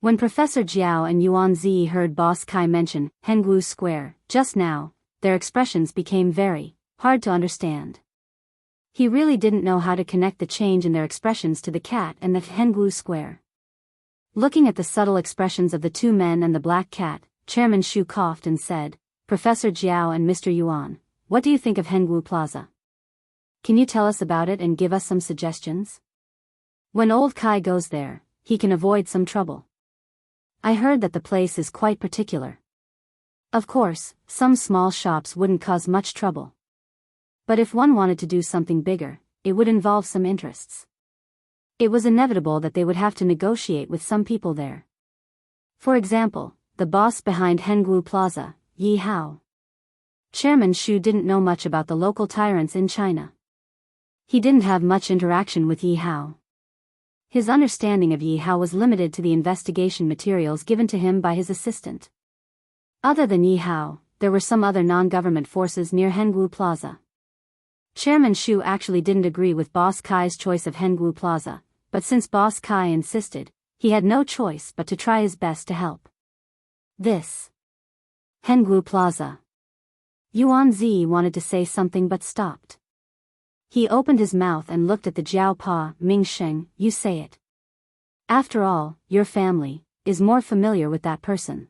When Professor Jiao and Yuan Zi heard Boss Kai mention Hengwu Square just now, their expressions became very hard to understand. He really didn't know how to connect the change in their expressions to the cat and the Hengwu Square. Looking at the subtle expressions of the two men and the black cat, Chairman Shu coughed and said, "Professor Jiao and Mr. Yuan, what do you think of Hengwu Plaza?" Can you tell us about it and give us some suggestions? When old Kai goes there, he can avoid some trouble. I heard that the place is quite particular. Of course, some small shops wouldn't cause much trouble. But if one wanted to do something bigger, it would involve some interests. It was inevitable that they would have to negotiate with some people there. For example, the boss behind Hengwu Plaza, Yi Hao. Chairman Xu didn't know much about the local tyrants in China. He didn't have much interaction with Yi Hao. His understanding of Yi Hao was limited to the investigation materials given to him by his assistant. Other than Yi Hao, there were some other non-government forces near Hengwu Plaza. Chairman Xu actually didn't agree with Boss Kai's choice of Hengwu Plaza, but since Boss Kai insisted, he had no choice but to try his best to help. This Hengwu Plaza. Yuan Zi wanted to say something but stopped. He opened his mouth and looked at the Jiao Pa. Ming Sheng, you say it. After all, your family is more familiar with that person.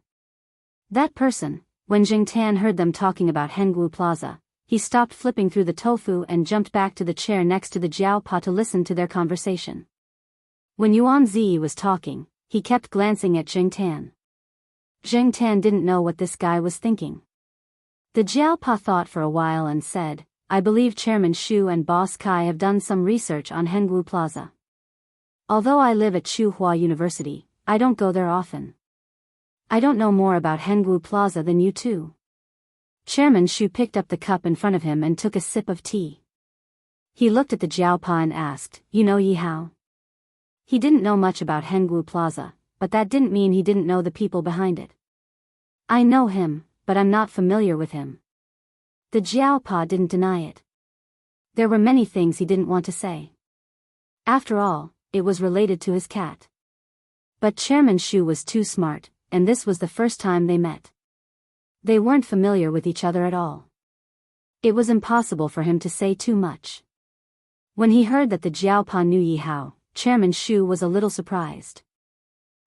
That person. When Jing Tan heard them talking about Hengwu Plaza, he stopped flipping through the tofu and jumped back to the chair next to the Jiao Pa to listen to their conversation. When Yuan Zi was talking, he kept glancing at Jing Tan. Jing Tan didn't know what this guy was thinking. The Jiao Pa thought for a while and said, I believe Chairman Xu and Boss Kai have done some research on Hengwu Plaza. Although I live at Tsinghua University, I don't go there often. I don't know more about Hengwu Plaza than you two. Chairman Xu picked up the cup in front of him and took a sip of tea. He looked at the Jiao Pa and asked, you know Yi Hao? He didn't know much about Hengwu Plaza, but that didn't mean he didn't know the people behind it. I know him, but I'm not familiar with him. The Jiao Pa didn't deny it. There were many things he didn't want to say. After all, it was related to his cat. But Chairman Xu was too smart, and this was the first time they met. They weren't familiar with each other at all. It was impossible for him to say too much. When he heard that the Jiao Pa knew Yi Hao, Chairman Xu was a little surprised.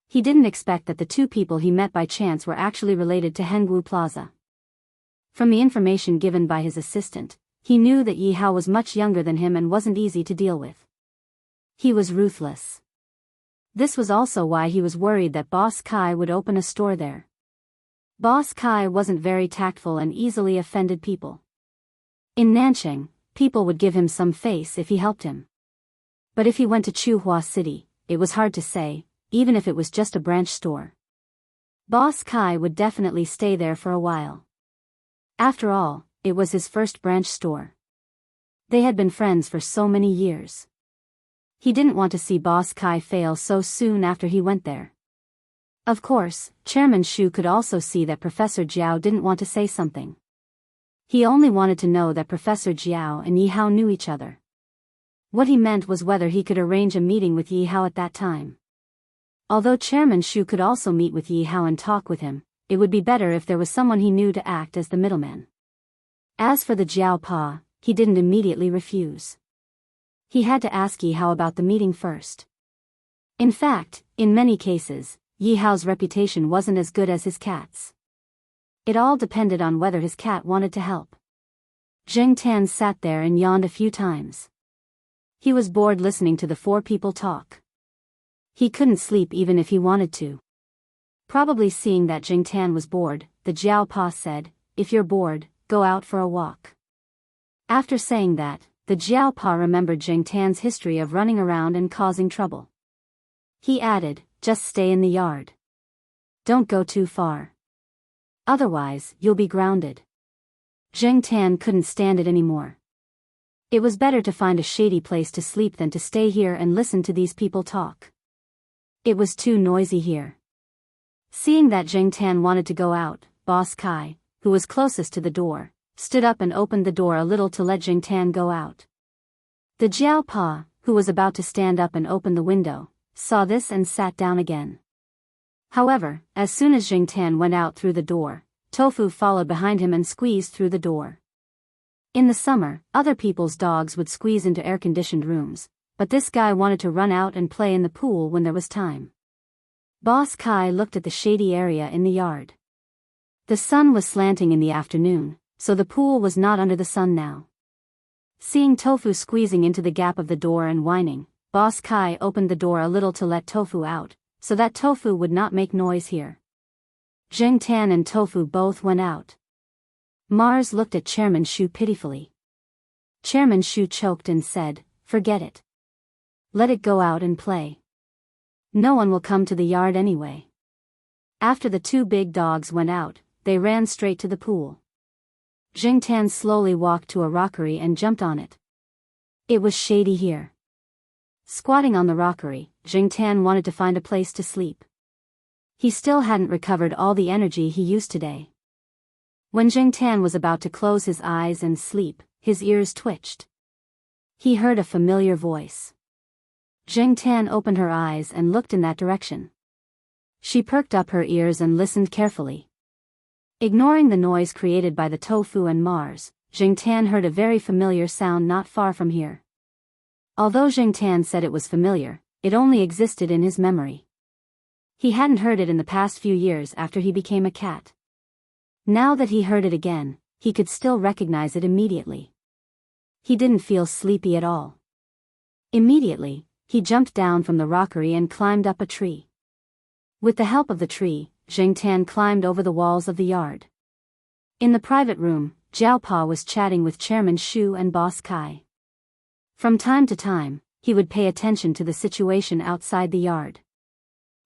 He didn't expect that the two people he met by chance were actually related to Hengwu Plaza. From the information given by his assistant, he knew that Yi Hao was much younger than him and wasn't easy to deal with. He was ruthless. This was also why he was worried that Boss Kai would open a store there. Boss Kai wasn't very tactful and easily offended people. In Nanchang, people would give him some face if he helped him. But if he went to Tsinghua City, it was hard to say, even if it was just a branch store. Boss Kai would definitely stay there for a while. After all, it was his first branch store. They had been friends for so many years. He didn't want to see Boss Kai fail so soon after he went there. Of course, Chairman Xu could also see that Professor Jiao didn't want to say something. He only wanted to know that Professor Jiao and Yi Hao knew each other. What he meant was whether he could arrange a meeting with Yi Hao at that time. Although Chairman Xu could also meet with Yi Hao and talk with him, it would be better if there was someone he knew to act as the middleman. As for the Jiao Pa, he didn't immediately refuse. He had to ask Yi Hao about the meeting first. In fact, in many cases, Yi Hao's reputation wasn't as good as his cat's. It all depended on whether his cat wanted to help. Jing Tan sat there and yawned a few times. He was bored listening to the four people talk. He couldn't sleep even if he wanted to. Probably seeing that Jing Tan was bored, the Jiao Pa said, if you're bored, go out for a walk. After saying that, the Jiao Pa remembered Jing Tan's history of running around and causing trouble. He added, just stay in the yard. Don't go too far. Otherwise, you'll be grounded. Jing Tan couldn't stand it anymore. It was better to find a shady place to sleep than to stay here and listen to these people talk. It was too noisy here. Seeing that Jing Tan wanted to go out, Boss Kai, who was closest to the door, stood up and opened the door a little to let Jing Tan go out. The Jiao Pa, who was about to stand up and open the window, saw this and sat down again. However, as soon as Jing Tan went out through the door, Tofu followed behind him and squeezed through the door. In the summer, other people's dogs would squeeze into air-conditioned rooms, but this guy wanted to run out and play in the pool when there was time. Boss Kai looked at the shady area in the yard. The sun was slanting in the afternoon, so the pool was not under the sun now. Seeing Tofu squeezing into the gap of the door and whining, Boss Kai opened the door a little to let Tofu out, so that Tofu would not make noise here. Jing Tan and Tofu both went out. Mars looked at Chairman Shu pitifully. Chairman Shu choked and said, "Forget it. Let it go out and play. No one will come to the yard anyway." After the two big dogs went out, they ran straight to the pool. Jing Tan slowly walked to a rockery and jumped on it. It was shady here. Squatting on the rockery, Jing Tan wanted to find a place to sleep. He still hadn't recovered all the energy he used today. When Jing Tan was about to close his eyes and sleep, his ears twitched. He heard a familiar voice. Jing Tan opened her eyes and looked in that direction. She perked up her ears and listened carefully. Ignoring the noise created by the Tofu and Mars, Jing Tan heard a very familiar sound not far from here. Although Jing Tan said it was familiar, it only existed in his memory. He hadn't heard it in the past few years after he became a cat. Now that he heard it again, he could still recognize it immediately. He didn't feel sleepy at all. Immediately, he jumped down from the rockery and climbed up a tree. With the help of the tree, Jing Tan climbed over the walls of the yard. In the private room, Jiao Pa was chatting with Chairman Shu and Boss Kai. From time to time, he would pay attention to the situation outside the yard.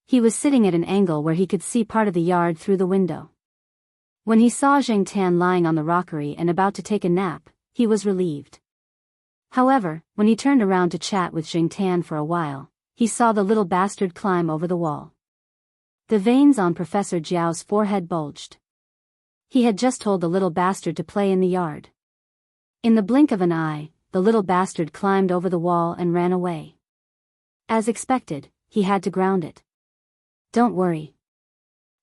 He was sitting at an angle where he could see part of the yard through the window. When he saw Jing Tan lying on the rockery and about to take a nap, he was relieved. However, when he turned around to chat with Jing Tan for a while, he saw the little bastard climb over the wall. The veins on Professor Jiao's forehead bulged. He had just told the little bastard to play in the yard. In the blink of an eye, the little bastard climbed over the wall and ran away. As expected, he had to ground it. "Don't worry.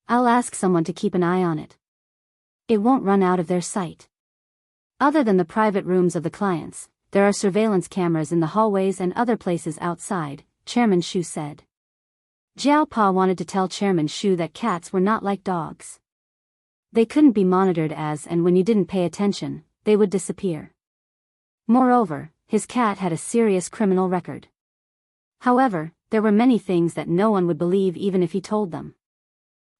I'll ask someone to keep an eye on it. It won't run out of their sight." Other than the private rooms of the clients, there are surveillance cameras in the hallways and other places outside, Chairman Shu said. Jiao Pa wanted to tell Chairman Shu that cats were not like dogs. They couldn't be monitored and when you didn't pay attention, they would disappear. Moreover, his cat had a serious criminal record. However, there were many things that no one would believe even if he told them.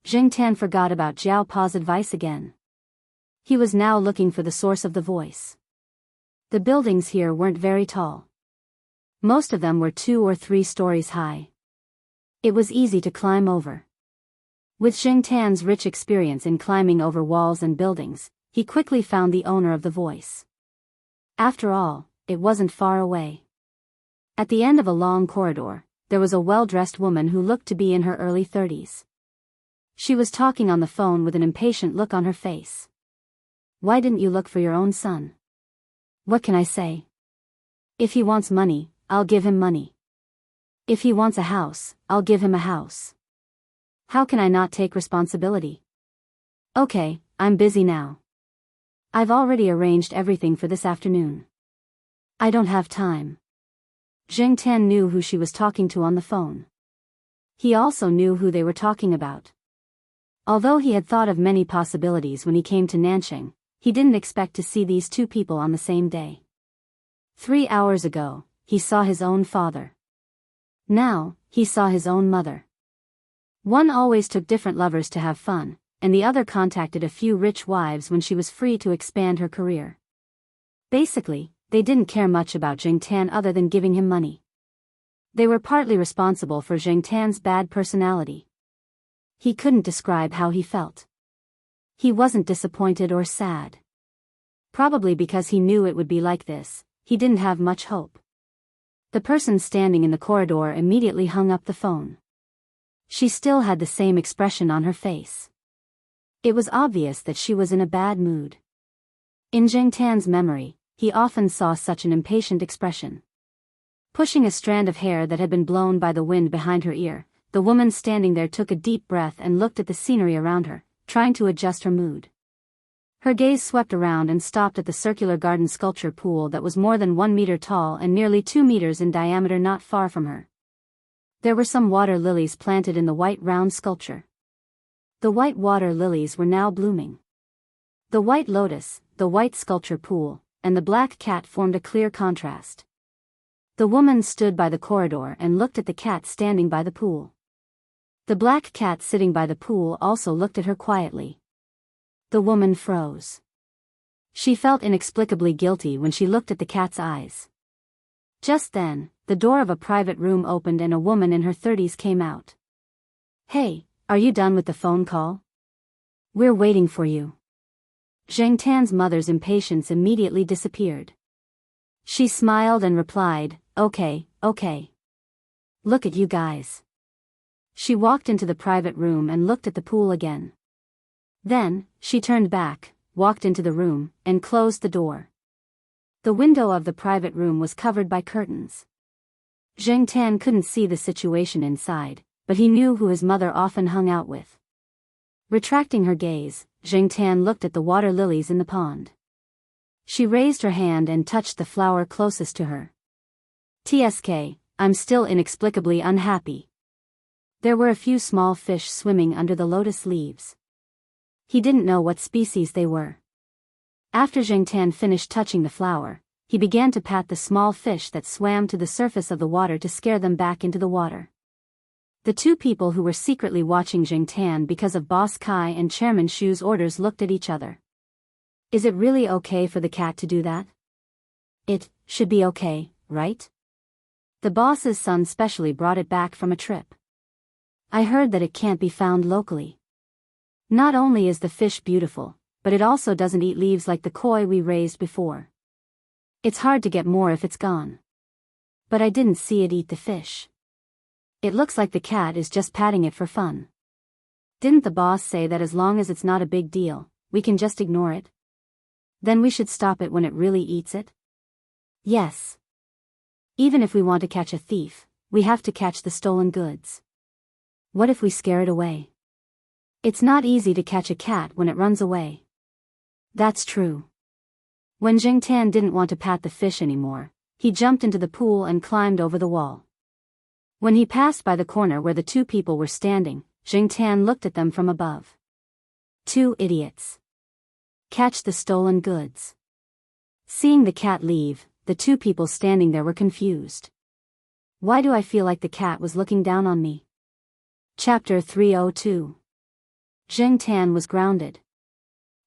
Jing Tan forgot about Jiao Pa's advice again. He was now looking for the source of the voice. The buildings here weren't very tall. Most of them were 2 or 3 stories high. It was easy to climb over. With Jing Tan's rich experience in climbing over walls and buildings, he quickly found the owner of the voice. After all, it wasn't far away. At the end of a long corridor, there was a well-dressed woman who looked to be in her early 30s. She was talking on the phone with an impatient look on her face. "Why didn't you look for your own son? What can I say? If he wants money, I'll give him money. If he wants a house, I'll give him a house. How can I not take responsibility? Okay, I'm busy now. I've already arranged everything for this afternoon. I don't have time." Jing Tan knew who she was talking to on the phone. He also knew who they were talking about. Although he had thought of many possibilities when he came to Nanching, he didn't expect to see these two people on the same day. 3 hours ago, he saw his own father. Now, he saw his own mother. One always took different lovers to have fun, and the other contacted a few rich wives when she was free to expand her career. Basically, they didn't care much about Jing Tan other than giving him money. They were partly responsible for Jing Tan's bad personality. He couldn't describe how he felt. He wasn't disappointed or sad. Probably because he knew it would be like this, he didn't have much hope. The person standing in the corridor immediately hung up the phone. She still had the same expression on her face. It was obvious that she was in a bad mood. In Jing Tan's memory, he often saw such an impatient expression. Pushing a strand of hair that had been blown by the wind behind her ear, the woman standing there took a deep breath and looked at the scenery around her, trying to adjust her mood. Her gaze swept around and stopped at the circular garden sculpture pool that was more than 1 meter tall and nearly 2 meters in diameter not far from her. There were some water lilies planted in the white round sculpture. The white water lilies were now blooming. The white lotus, the white sculpture pool, and the black cat formed a clear contrast. The woman stood by the corridor and looked at the cat standing by the pool. The black cat sitting by the pool also looked at her quietly. The woman froze. She felt inexplicably guilty when she looked at the cat's eyes. Just then, the door of a private room opened and a woman in her 30s came out. "Hey, are you done with the phone call? We're waiting for you." Zheng Tan's mother's impatience immediately disappeared. She smiled and replied, Okay. Look at you guys." She walked into the private room and looked at the pool again. Then, she turned back, walked into the room, and closed the door. The window of the private room was covered by curtains. Zheng Tan couldn't see the situation inside, but he knew who his mother often hung out with. Retracting her gaze, Zheng Tan looked at the water lilies in the pond. She raised her hand and touched the flower closest to her. "TSK, I'm still inexplicably unhappy." There were a few small fish swimming under the lotus leaves. He didn't know what species they were. After Zheng Tan finished touching the flower, he began to pat the small fish that swam to the surface of the water to scare them back into the water. The two people who were secretly watching Zheng Tan because of Boss Kai and Chairman Shu's orders looked at each other. Is it really okay for the cat to do that? It should be okay, right? The boss's son specially brought it back from a trip. I heard that it can't be found locally. Not only is the fish beautiful, but it also doesn't eat leaves like the koi we raised before. It's hard to get more if it's gone. But I didn't see it eat the fish. It looks like the cat is just patting it for fun. Didn't the boss say that as long as it's not a big deal, we can just ignore it? Then we should stop it when it really eats it? Yes. Even if we want to catch a thief, we have to catch the stolen goods. What if we scare it away? It's not easy to catch a cat when it runs away. That's true. When Zheng Tan didn't want to pat the fish anymore, he jumped into the pool and climbed over the wall. When he passed by the corner where the two people were standing, Zheng Tan looked at them from above. Two idiots. Catch the stolen goods. Seeing the cat leave, the two people standing there were confused. Why do I feel like the cat was looking down on me? Chapter 302. Zheng Tan was grounded.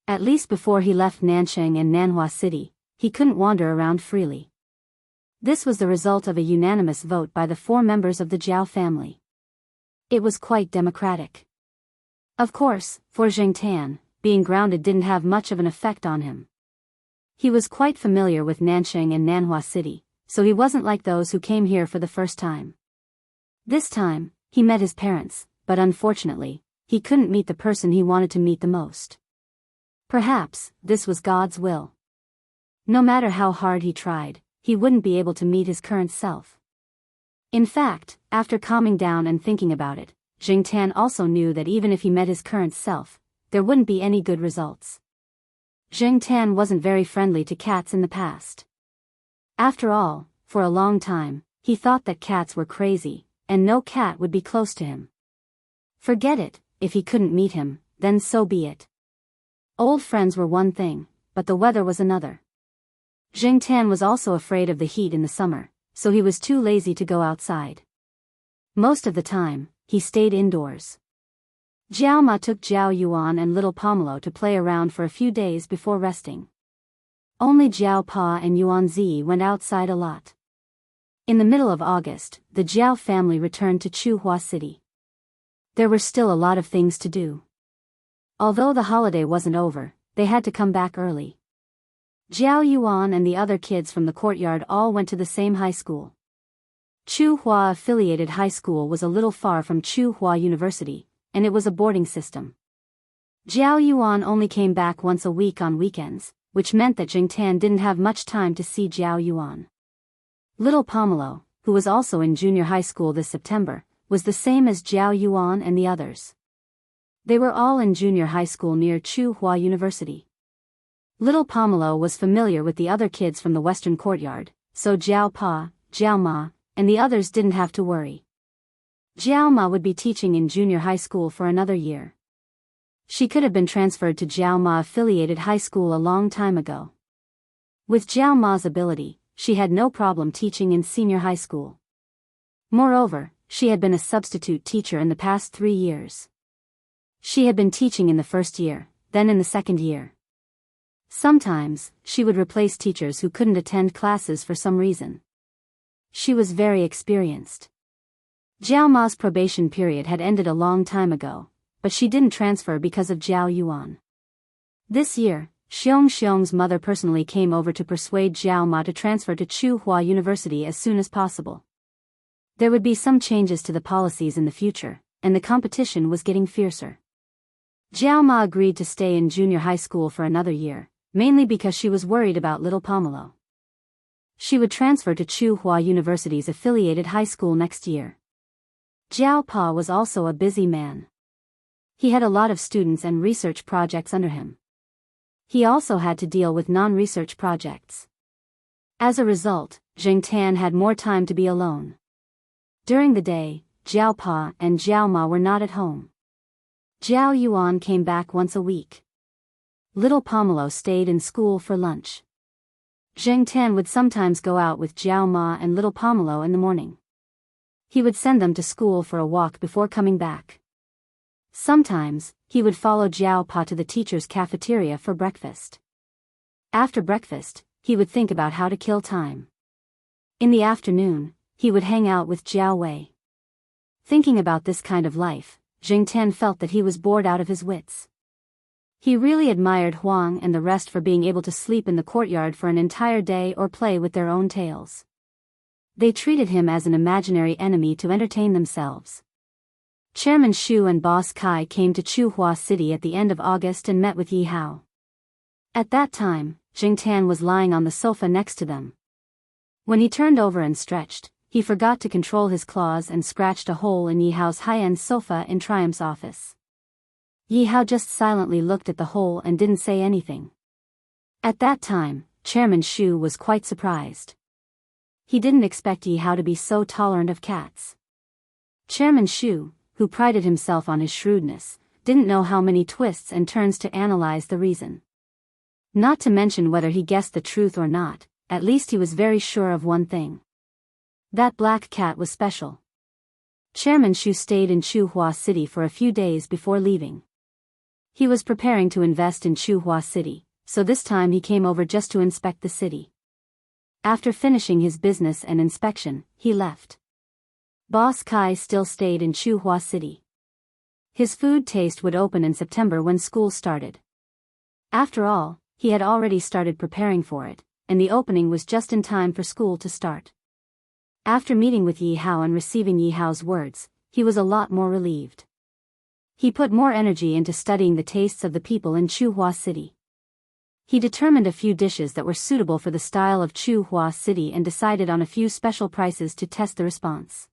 At least before he left Nanchang and Nanhua City, he couldn't wander around freely. This was the result of a unanimous vote by the 4 members of the Jiao family. It was quite democratic. Of course, for Zheng Tan, being grounded didn't have much of an effect on him. He was quite familiar with Nanchang and Nanhua City, so he wasn't like those who came here for the first time. This time, he met his parents, but unfortunately, he couldn't meet the person he wanted to meet the most. Perhaps, this was God's will. No matter how hard he tried, he wouldn't be able to meet his current self. In fact, after calming down and thinking about it, Zheng Tan also knew that even if he met his current self, there wouldn't be any good results. Zheng Tan wasn't very friendly to cats in the past. After all, for a long time, he thought that cats were crazy, and no cat would be close to him. Forget it, if he couldn't meet him, then so be it. Old friends were one thing, but the weather was another. Zheng Tan was also afraid of the heat in the summer, so he was too lazy to go outside. Most of the time, he stayed indoors. Jiao Ma took Jiao Yuan and little Pomelo to play around for a few days before resting. Only Jiao Pa and Yuan Zi went outside a lot. In the middle of August, the Jiao family returned to Chuhua City. There were still a lot of things to do. Although the holiday wasn't over, they had to come back early. Jiao Yuan and the other kids from the courtyard all went to the same high school. Chuhua Affiliated High School was a little far from Chuhua University, and it was a boarding system. Jiao Yuan only came back once a week on weekends, which meant that Zheng Tan didn't have much time to see Jiao Yuan. Little Pomelo, who was also in junior high school this September, was the same as Jiao Yuan and the others. They were all in junior high school near Chuhua University. Little Pomelo was familiar with the other kids from the western courtyard, so Jiao Pa, Jiao Ma, and the others didn't have to worry. Jiao Ma would be teaching in junior high school for another year. She could have been transferred to Jiao Ma Affiliated High School a long time ago. With Jiao Ma's ability, she had no problem teaching in senior high school. Moreover, she had been a substitute teacher in the past 3 years. She had been teaching in the first year, then in the second year. Sometimes, she would replace teachers who couldn't attend classes for some reason. She was very experienced. Jiao Ma's probation period had ended a long time ago, but she didn't transfer because of Jiao Yuan. This year, Xiong's mother personally came over to persuade Jiao Ma to transfer to Tsinghua University as soon as possible. There would be some changes to the policies in the future, and the competition was getting fiercer. Jiao Ma agreed to stay in junior high school for another year, mainly because she was worried about little Pomelo. She would transfer to Tsinghua University's affiliated high school next year. Jiao Pa was also a busy man. He had a lot of students and research projects under him. He also had to deal with non-research projects. As a result, Zheng Tan had more time to be alone. During the day, Jiao Pa and Jiao Ma were not at home. Jiao Yuan came back once a week. Little Pomelo stayed in school for lunch. Zheng Tan would sometimes go out with Jiao Ma and little Pomelo in the morning. He would send them to school for a walk before coming back. Sometimes, he would follow Jiao Pa to the teacher's cafeteria for breakfast. After breakfast, he would think about how to kill time. In the afternoon, he would hang out with Jiao Wei. Thinking about this kind of life, Zheng Tan felt that he was bored out of his wits. He really admired Huang and the rest for being able to sleep in the courtyard for an entire day or play with their own tails. They treated him as an imaginary enemy to entertain themselves. Chairman Xu and Boss Kai came to Tsinghua City at the end of August and met with Yi Hao. At that time, Zheng Tan was lying on the sofa next to them. When he turned over and stretched, he forgot to control his claws and scratched a hole in Yi Hao's high-end sofa in Triumph's office. Yi Hao just silently looked at the hole and didn't say anything. At that time, Chairman Xu was quite surprised. He didn't expect Yi Hao to be so tolerant of cats. Chairman Xu, who prided himself on his shrewdness, didn't know how many twists and turns to analyze the reason. Not to mention whether he guessed the truth or not, at least he was very sure of one thing. That black cat was special. Chairman Xu stayed in Tsinghua City for a few days before leaving. He was preparing to invest in Tsinghua City, so this time he came over just to inspect the city. After finishing his business and inspection, he left. Boss Kai still stayed in Tsinghua City. His food taste would open in September when school started. After all, he had already started preparing for it, and the opening was just in time for school to start. After meeting with Yi Hao and receiving Yi Hao's words, he was a lot more relieved. He put more energy into studying the tastes of the people in Tsinghua City. He determined a few dishes that were suitable for the style of Tsinghua City and decided on a few special prices to test the response.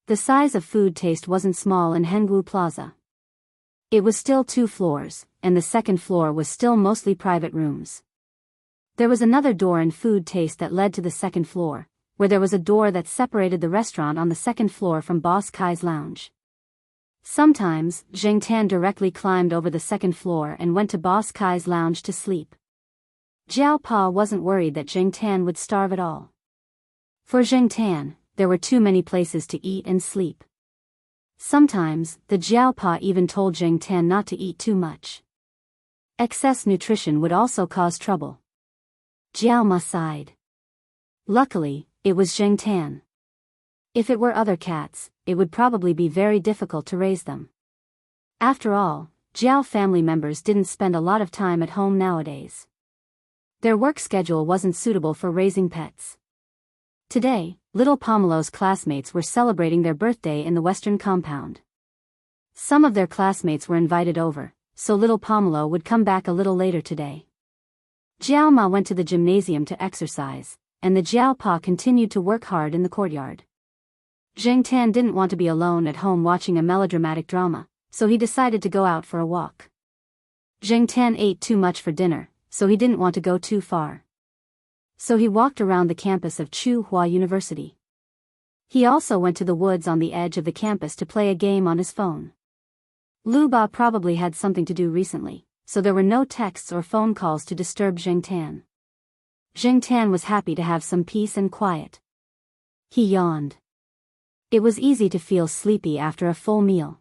The size of food taste wasn't small in Hengwu Plaza. It was still 2 floors, and the second floor was still mostly private rooms. There was another door in food taste that led to the second floor, where there was a door that separated the restaurant on the second floor from Boss Kai's lounge. Sometimes, Zheng Tan directly climbed over the second floor and went to Boss Kai's lounge to sleep. Jiao Pa wasn't worried that Zheng Tan would starve at all. For Zheng Tan, there were too many places to eat and sleep. Sometimes, the Jiao Pa even told Zheng Tan not to eat too much. Excess nutrition would also cause trouble. Jiao Ma sighed. Luckily, it was Zheng Tan. If it were other cats, it would probably be very difficult to raise them. After all, Jiao family members didn't spend a lot of time at home nowadays. Their work schedule wasn't suitable for raising pets. Today, little Pomelo's classmates were celebrating their birthday in the western compound. Some of their classmates were invited over, so little Pomelo would come back a little later today. Jiao Ma went to the gymnasium to exercise, and the Jiao Pa continued to work hard in the courtyard. Zheng Tan didn't want to be alone at home watching a melodramatic drama, so he decided to go out for a walk. Zheng Tan ate too much for dinner, so he didn't want to go too far. So he walked around the campus of Tsinghua University. He also went to the woods on the edge of the campus to play a game on his phone. Lu Ba probably had something to do recently, so there were no texts or phone calls to disturb Zheng Tan. Jing Tan was happy to have some peace and quiet. He yawned. It was easy to feel sleepy after a full meal.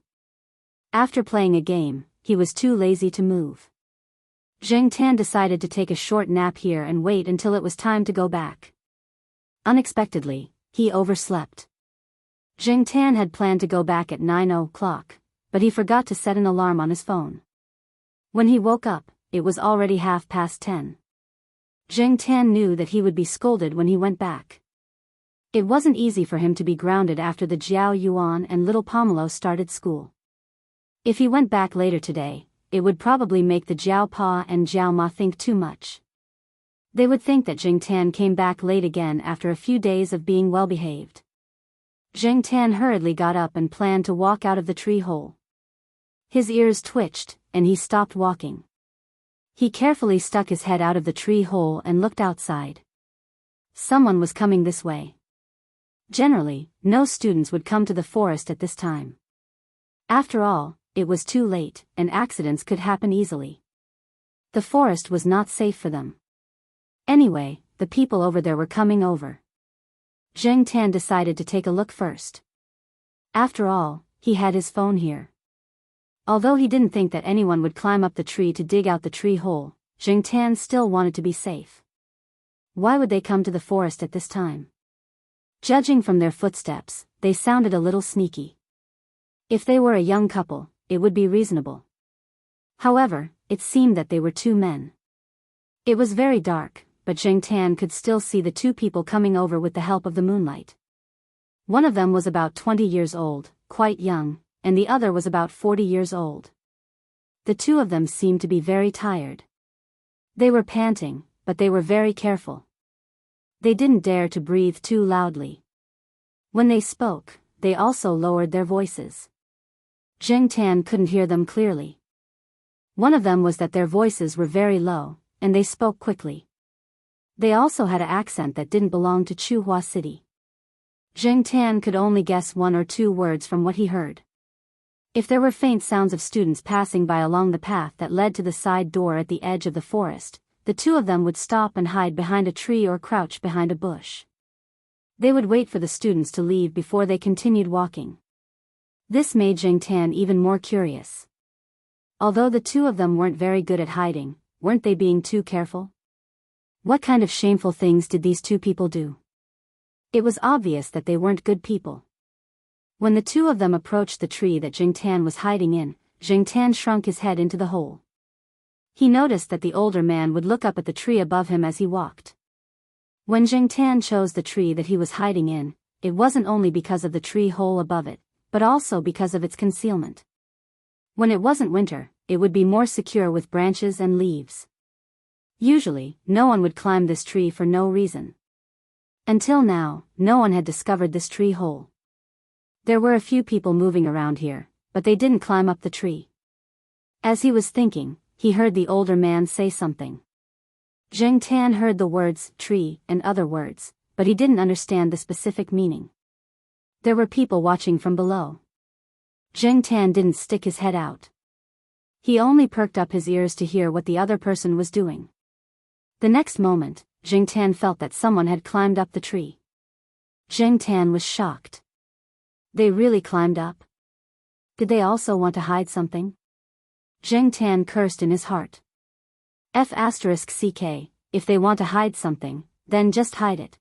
After playing a game, he was too lazy to move. Jing Tan decided to take a short nap here and wait until it was time to go back. Unexpectedly, he overslept. Jing Tan had planned to go back at 9 o'clock, but he forgot to set an alarm on his phone. When he woke up, it was already 10:30. Jing Tan knew that he would be scolded when he went back. It wasn't easy for him to be grounded after the Jiao Yuan and little Pomelo started school. If he went back later today, it would probably make the Jiao Pa and Jiao Ma think too much. They would think that Jing Tan came back late again after a few days of being well-behaved. Jing Tan hurriedly got up and planned to walk out of the tree hole. His ears twitched, and he stopped walking. He carefully stuck his head out of the tree hole and looked outside. Someone was coming this way. Generally, no students would come to the forest at this time. After all, it was too late, and accidents could happen easily. The forest was not safe for them. Anyway, the people over there were coming over. Jing Tan decided to take a look first. After all, he had his phone here. Although he didn't think that anyone would climb up the tree to dig out the tree hole, Jing Tan still wanted to be safe. Why would they come to the forest at this time? Judging from their footsteps, they sounded a little sneaky. If they were a young couple, it would be reasonable. However, it seemed that they were two men. It was very dark, but Jing Tan could still see the two people coming over with the help of the moonlight. One of them was about 20 years old, quite young, and the other was about 40 years old. The two of them seemed to be very tired. They were panting, but they were very careful. They didn't dare to breathe too loudly. When they spoke, they also lowered their voices. Jing Tan couldn't hear them clearly. One of them was that their voices were very low, and they spoke quickly. They also had an accent that didn't belong to Chuhua City. Jing Tan could only guess one or two words from what he heard. If there were faint sounds of students passing by along the path that led to the side door at the edge of the forest, the two of them would stop and hide behind a tree or crouch behind a bush. They would wait for the students to leave before they continued walking. This made Jing Tan even more curious. Although the two of them weren't very good at hiding, weren't they being too careful? What kind of shameful things did these two people do? It was obvious that they weren't good people. When the two of them approached the tree that Jing Tan was hiding in, Jing Tan shrunk his head into the hole. He noticed that the older man would look up at the tree above him as he walked. When Jing Tan chose the tree that he was hiding in, it wasn't only because of the tree hole above it, but also because of its concealment. When it wasn't winter, it would be more secure with branches and leaves. Usually, no one would climb this tree for no reason. Until now, no one had discovered this tree hole. There were a few people moving around here, but they didn't climb up the tree. As he was thinking, he heard the older man say something. Jing Tan heard the words tree and other words, but he didn't understand the specific meaning. There were people watching from below. Jing Tan didn't stick his head out. He only perked up his ears to hear what the other person was doing. The next moment, Jing Tan felt that someone had climbed up the tree. Jing Tan was shocked. They really climbed up? Did they also want to hide something? Jing Tan cursed in his heart. F***ck, if they want to hide something, then just hide it.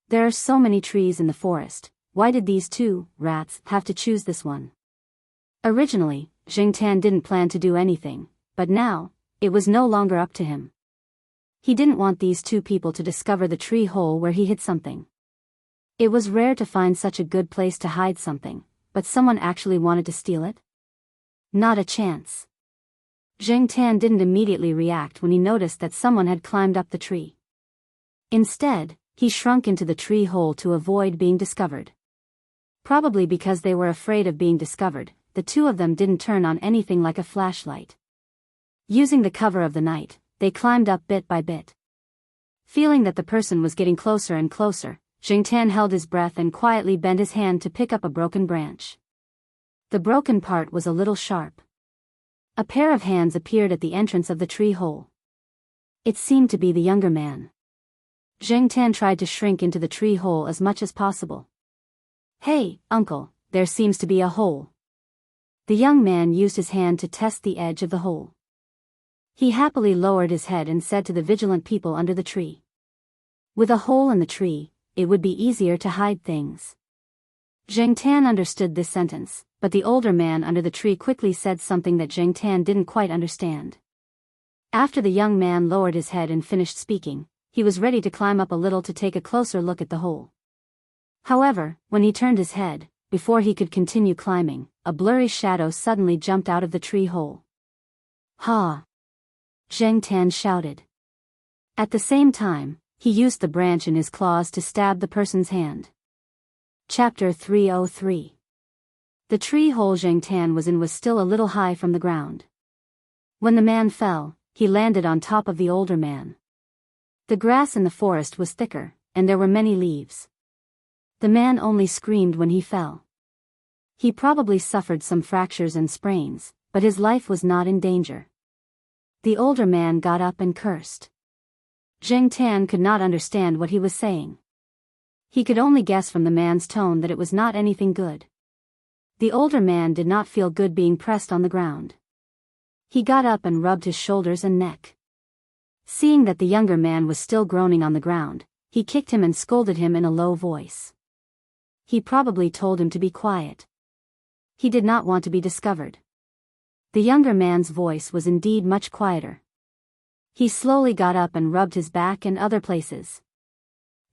There are so many trees in the forest, why did these two rats have to choose this one? Originally, Jing Tan didn't plan to do anything, but now, it was no longer up to him. He didn't want these two people to discover the tree hole where he hid something. It was rare to find such a good place to hide something, but someone actually wanted to steal it? Not a chance. Jing Tan didn't immediately react when he noticed that someone had climbed up the tree. Instead, he shrunk into the tree hole to avoid being discovered. Probably because they were afraid of being discovered, the two of them didn't turn on anything like a flashlight. Using the cover of the night, they climbed up bit by bit. Feeling that the person was getting closer and closer, Jing Tan held his breath and quietly bent his hand to pick up a broken branch. The broken part was a little sharp. A pair of hands appeared at the entrance of the tree hole. It seemed to be the younger man. Zheng Tan tried to shrink into the tree hole as much as possible. "Hey, uncle, there seems to be a hole." The young man used his hand to test the edge of the hole. He happily lowered his head and said to the vigilant people under the tree, "With a hole in the tree, it would be easier to hide things." Zheng Tan understood this sentence, but the older man under the tree quickly said something that Zheng Tan didn't quite understand. After the young man lowered his head and finished speaking, he was ready to climb up a little to take a closer look at the hole. However, when he turned his head, before he could continue climbing, a blurry shadow suddenly jumped out of the tree hole. "Ha!" Zheng Tan shouted. At the same time, he used the branch in his claws to stab the person's hand. Chapter 303. The tree hole Zheng Tan was in was still a little high from the ground. When the man fell, he landed on top of the older man. The grass in the forest was thicker, and there were many leaves. The man only screamed when he fell. He probably suffered some fractures and sprains, but his life was not in danger. The older man got up and cursed. Zheng Tan could not understand what he was saying. He could only guess from the man's tone that it was not anything good. The older man did not feel good being pressed on the ground. He got up and rubbed his shoulders and neck. Seeing that the younger man was still groaning on the ground, he kicked him and scolded him in a low voice. He probably told him to be quiet. He did not want to be discovered. The younger man's voice was indeed much quieter. He slowly got up and rubbed his back and other places.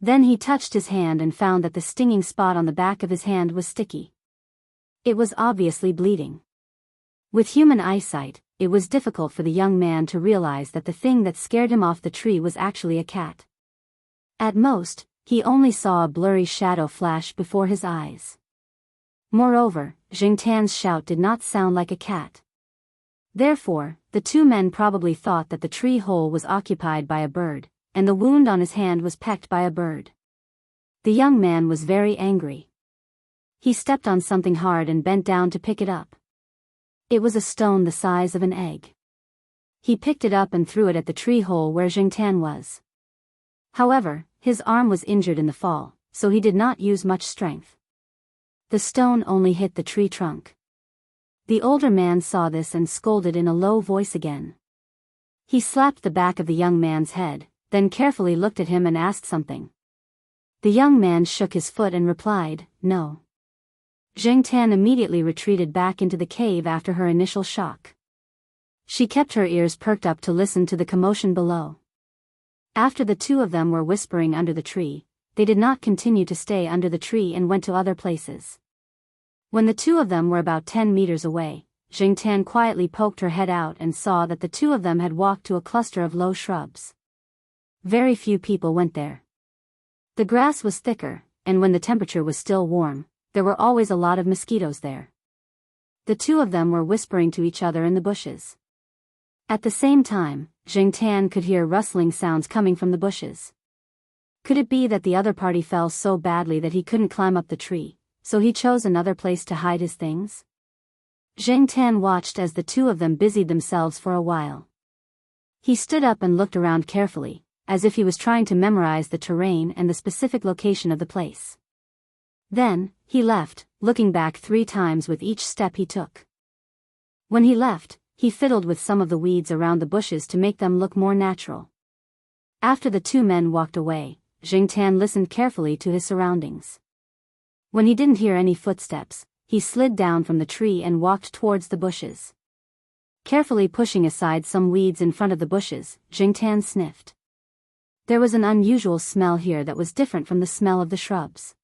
Then he touched his hand and found that the stinging spot on the back of his hand was sticky. It was obviously bleeding. With human eyesight, it was difficult for the young man to realize that the thing that scared him off the tree was actually a cat. At most, he only saw a blurry shadow flash before his eyes. Moreover, Zheng Tan's shout did not sound like a cat. Therefore, the two men probably thought that the tree hole was occupied by a bird, and the wound on his hand was pecked by a bird. The young man was very angry. He stepped on something hard and bent down to pick it up. It was a stone the size of an egg. He picked it up and threw it at the tree hole where Zheng Tan was. However, his arm was injured in the fall, so he did not use much strength. The stone only hit the tree trunk. The older man saw this and scolded in a low voice again. He slapped the back of the young man's head, then carefully looked at him and asked something. The young man shook his foot and replied, "No." Zheng Tan immediately retreated back into the cave after her initial shock. She kept her ears perked up to listen to the commotion below. After the two of them were whispering under the tree, they did not continue to stay under the tree and went to other places. When the two of them were about 10 meters away, Zheng Tan quietly poked her head out and saw that the two of them had walked to a cluster of low shrubs. Very few people went there. The grass was thicker, and when the temperature was still warm, there were always a lot of mosquitoes there. The two of them were whispering to each other in the bushes. At the same time, Zheng Tan could hear rustling sounds coming from the bushes. Could it be that the other party fell so badly that he couldn't climb up the tree, so he chose another place to hide his things? Zheng Tan watched as the two of them busied themselves for a while. He stood up and looked around carefully, as if he was trying to memorize the terrain and the specific location of the place. Then, he left, looking back 3 times with each step he took. When he left, he fiddled with some of the weeds around the bushes to make them look more natural. After the two men walked away, Zheng Tan listened carefully to his surroundings. When he didn't hear any footsteps, he slid down from the tree and walked towards the bushes. Carefully pushing aside some weeds in front of the bushes, Zheng Tan sniffed. There was an unusual smell here that was different from the smell of the shrubs.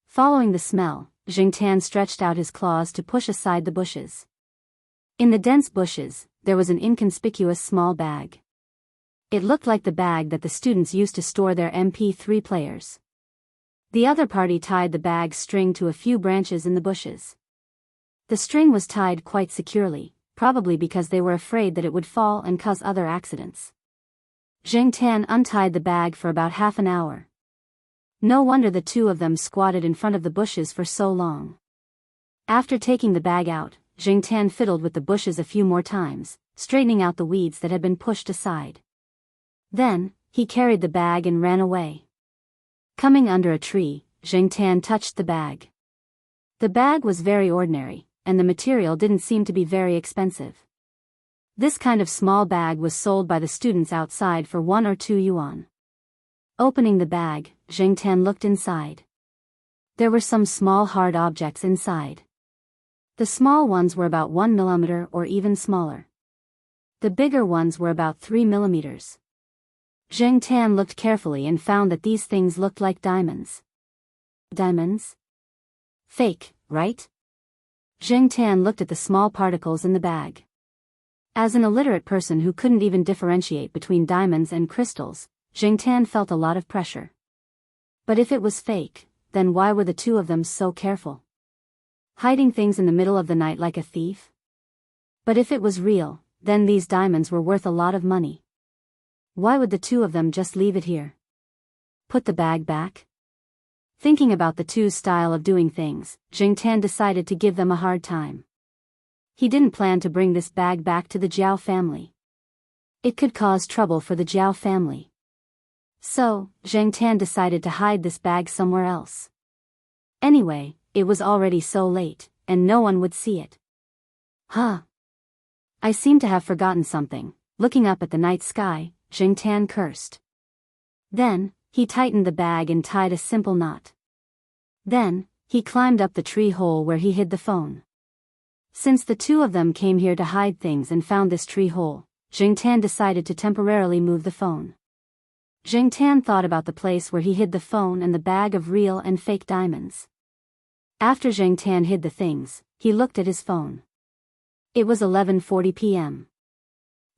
Following the smell, Zheng Tan stretched out his claws to push aside the bushes. In the dense bushes, there was an inconspicuous small bag. It looked like the bag that the students used to store their MP3 players. The other party tied the bag's string to a few branches in the bushes. The string was tied quite securely, probably because they were afraid that it would fall and cause other accidents. Zheng Tan untied the bag for about half an hour. No wonder the two of them squatted in front of the bushes for so long. After taking the bag out, Zheng Tan fiddled with the bushes a few more times, straightening out the weeds that had been pushed aside. Then, he carried the bag and ran away. Coming under a tree, Zheng Tan touched the bag. The bag was very ordinary, and the material didn't seem to be very expensive. This kind of small bag was sold by the students outside for 1 or 2 yuan. Opening the bag, Zheng Tan looked inside. There were some small hard objects inside. The small ones were about 1 millimeter or even smaller. The bigger ones were about 3 millimeters. Zheng Tan looked carefully and found that these things looked like diamonds. Diamonds? Fake, right? Zheng Tan looked at the small particles in the bag. As an illiterate person who couldn't even differentiate between diamonds and crystals, Zheng Tan felt a lot of pressure. But if it was fake, then why were the two of them so careful? Hiding things in the middle of the night like a thief? But if it was real, then these diamonds were worth a lot of money. Why would the two of them just leave it here? Put the bag back? Thinking about the two's style of doing things, Zheng Tan decided to give them a hard time. He didn't plan to bring this bag back to the Jiao family. It could cause trouble for the Jiao family. So, Zheng Tan decided to hide this bag somewhere else. Anyway, it was already so late, and no one would see it. Huh. I seem to have forgotten something. Looking up at the night sky, Zheng Tan cursed. Then, he tightened the bag and tied a simple knot. Then, he climbed up the tree hole where he hid the phone. Since the two of them came here to hide things and found this tree hole, Zheng Tan decided to temporarily move the phone. Zheng Tan thought about the place where he hid the phone and the bag of real and fake diamonds. After Zheng Tan hid the things, he looked at his phone. It was 11:40 p.m.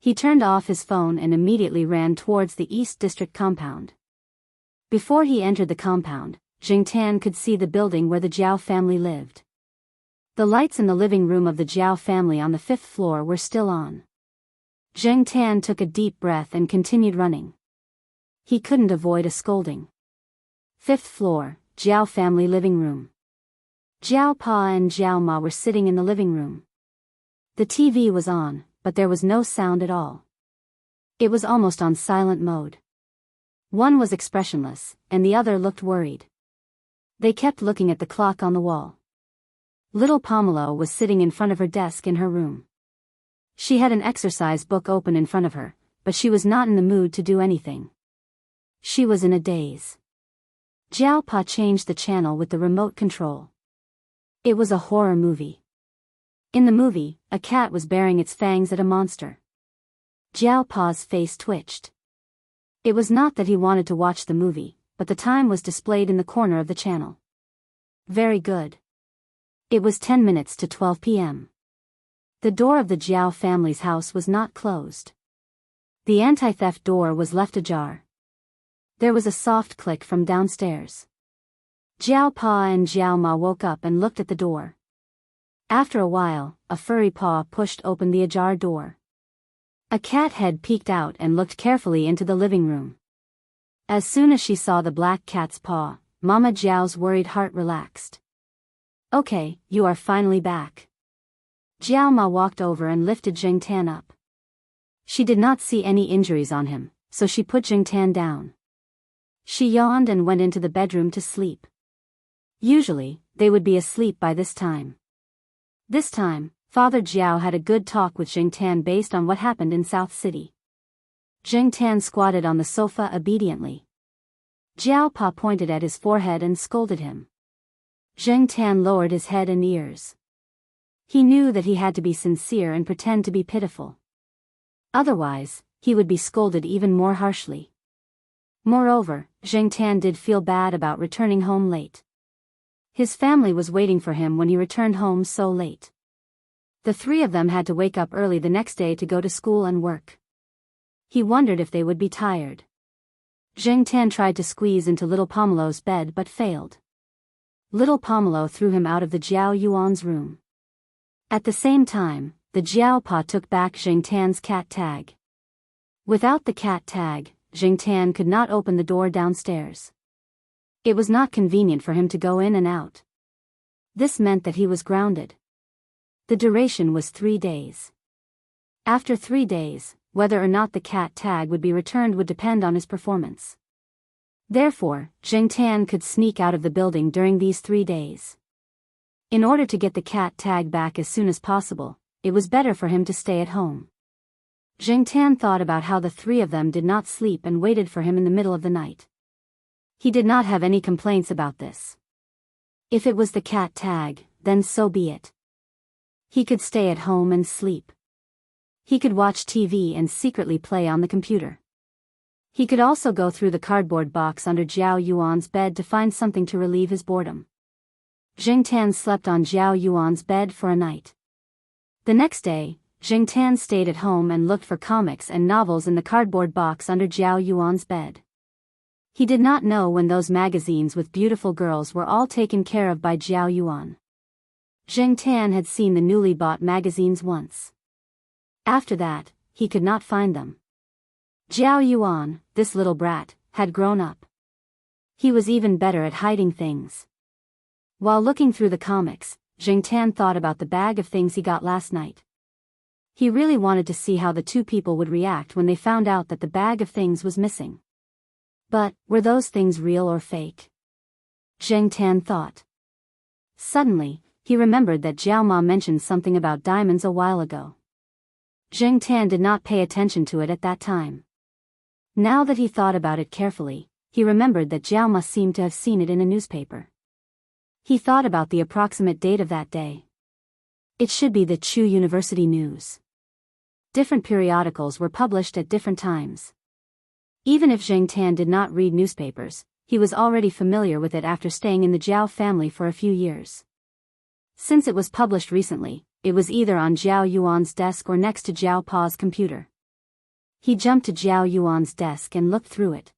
He turned off his phone and immediately ran towards the East District compound. Before he entered the compound, Zheng Tan could see the building where the Jiao family lived. The lights in the living room of the Jiao family on the 5th floor were still on. Zheng Tan took a deep breath and continued running. He couldn't avoid a scolding. 5th floor, Jiao family living room. Jiao Pa and Jiao Ma were sitting in the living room. The TV was on, but there was no sound at all. It was almost on silent mode. One was expressionless, and the other looked worried. They kept looking at the clock on the wall. Little Pomelo was sitting in front of her desk in her room. She had an exercise book open in front of her, but she was not in the mood to do anything. She was in a daze. Jiao Pa changed the channel with the remote control. It was a horror movie. In the movie, a cat was baring its fangs at a monster. Jiao Pa's face twitched. It was not that he wanted to watch the movie, but the time was displayed in the corner of the channel. Very good. It was 10 minutes to 12 p.m. The door of the Jiao family's house was not closed. The anti-theft door was left ajar. There was a soft click from downstairs. Jiao Pa and Jiao Ma woke up and looked at the door. After a while, a furry paw pushed open the ajar door. A cat head peeked out and looked carefully into the living room. As soon as she saw the black cat's paw, Mama Jiao's worried heart relaxed. Okay, you are finally back. Jiao Ma walked over and lifted Zheng Tan up. She did not see any injuries on him, so she put Zheng Tan down. She yawned and went into the bedroom to sleep. Usually, they would be asleep by this time. This time, Father Jiao had a good talk with Zheng Tan based on what happened in South City. Zheng Tan squatted on the sofa obediently. Jiao Pa pointed at his forehead and scolded him. Zheng Tan lowered his head and ears. He knew that he had to be sincere and pretend to be pitiful. Otherwise, he would be scolded even more harshly. Moreover, Zheng Tan did feel bad about returning home late. His family was waiting for him when he returned home so late. The three of them had to wake up early the next day to go to school and work. He wondered if they would be tired. Zheng Tan tried to squeeze into little Pomelo's bed but failed. Little Pomelo threw him out of the Jiao Yuan's room. At the same time, the Jiao Pa took back Zheng Tan's cat tag. Without the cat tag, Zheng Tan could not open the door downstairs. It was not convenient for him to go in and out. This meant that he was grounded. The duration was 3 days. After 3 days, whether or not the cat tag would be returned would depend on his performance. Therefore, Zheng Tan could sneak out of the building during these 3 days. In order to get the cat tag back as soon as possible, it was better for him to stay at home. Zheng Tan thought about how the 3 of them did not sleep and waited for him in the middle of the night. He did not have any complaints about this. If it was the cat tag, then so be it. He could stay at home and sleep. He could watch TV and secretly play on the computer. He could also go through the cardboard box under Zhao Yuan's bed to find something to relieve his boredom. Zheng Tan slept on Zhao Yuan's bed for a night. The next day, Zheng Tan stayed at home and looked for comics and novels in the cardboard box under Zhao Yuan's bed. He did not know when those magazines with beautiful girls were all taken care of by Zhao Yuan. Zheng Tan had seen the newly bought magazines once. After that, he could not find them. Zhao Yuan, this little brat, had grown up. He was even better at hiding things. While looking through the comics, Zheng Tan thought about the bag of things he got last night. He really wanted to see how the 2 people would react when they found out that the bag of things was missing. But, were those things real or fake? Zheng Tan thought. Suddenly, he remembered that Zhao Ma mentioned something about diamonds a while ago. Zheng Tan did not pay attention to it at that time. Now that he thought about it carefully, he remembered that Zhao Ma seemed to have seen it in a newspaper. He thought about the approximate date of that day. It should be the Chu University News. Different periodicals were published at different times. Even if Zheng Tan did not read newspapers, he was already familiar with it after staying in the Zhao family for a few years. Since it was published recently, it was either on Zhao Yuan's desk or next to Zhao Pa's computer. He jumped to Zhao Yuan's desk and looked through it.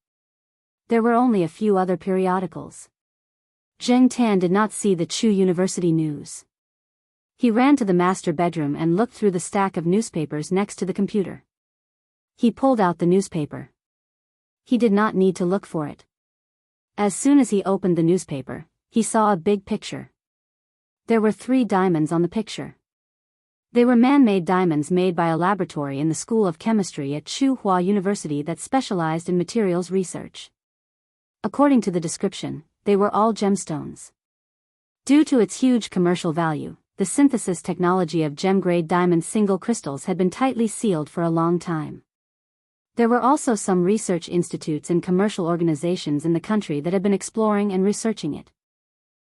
There were only a few other periodicals. Zheng Tan did not see the Chu University News. He ran to the master bedroom and looked through the stack of newspapers next to the computer. He pulled out the newspaper. He did not need to look for it. As soon as he opened the newspaper, he saw a big picture. There were 3 diamonds on the picture. They were man-made diamonds made by a laboratory in the School of Chemistry at Tsinghua University that specialized in materials research. According to the description, they were all gemstones. Due to its huge commercial value, the synthesis technology of gem-grade diamond single crystals had been tightly sealed for a long time. There were also some research institutes and commercial organizations in the country that had been exploring and researching it.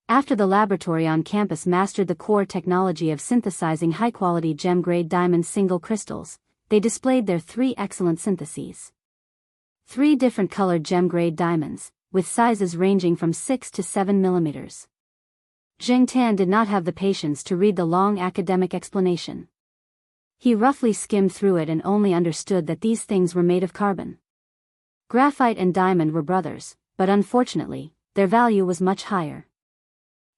After the laboratory on campus mastered the core technology of synthesizing high-quality gem-grade diamond single crystals, they displayed their 3 excellent syntheses. 3 different colored gem-grade diamonds, with sizes ranging from 6 to 7 millimeters. Zheng Tan did not have the patience to read the long academic explanation. He roughly skimmed through it and only understood that these things were made of carbon. Graphite and diamond were brothers, but unfortunately, their value was much higher.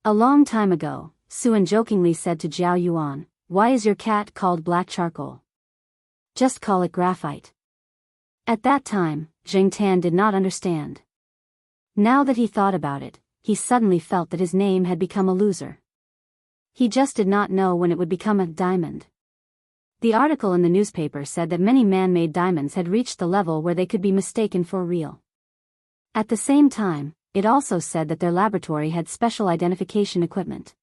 A long time ago, Suan jokingly said to Zhao Yuan, "Why is your cat called black charcoal? Just call it graphite." At that time, Zheng Tan did not understand. Now that he thought about it, he suddenly felt that his name had become a loser. He just did not know when it would become a diamond. The article in the newspaper said that many man-made diamonds had reached the level where they could be mistaken for real. At the same time, it also said that their laboratory had special identification equipment.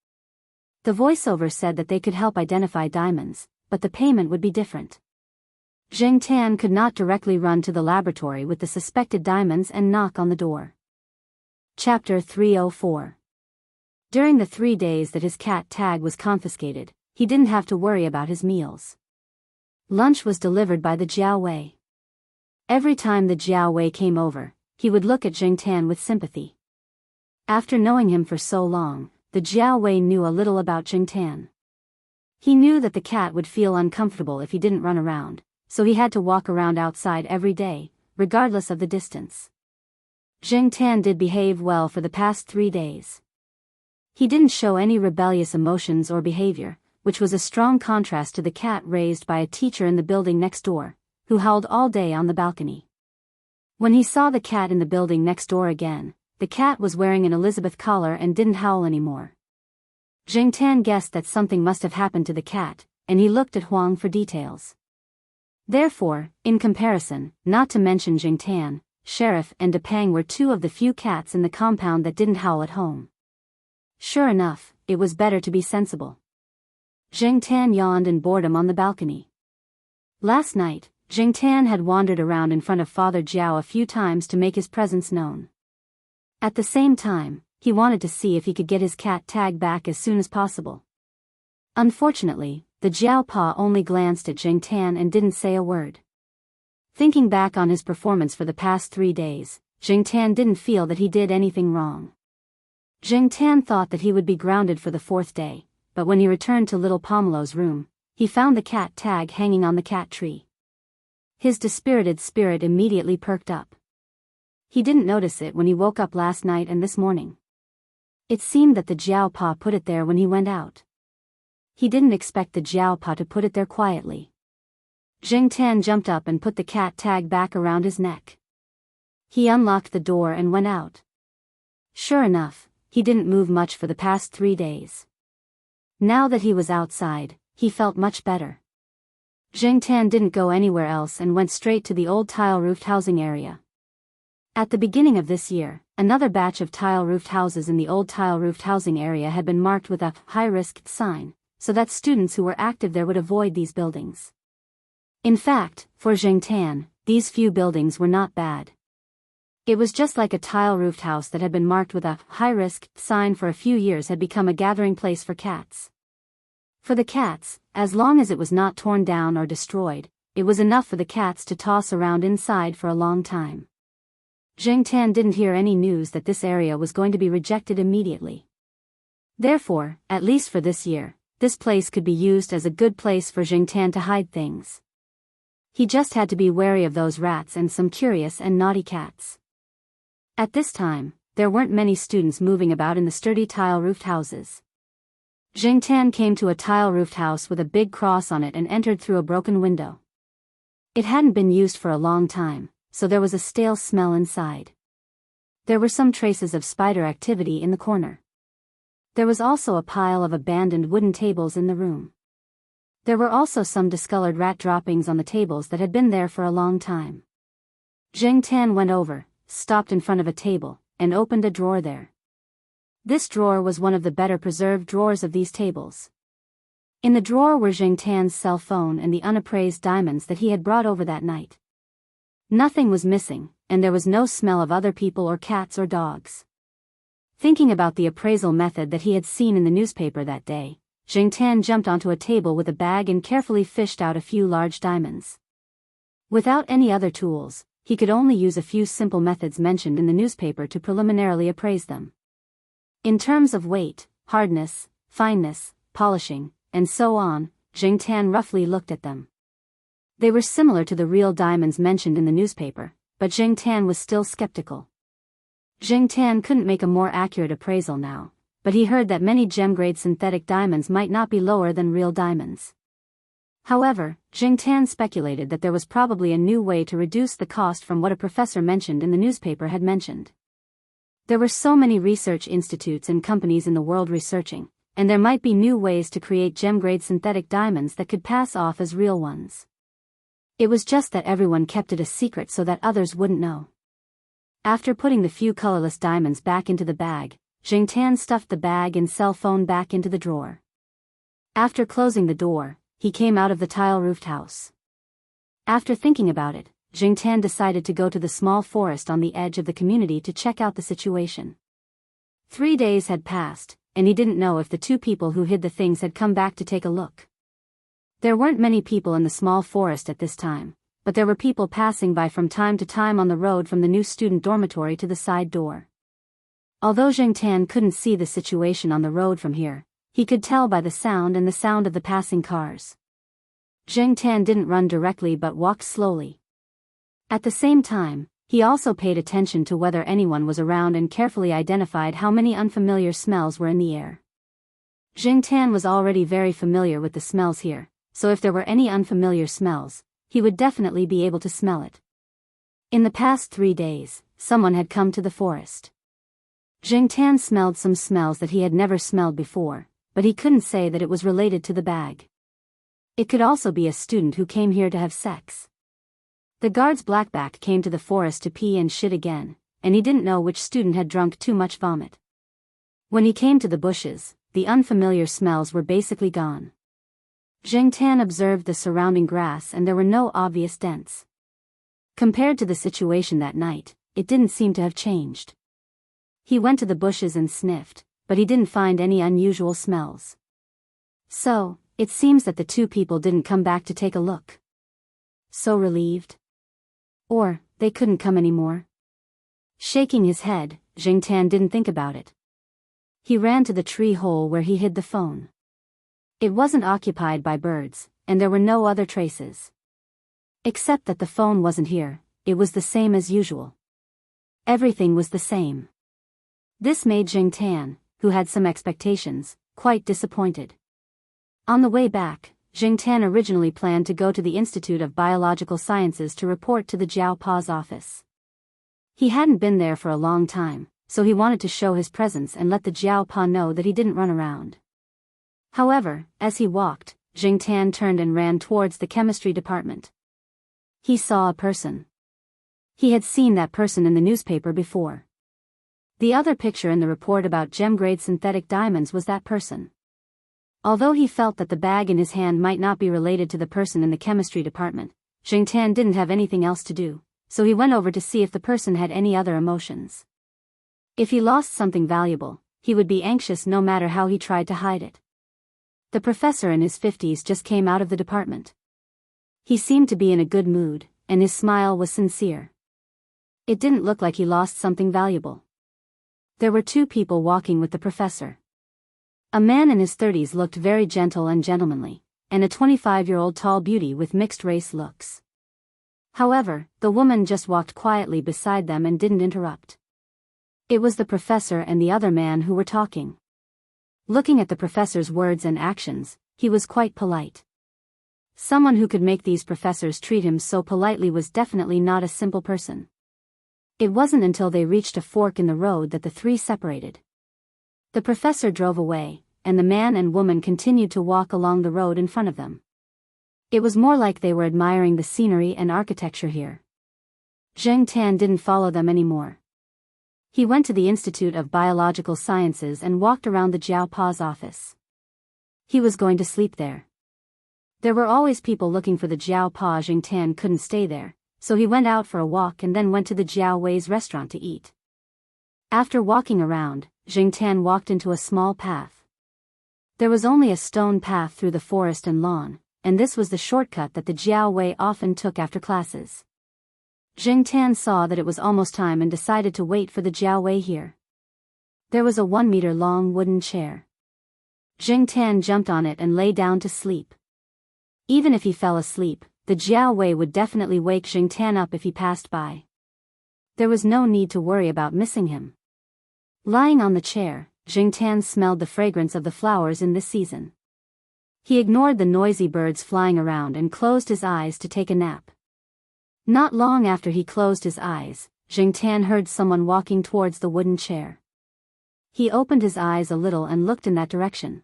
The voiceover said that they could help identify diamonds, but the payment would be different. Zheng Tan could not directly run to the laboratory with the suspected diamonds and knock on the door. Chapter 304. During the 3 days that his cat tag was confiscated, he didn't have to worry about his meals. Lunch was delivered by the Jiao Wei. Every time the Jiao Wei came over, he would look at Zheng Tan with sympathy. After knowing him for so long, the Jiao Wei knew a little about Zheng Tan. He knew that the cat would feel uncomfortable if he didn't run around, so he had to walk around outside every day, regardless of the distance. Zheng Tan did behave well for the past 3 days. He didn't show any rebellious emotions or behavior, which was a strong contrast to the cat raised by a teacher in the building next door, who howled all day on the balcony. When he saw the cat in the building next door again, the cat was wearing an Elizabeth collar and didn't howl anymore. Zheng Tan guessed that something must have happened to the cat, and he looked at Huang for details. Therefore, in comparison, not to mention Jingtan, Sheriff and Depang were two of the few cats in the compound that didn't howl at home. Sure enough, it was better to be sensible. Jingtan yawned in boredom on the balcony. Last night, Jingtan had wandered around in front of Father Jiao a few times to make his presence known. At the same time, he wanted to see if he could get his cat tag back as soon as possible. Unfortunately, the Jiao Pa only glanced at Jingtan and didn't say a word. Thinking back on his performance for the past 3 days, Jingtan didn't feel that he did anything wrong. Jingtan thought that he would be grounded for the 4th day, but when he returned to little Pomelo's room, he found the cat tag hanging on the cat tree. His dispirited spirit immediately perked up. He didn't notice it when he woke up last night and this morning. It seemed that the Jiao Pa put it there when he went out. He didn't expect the Jiao Pa to put it there quietly. Jingtan jumped up and put the cat tag back around his neck. He unlocked the door and went out. Sure enough, he didn't move much for the past 3 days. Now that he was outside, he felt much better. Jingtan didn't go anywhere else and went straight to the old tile-roofed housing area. At the beginning of this year, another batch of tile-roofed houses in the old tile-roofed housing area had been marked with a high-risk sign, so that students who were active there would avoid these buildings. In fact, for Jingtan, these few buildings were not bad. It was just like a tile-roofed house that had been marked with a high-risk sign for a few years had become a gathering place for cats. For the cats, as long as it was not torn down or destroyed, it was enough for the cats to toss around inside for a long time. Jingtan didn't hear any news that this area was going to be rejected immediately. Therefore, at least for this year, this place could be used as a good place for Jingtan to hide things. He just had to be wary of those rats and some curious and naughty cats. At this time, there weren't many students moving about in the sturdy tile-roofed houses. Jingtan came to a tile-roofed house with a big cross on it and entered through a broken window. It hadn't been used for a long time, so there was a stale smell inside. There were some traces of spider activity in the corner. There was also a pile of abandoned wooden tables in the room. There were also some discolored rat droppings on the tables that had been there for a long time. Jingtan went over, stopped in front of a table, and opened a drawer there. This drawer was one of the better preserved drawers of these tables. In the drawer were Jingtan's cell phone and the unappraised diamonds that he had brought over that night. Nothing was missing, and there was no smell of other people or cats or dogs. Thinking about the appraisal method that he had seen in the newspaper that day, Jingtan jumped onto a table with a bag and carefully fished out a few large diamonds. Without any other tools, he could only use a few simple methods mentioned in the newspaper to preliminarily appraise them. In terms of weight, hardness, fineness, polishing, and so on, Jingtan roughly looked at them. They were similar to the real diamonds mentioned in the newspaper, but Jingtan was still skeptical. Jingtan couldn't make a more accurate appraisal now, but he heard that many gem-grade synthetic diamonds might not be lower than real diamonds. However, Jingtan speculated that there was probably a new way to reduce the cost from what a professor mentioned in the newspaper had mentioned. There were so many research institutes and companies in the world researching, and there might be new ways to create gem-grade synthetic diamonds that could pass off as real ones. It was just that everyone kept it a secret so that others wouldn't know. After putting the few colorless diamonds back into the bag, Jingtan stuffed the bag and cell phone back into the drawer. After closing the door, he came out of the tile-roofed house. After thinking about it, Jingtan decided to go to the small forest on the edge of the community to check out the situation. 3 days had passed, and he didn't know if the 2 people who hid the things had come back to take a look. There weren't many people in the small forest at this time, but there were people passing by from time to time on the road from the new student dormitory to the side door. Although Jingtan couldn't see the situation on the road from here, he could tell by the sound and the sound of the passing cars. Jingtan didn't run directly but walked slowly. At the same time, he also paid attention to whether anyone was around and carefully identified how many unfamiliar smells were in the air. Jingtan was already very familiar with the smells here, so if there were any unfamiliar smells, he would definitely be able to smell it. In the past 3 days, someone had come to the forest. Jingtan smelled some smells that he had never smelled before, but he couldn't say that it was related to the bag. It could also be a student who came here to have sex. The guard's blackback came to the forest to pee and shit again, and he didn't know which student had drunk too much vomit. When he came to the bushes, the unfamiliar smells were basically gone. Zheng Tan observed the surrounding grass and there were no obvious dents. Compared to the situation that night, it didn't seem to have changed. He went to the bushes and sniffed, but he didn't find any unusual smells. So, it seems that the two people didn't come back to take a look. So relieved? Or, they couldn't come anymore? Shaking his head, Zheng Tan didn't think about it. He ran to the tree hole where he hid the phone. It wasn't occupied by birds, and there were no other traces. Except that the phone wasn't here, it was the same as usual. Everything was the same. This made Zheng Tan, who had some expectations, quite disappointed. On the way back, Zheng Tan originally planned to go to the Institute of Biological Sciences to report to the Jiao Pa's office. He hadn't been there for a long time, so he wanted to show his presence and let the Jiao Pa know that he didn't run around. However, as he walked, Zheng Tan turned and ran towards the chemistry department. He saw a person. He had seen that person in the newspaper before. The other picture in the report about gem-grade synthetic diamonds was that person. Although he felt that the bag in his hand might not be related to the person in the chemistry department, Zheng Tan didn't have anything else to do, so he went over to see if the person had any other emotions. If he lost something valuable, he would be anxious no matter how he tried to hide it. The professor in his 50s just came out of the department. He seemed to be in a good mood, and his smile was sincere. It didn't look like he lost something valuable. There were two people walking with the professor. A man in his 30s looked very gentle and gentlemanly, and a 25-year-old tall beauty with mixed-race looks. However, the woman just walked quietly beside them and didn't interrupt. It was the professor and the other man who were talking. Looking at the professor's words and actions, he was quite polite. Someone who could make these professors treat him so politely was definitely not a simple person. It wasn't until they reached a fork in the road that the three separated. The professor drove away, and the man and woman continued to walk along the road in front of them. It was more like they were admiring the scenery and architecture here. Zheng Tan didn't follow them anymore. He went to the Institute of Biological Sciences and walked around the Jiao Pa's office. He was going to sleep there. There were always people looking for the Jiao Pa. Zheng Tan couldn't stay there, so he went out for a walk and then went to the Jiao Wei's restaurant to eat. After walking around, Zheng Tan walked into a small path. There was only a stone path through the forest and lawn, and this was the shortcut that the Jiao Wei often took after classes. Zheng Tan saw that it was almost time and decided to wait for the Jiao Wei here. There was a 1-meter-long wooden chair. Zheng Tan jumped on it and lay down to sleep. Even if he fell asleep, the Jiao Wei would definitely wake Zheng Tan up if he passed by. There was no need to worry about missing him. Lying on the chair, Zheng Tan smelled the fragrance of the flowers in this season. He ignored the noisy birds flying around and closed his eyes to take a nap. Not long after he closed his eyes, Zheng Tan heard someone walking towards the wooden chair. He opened his eyes a little and looked in that direction.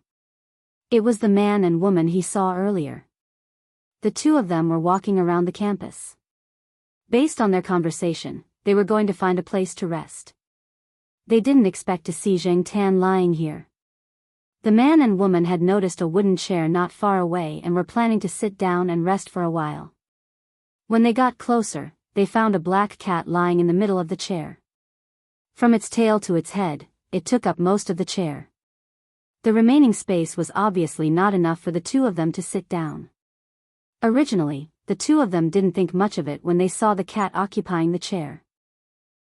It was the man and woman he saw earlier. The two of them were walking around the campus. Based on their conversation, they were going to find a place to rest. They didn't expect to see Zheng Tan lying here. The man and woman had noticed a wooden chair not far away and were planning to sit down and rest for a while. When they got closer, they found a black cat lying in the middle of the chair. From its tail to its head, it took up most of the chair. The remaining space was obviously not enough for the two of them to sit down. Originally, the two of them didn't think much of it when they saw the cat occupying the chair.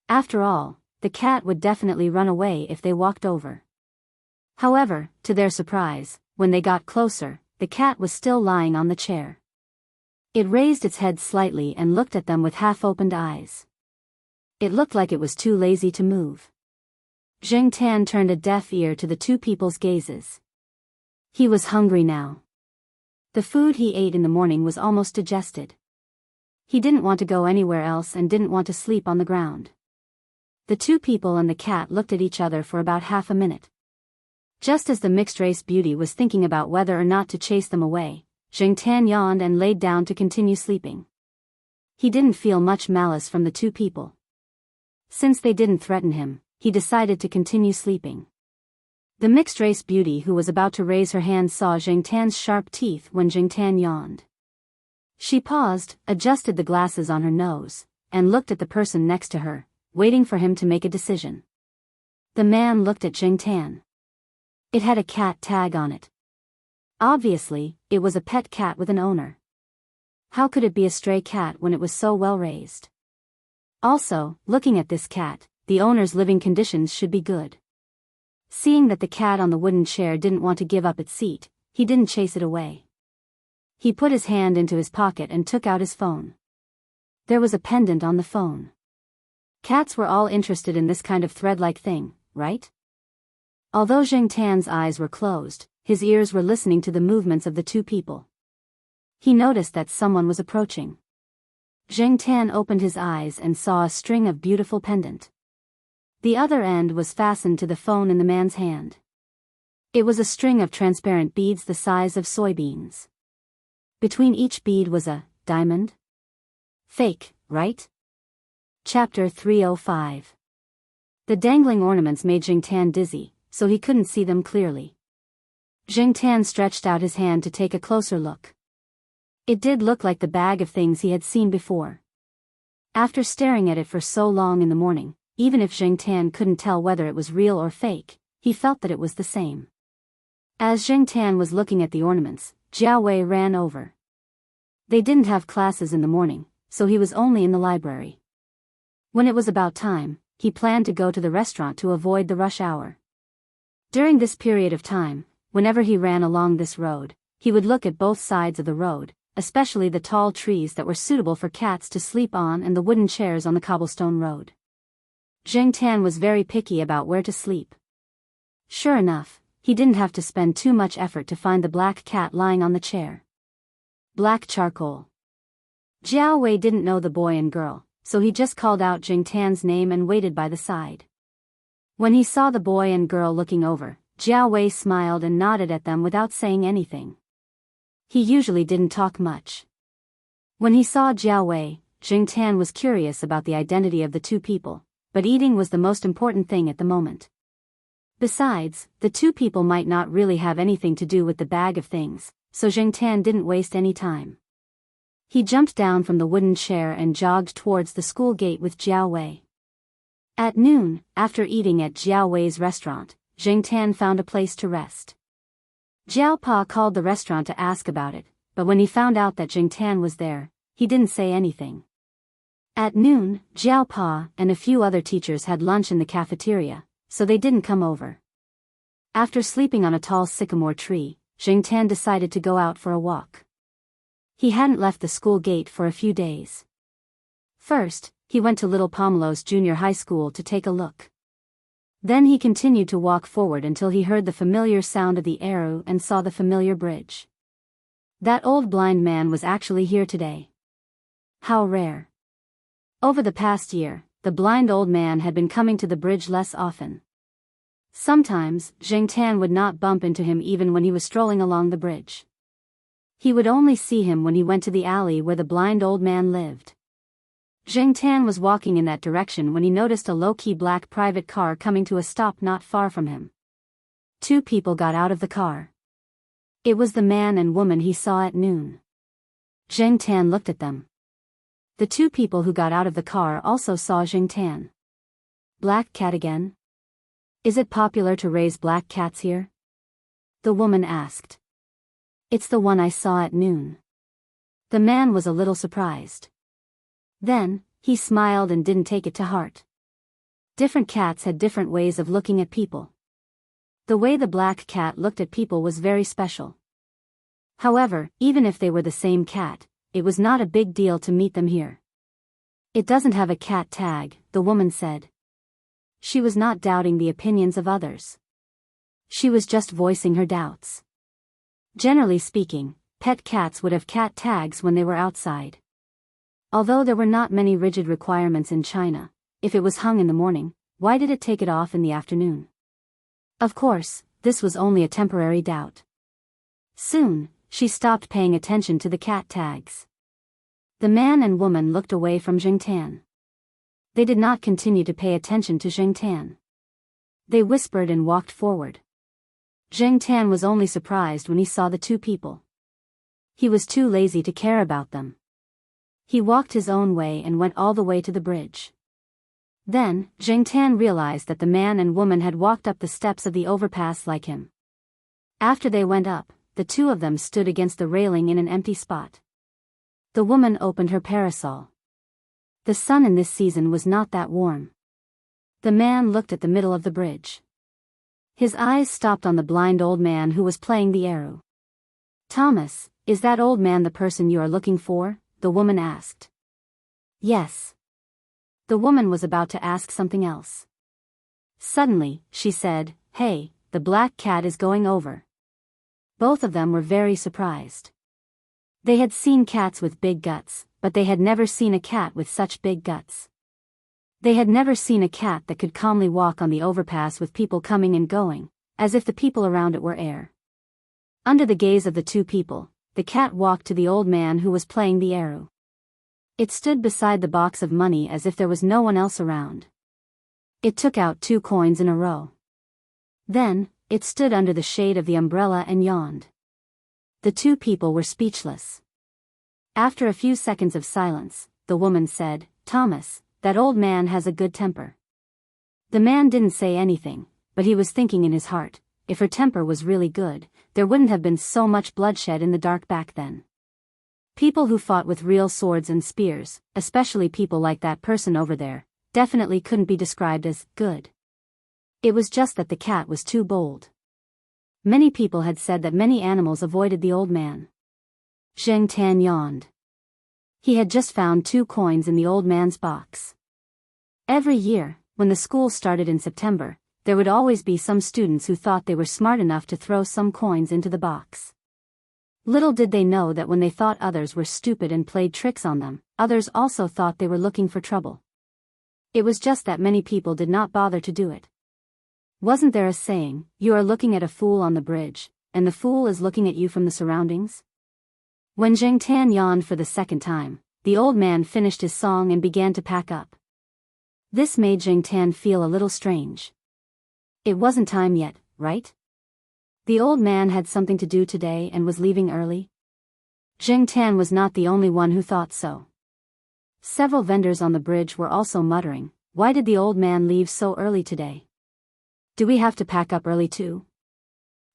After all, the cat would definitely run away if they walked over. However, to their surprise, when they got closer, the cat was still lying on the chair. It raised its head slightly and looked at them with half-opened eyes. It looked like it was too lazy to move. Zheng Tan turned a deaf ear to the two people's gazes. He was hungry now. The food he ate in the morning was almost digested. He didn't want to go anywhere else and didn't want to sleep on the ground. The two people and the cat looked at each other for about half a minute. Just as the mixed-race beauty was thinking about whether or not to chase them away, Jing Tan yawned and laid down to continue sleeping. He didn't feel much malice from the two people. Since they didn't threaten him, he decided to continue sleeping. The mixed-race beauty who was about to raise her hand saw Jing Tan's sharp teeth when Jing Tan yawned. She paused, adjusted the glasses on her nose, and looked at the person next to her, waiting for him to make a decision. The man looked at Jing Tan. It had a cat tag on it. Obviously, it was a pet cat with an owner. How could it be a stray cat when it was so well raised? Also, looking at this cat, the owner's living conditions should be good. Seeing that the cat on the wooden chair didn't want to give up its seat, he didn't chase it away. He put his hand into his pocket and took out his phone. There was a pendant on the phone. Cats were all interested in this kind of thread-like thing, right? Although Jing Tan's eyes were closed, his ears were listening to the movements of the two people. He noticed that someone was approaching. Jing Tan opened his eyes and saw a string of beautiful pendant. The other end was fastened to the phone in the man's hand. It was a string of transparent beads the size of soybeans. Between each bead was a diamond. Fake, right? Chapter 305. The dangling ornaments made Jing Tan dizzy, so he couldn't see them clearly. Jing Tan stretched out his hand to take a closer look. It did look like the bag of things he had seen before. After staring at it for so long in the morning, even if Jing Tan couldn't tell whether it was real or fake, he felt that it was the same. As Jing Tan was looking at the ornaments, Jiao Wei ran over. They didn't have classes in the morning, so he was only in the library. When it was about time, he planned to go to the restaurant to avoid the rush hour. During this period of time, whenever he ran along this road, he would look at both sides of the road, especially the tall trees that were suitable for cats to sleep on and the wooden chairs on the cobblestone road. Jing Tan was very picky about where to sleep. Sure enough, he didn't have to spend too much effort to find the black cat lying on the chair. Black charcoal. Jiao Wei didn't know the boy and girl, so he just called out Jing Tan's name and waited by the side. When he saw the boy and girl looking over, Jiao Wei smiled and nodded at them without saying anything. He usually didn't talk much. When he saw Jiao Wei, Jing Tan was curious about the identity of the two people, but eating was the most important thing at the moment. Besides, the two people might not really have anything to do with the bag of things, so Jing Tan didn't waste any time. He jumped down from the wooden chair and jogged towards the school gate with Jiao Wei. At noon, after eating at Jiao Wei's restaurant, Jing Tan found a place to rest. Jiao Pa called the restaurant to ask about it, but when he found out that Jing Tan was there, he didn't say anything. At noon, Jiao Pa and a few other teachers had lunch in the cafeteria, so they didn't come over. After sleeping on a tall sycamore tree, Jing Tan decided to go out for a walk. He hadn't left the school gate for a few days. First, he went to Little Pomelos Junior High School to take a look. Then he continued to walk forward until he heard the familiar sound of the arrow and saw the familiar bridge. That old blind man was actually here today. How rare. Over the past year, the blind old man had been coming to the bridge less often. Sometimes, Jing Tan would not bump into him even when he was strolling along the bridge. He would only see him when he went to the alley where the blind old man lived. Jing Tan was walking in that direction when he noticed a low-key black private car coming to a stop not far from him. Two people got out of the car. It was the man and woman he saw at noon. Jing Tan looked at them. The two people who got out of the car also saw Jing Tan. Black cat again? Is it popular to raise black cats here? The woman asked. It's the one I saw at noon. The man was a little surprised. Then, he smiled and didn't take it to heart. Different cats had different ways of looking at people. The way the black cat looked at people was very special. However, even if they were the same cat, it was not a big deal to meet them here. It doesn't have a cat tag, the woman said. She was not doubting the opinions of others. She was just voicing her doubts. Generally speaking, pet cats would have cat tags when they were outside. Although there were not many rigid requirements in China, if it was hung in the morning, why did it take it off in the afternoon? Of course, this was only a temporary doubt. Soon, she stopped paying attention to the cat tags. The man and woman looked away from Jingtan. They did not continue to pay attention to Jingtan. They whispered and walked forward. Jingtan was only surprised when he saw the two people. He was too lazy to care about them. He walked his own way and went all the way to the bridge. Then, Jingtan realized that the man and woman had walked up the steps of the overpass like him. After they went up, the two of them stood against the railing in an empty spot. The woman opened her parasol. The sun in this season was not that warm. The man looked at the middle of the bridge. His eyes stopped on the blind old man who was playing the eru. "Thomas, is that old man the person you are looking for?" the woman asked. "Yes." The woman was about to ask something else. Suddenly, she said, "Hey, the black cat is going over." Both of them were very surprised. They had seen cats with big guts, but they had never seen a cat with such big guts. They had never seen a cat that could calmly walk on the overpass with people coming and going, as if the people around it were air. Under the gaze of the two people, the cat walked to the old man who was playing the eru. It stood beside the box of money as if there was no one else around. It took out 2 coins in a row. Then, it stood under the shade of the umbrella and yawned. The two people were speechless. After a few seconds of silence, the woman said, "Thomas, that old man has a good temper." The man didn't say anything, but he was thinking in his heart, if her temper was really good, there wouldn't have been so much bloodshed in the dark back then. People who fought with real swords and spears, especially people like that person over there, definitely couldn't be described as good. It was just that the cat was too bold. Many people had said that many animals avoided the old man. Zheng Tan yawned. He had just found 2 coins in the old man's box. Every year, when the school started in September, there would always be some students who thought they were smart enough to throw some coins into the box. Little did they know that when they thought others were stupid and played tricks on them, others also thought they were looking for trouble. It was just that many people did not bother to do it. Wasn't there a saying, "You are looking at a fool on the bridge, and the fool is looking at you from the surroundings"? When Zheng Tan yawned for the second time, the old man finished his song and began to pack up. This made Zheng Tan feel a little strange. It wasn't time yet, right? The old man had something to do today and was leaving early. Zheng Tan was not the only one who thought so. Several vendors on the bridge were also muttering, "Why did the old man leave so early today? Do we have to pack up early too?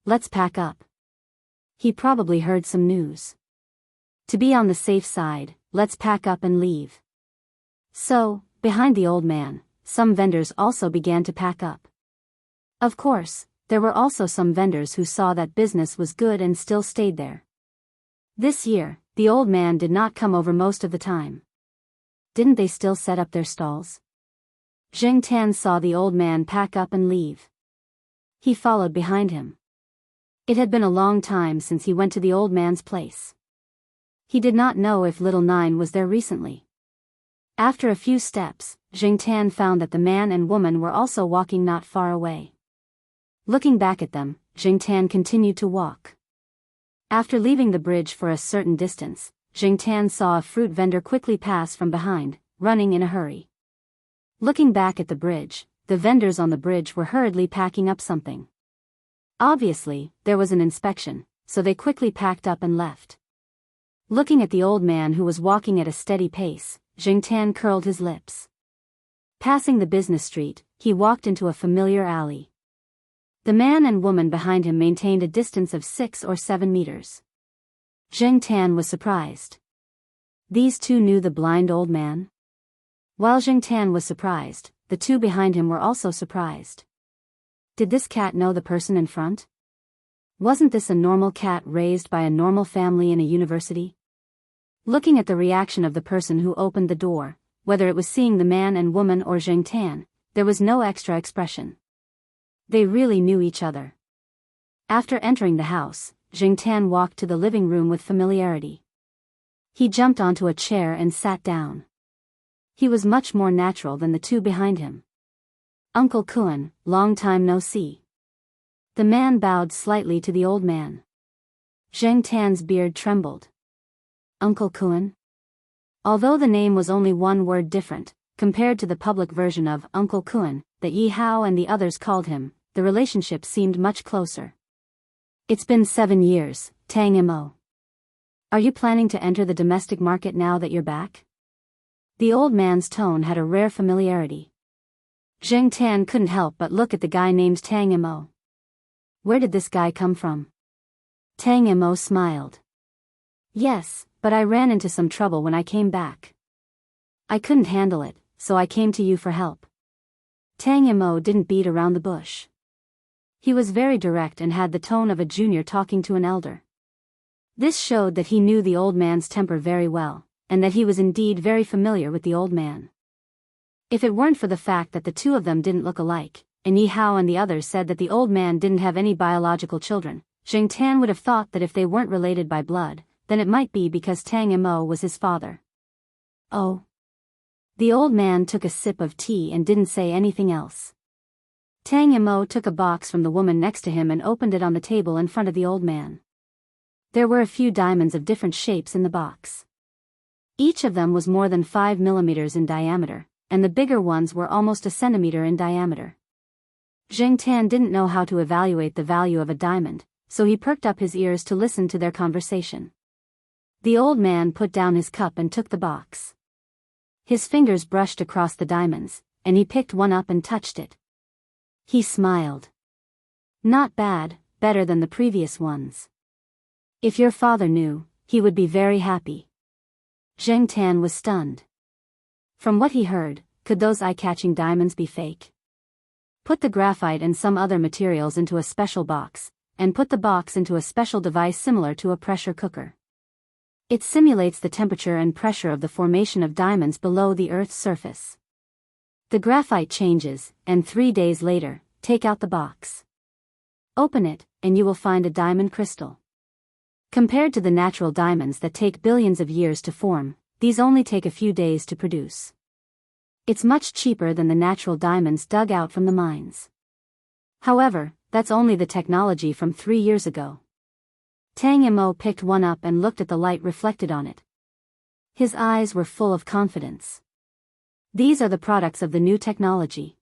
Let's pack up. He probably heard some news. To be on the safe side, let's pack up and leave." So, behind the old man, some vendors also began to pack up. Of course, there were also some vendors who saw that business was good and still stayed there. This year, the old man did not come over most of the time. Didn't they still set up their stalls? Zheng Tan saw the old man pack up and leave. He followed behind him. It had been a long time since he went to the old man's place. He did not know if little Nine was there recently. After a few steps, Zheng Tan found that the man and woman were also walking not far away. Looking back at them, Zheng Tan continued to walk. After leaving the bridge for a certain distance, Zheng Tan saw a fruit vendor quickly pass from behind, running in a hurry. Looking back at the bridge, the vendors on the bridge were hurriedly packing up something. Obviously, there was an inspection, so they quickly packed up and left. Looking at the old man who was walking at a steady pace, Zheng Tan curled his lips. Passing the business street, he walked into a familiar alley. The man and woman behind him maintained a distance of 6 or 7 meters. Zheng Tan was surprised. These two knew the blind old man? While Zheng Tan was surprised, the two behind him were also surprised. Did this cat know the person in front? Wasn't this a normal cat raised by a normal family in a university? Looking at the reaction of the person who opened the door, whether it was seeing the man and woman or Zheng Tan, there was no extra expression. They really knew each other. After entering the house, Zheng Tan walked to the living room with familiarity. He jumped onto a chair and sat down. He was much more natural than the two behind him. "Uncle Kuan, long time no see." The man bowed slightly to the old man. Zheng Tan's beard trembled. Uncle Kuan? Although the name was only one word different, compared to the public version of Uncle Kuan that Yi Hao and the others called him, the relationship seemed much closer. It's been 7 years, Tang Mo. Are you planning to enter the domestic market now that you're back? The old man's tone had a rare familiarity. Zheng Tan couldn't help but look at the guy named Tang Mo. Where did this guy come from? Tang Mo smiled. Yes, but I ran into some trouble when I came back. I couldn't handle it, so I came to you for help. Tang Mo didn't beat around the bush. He was very direct and had the tone of a junior talking to an elder. This showed that he knew the old man's temper very well, and that he was indeed very familiar with the old man. If it weren't for the fact that the two of them didn't look alike, and Yi Hao and the others said that the old man didn't have any biological children, Zheng Tan would have thought that if they weren't related by blood, then it might be because Tang Mo was his father. Oh. The old man took a sip of tea and didn't say anything else. Tang Mo took a box from the woman next to him and opened it on the table in front of the old man. There were a few diamonds of different shapes in the box. Each of them was more than 5 millimeters in diameter, and the bigger ones were almost a centimeter in diameter. Zheng Tan didn't know how to evaluate the value of a diamond, so he perked up his ears to listen to their conversation. The old man put down his cup and took the box. His fingers brushed across the diamonds, and he picked one up and touched it. He smiled. Not bad, better than the previous ones. If your father knew, he would be very happy. Zheng Tan was stunned. From what he heard, could those eye-catching diamonds be fake? Put the graphite and some other materials into a special box, and put the box into a special device similar to a pressure cooker. It simulates the temperature and pressure of the formation of diamonds below the Earth's surface. The graphite changes, and 3 days later, take out the box. Open it, and you will find a diamond crystal. Compared to the natural diamonds that take billions of years to form, these only take a few days to produce. It's much cheaper than the natural diamonds dug out from the mines. However, that's only the technology from 3 years ago. Tang Mo picked one up and looked at the light reflected on it. His eyes were full of confidence. These are the products of the new technology.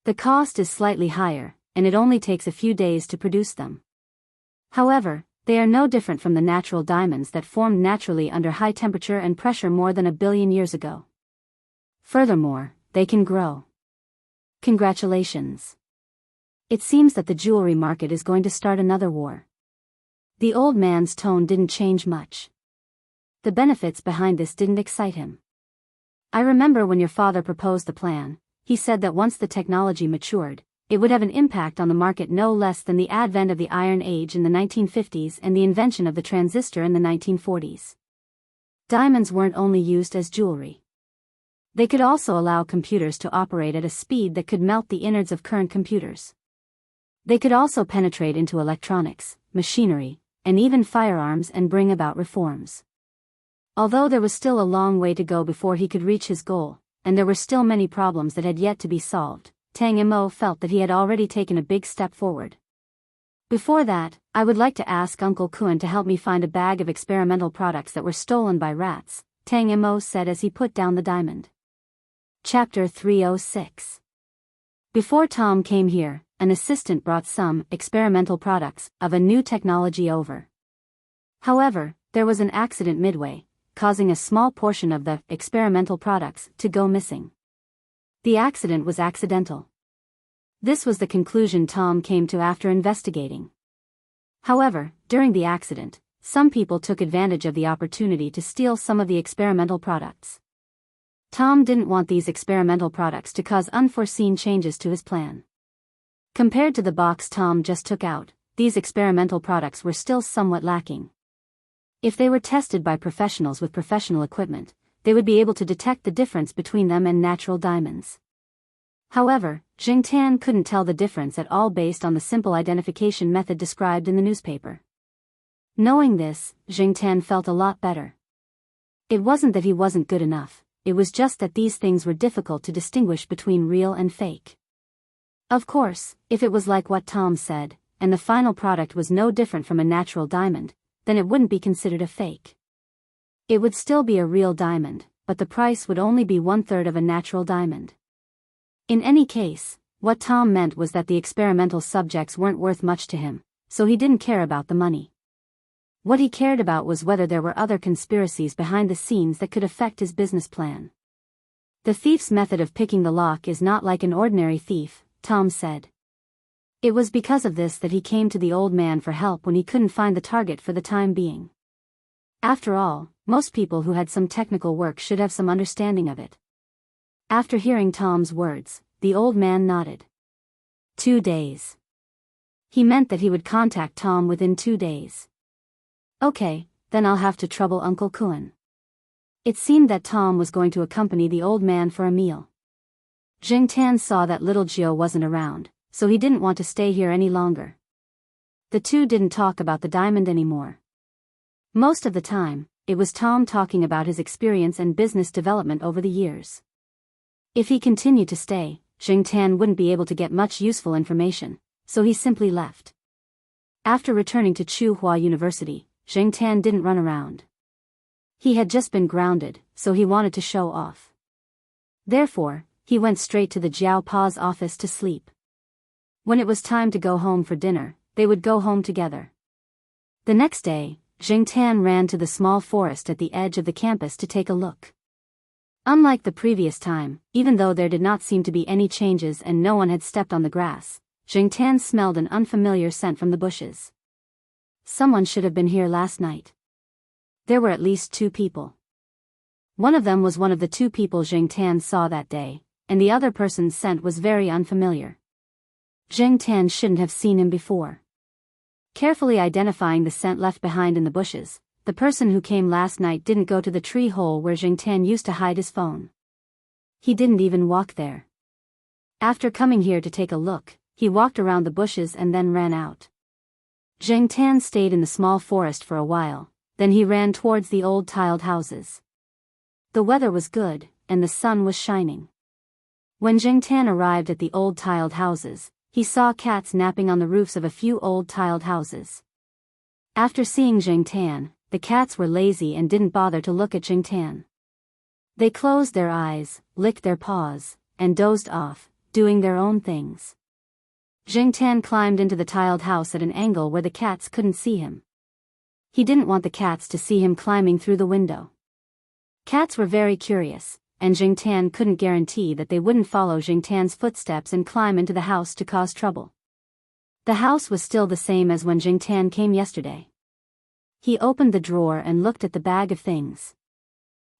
The cost is slightly higher, and it only takes a few days to produce them. However, they are no different from the natural diamonds that formed naturally under high temperature and pressure more than 1 billion years ago. Furthermore, they can grow. Congratulations. It seems that the jewelry market is going to start another war. The old man's tone didn't change much. The benefits behind this didn't excite him. I remember when your father proposed the plan, he said that once the technology matured, it would have an impact on the market no less than the advent of the Iron Age in the 1950s and the invention of the transistor in the 1940s. Diamonds weren't only used as jewelry. They could also allow computers to operate at a speed that could melt the innards of current computers. They could also penetrate into electronics, machinery, and even firearms and bring about reforms. Although there was still a long way to go before he could reach his goal, and there were still many problems that had yet to be solved, Tang Mo felt that he had already taken a big step forward. Before that, I would like to ask Uncle Kuan to help me find a bag of experimental products that were stolen by rats, Tang Mo said as he put down the diamond. Chapter 306. Before Tom came here, an assistant brought some experimental products of a new technology over. However, there was an accident midway, causing a small portion of the experimental products to go missing. The accident was accidental. This was the conclusion Tom came to after investigating. However, during the accident, some people took advantage of the opportunity to steal some of the experimental products. Tom didn't want these experimental products to cause unforeseen changes to his plan. Compared to the box Tom just took out, these experimental products were still somewhat lacking. If they were tested by professionals with professional equipment, they would be able to detect the difference between them and natural diamonds. However, Zheng Tan couldn't tell the difference at all based on the simple identification method described in the newspaper. Knowing this, Zheng Tan felt a lot better. It wasn't that he wasn't good enough, it was just that these things were difficult to distinguish between real and fake. Of course, if it was like what Tom said, and the final product was no different from a natural diamond, then it wouldn't be considered a fake. It would still be a real diamond, but the price would only be 1/3 of a natural diamond. In any case, what Tom meant was that the experimental subjects weren't worth much to him, so he didn't care about the money. What he cared about was whether there were other conspiracies behind the scenes that could affect his business plan. The thief's method of picking the lock is not like an ordinary thief, Tom said. It was because of this that he came to the old man for help when he couldn't find the target for the time being. After all, most people who had some technical work should have some understanding of it. After hearing Tom's words, the old man nodded. 2 days. He meant that he would contact Tom within 2 days. Okay, then I'll have to trouble Uncle Kuan. It seemed that Tom was going to accompany the old man for a meal. Jing Tan saw that little Gio wasn't around, so he didn't want to stay here any longer. The two didn't talk about the diamond anymore. Most of the time, it was Tom talking about his experience and business development over the years. If he continued to stay, Jing Tan wouldn't be able to get much useful information, so he simply left. After returning to Tsinghua University, Jing Tan didn't run around. He had just been grounded, so he wanted to show off. Therefore, he went straight to the Jiao Pa's office to sleep. When it was time to go home for dinner, they would go home together. The next day, Jing Tan ran to the small forest at the edge of the campus to take a look. Unlike the previous time, even though there did not seem to be any changes and no one had stepped on the grass, Jing Tan smelled an unfamiliar scent from the bushes. Someone should have been here last night. There were at least 2 people. One of them was one of the 2 people Jing Tan saw that day, and the other person's scent was very unfamiliar. Jing Tan shouldn't have seen him before. Carefully identifying the scent left behind in the bushes, the person who came last night didn't go to the tree hole where Jing Tan used to hide his phone. He didn't even walk there. After coming here to take a look, he walked around the bushes and then ran out. Jing Tan stayed in the small forest for a while, then he ran towards the old tiled houses. The weather was good, and the sun was shining. When Jing Tan arrived at the old tiled houses, he saw cats napping on the roofs of a few old tiled houses. After seeing Jing Tan, the cats were lazy and didn't bother to look at Jing Tan. They closed their eyes, licked their paws, and dozed off, doing their own things. Jing Tan climbed into the tiled house at an angle where the cats couldn't see him. He didn't want the cats to see him climbing through the window. Cats were very curious, and Jing Tan couldn't guarantee that they wouldn't follow Jing Tan's footsteps and climb into the house to cause trouble. The house was still the same as when Jing Tan came yesterday. He opened the drawer and looked at the bag of things.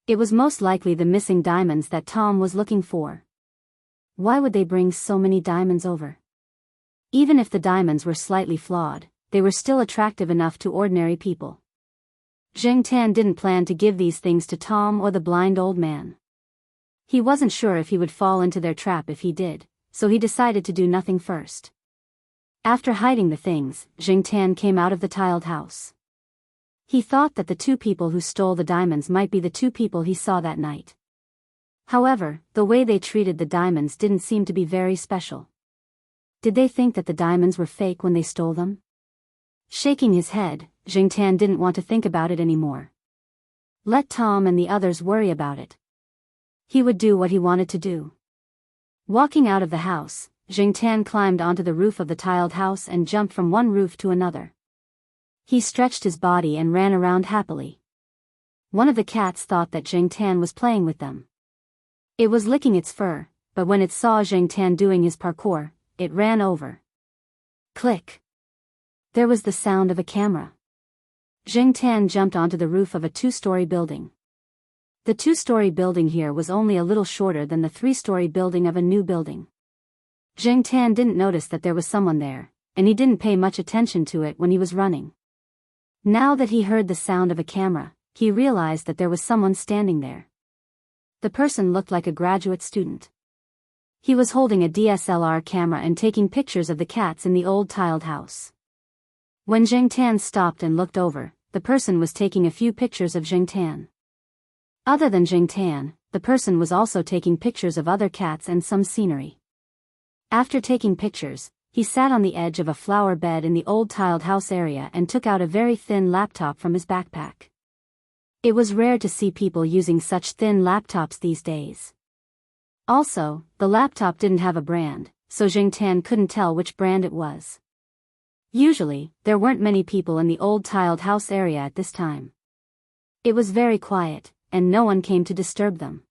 It was most likely the missing diamonds that Tom was looking for. Why would they bring so many diamonds over? Even if the diamonds were slightly flawed, they were still attractive enough to ordinary people. Jing Tan didn't plan to give these things to Tom or the blind old man. He wasn't sure if he would fall into their trap if he did, so he decided to do nothing first. After hiding the things, Jing Tan came out of the tiled house. He thought that the 2 people who stole the diamonds might be the 2 people he saw that night. However, the way they treated the diamonds didn't seem to be very special. Did they think that the diamonds were fake when they stole them? Shaking his head, Jing Tan didn't want to think about it anymore. Let Tom and the others worry about it. He would do what he wanted to do. Walking out of the house, Jing Tan climbed onto the roof of the tiled house and jumped from one roof to another. He stretched his body and ran around happily. One of the cats thought that Jing Tan was playing with them. It was licking its fur, but when it saw Jing Tan doing his parkour, it ran over. Click. There was the sound of a camera. Jing Tan jumped onto the roof of a 2-story building. The 2-story building here was only a little shorter than the 3-story building of a new building. Jing Tan didn't notice that there was someone there, and he didn't pay much attention to it when he was running. Now that he heard the sound of a camera, he realized that there was someone standing there. The person looked like a graduate student. He was holding a DSLR camera and taking pictures of the cats in the old tiled house. When Jing Tan stopped and looked over, the person was taking a few pictures of Jing Tan. Other than Jing Tan, the person was also taking pictures of other cats and some scenery. After taking pictures, he sat on the edge of a flower bed in the old tiled house area and took out a very thin laptop from his backpack. It was rare to see people using such thin laptops these days. Also, the laptop didn't have a brand, so Jingtan couldn't tell which brand it was. Usually, there weren't many people in the old tiled house area at this time. It was very quiet, and no one came to disturb them.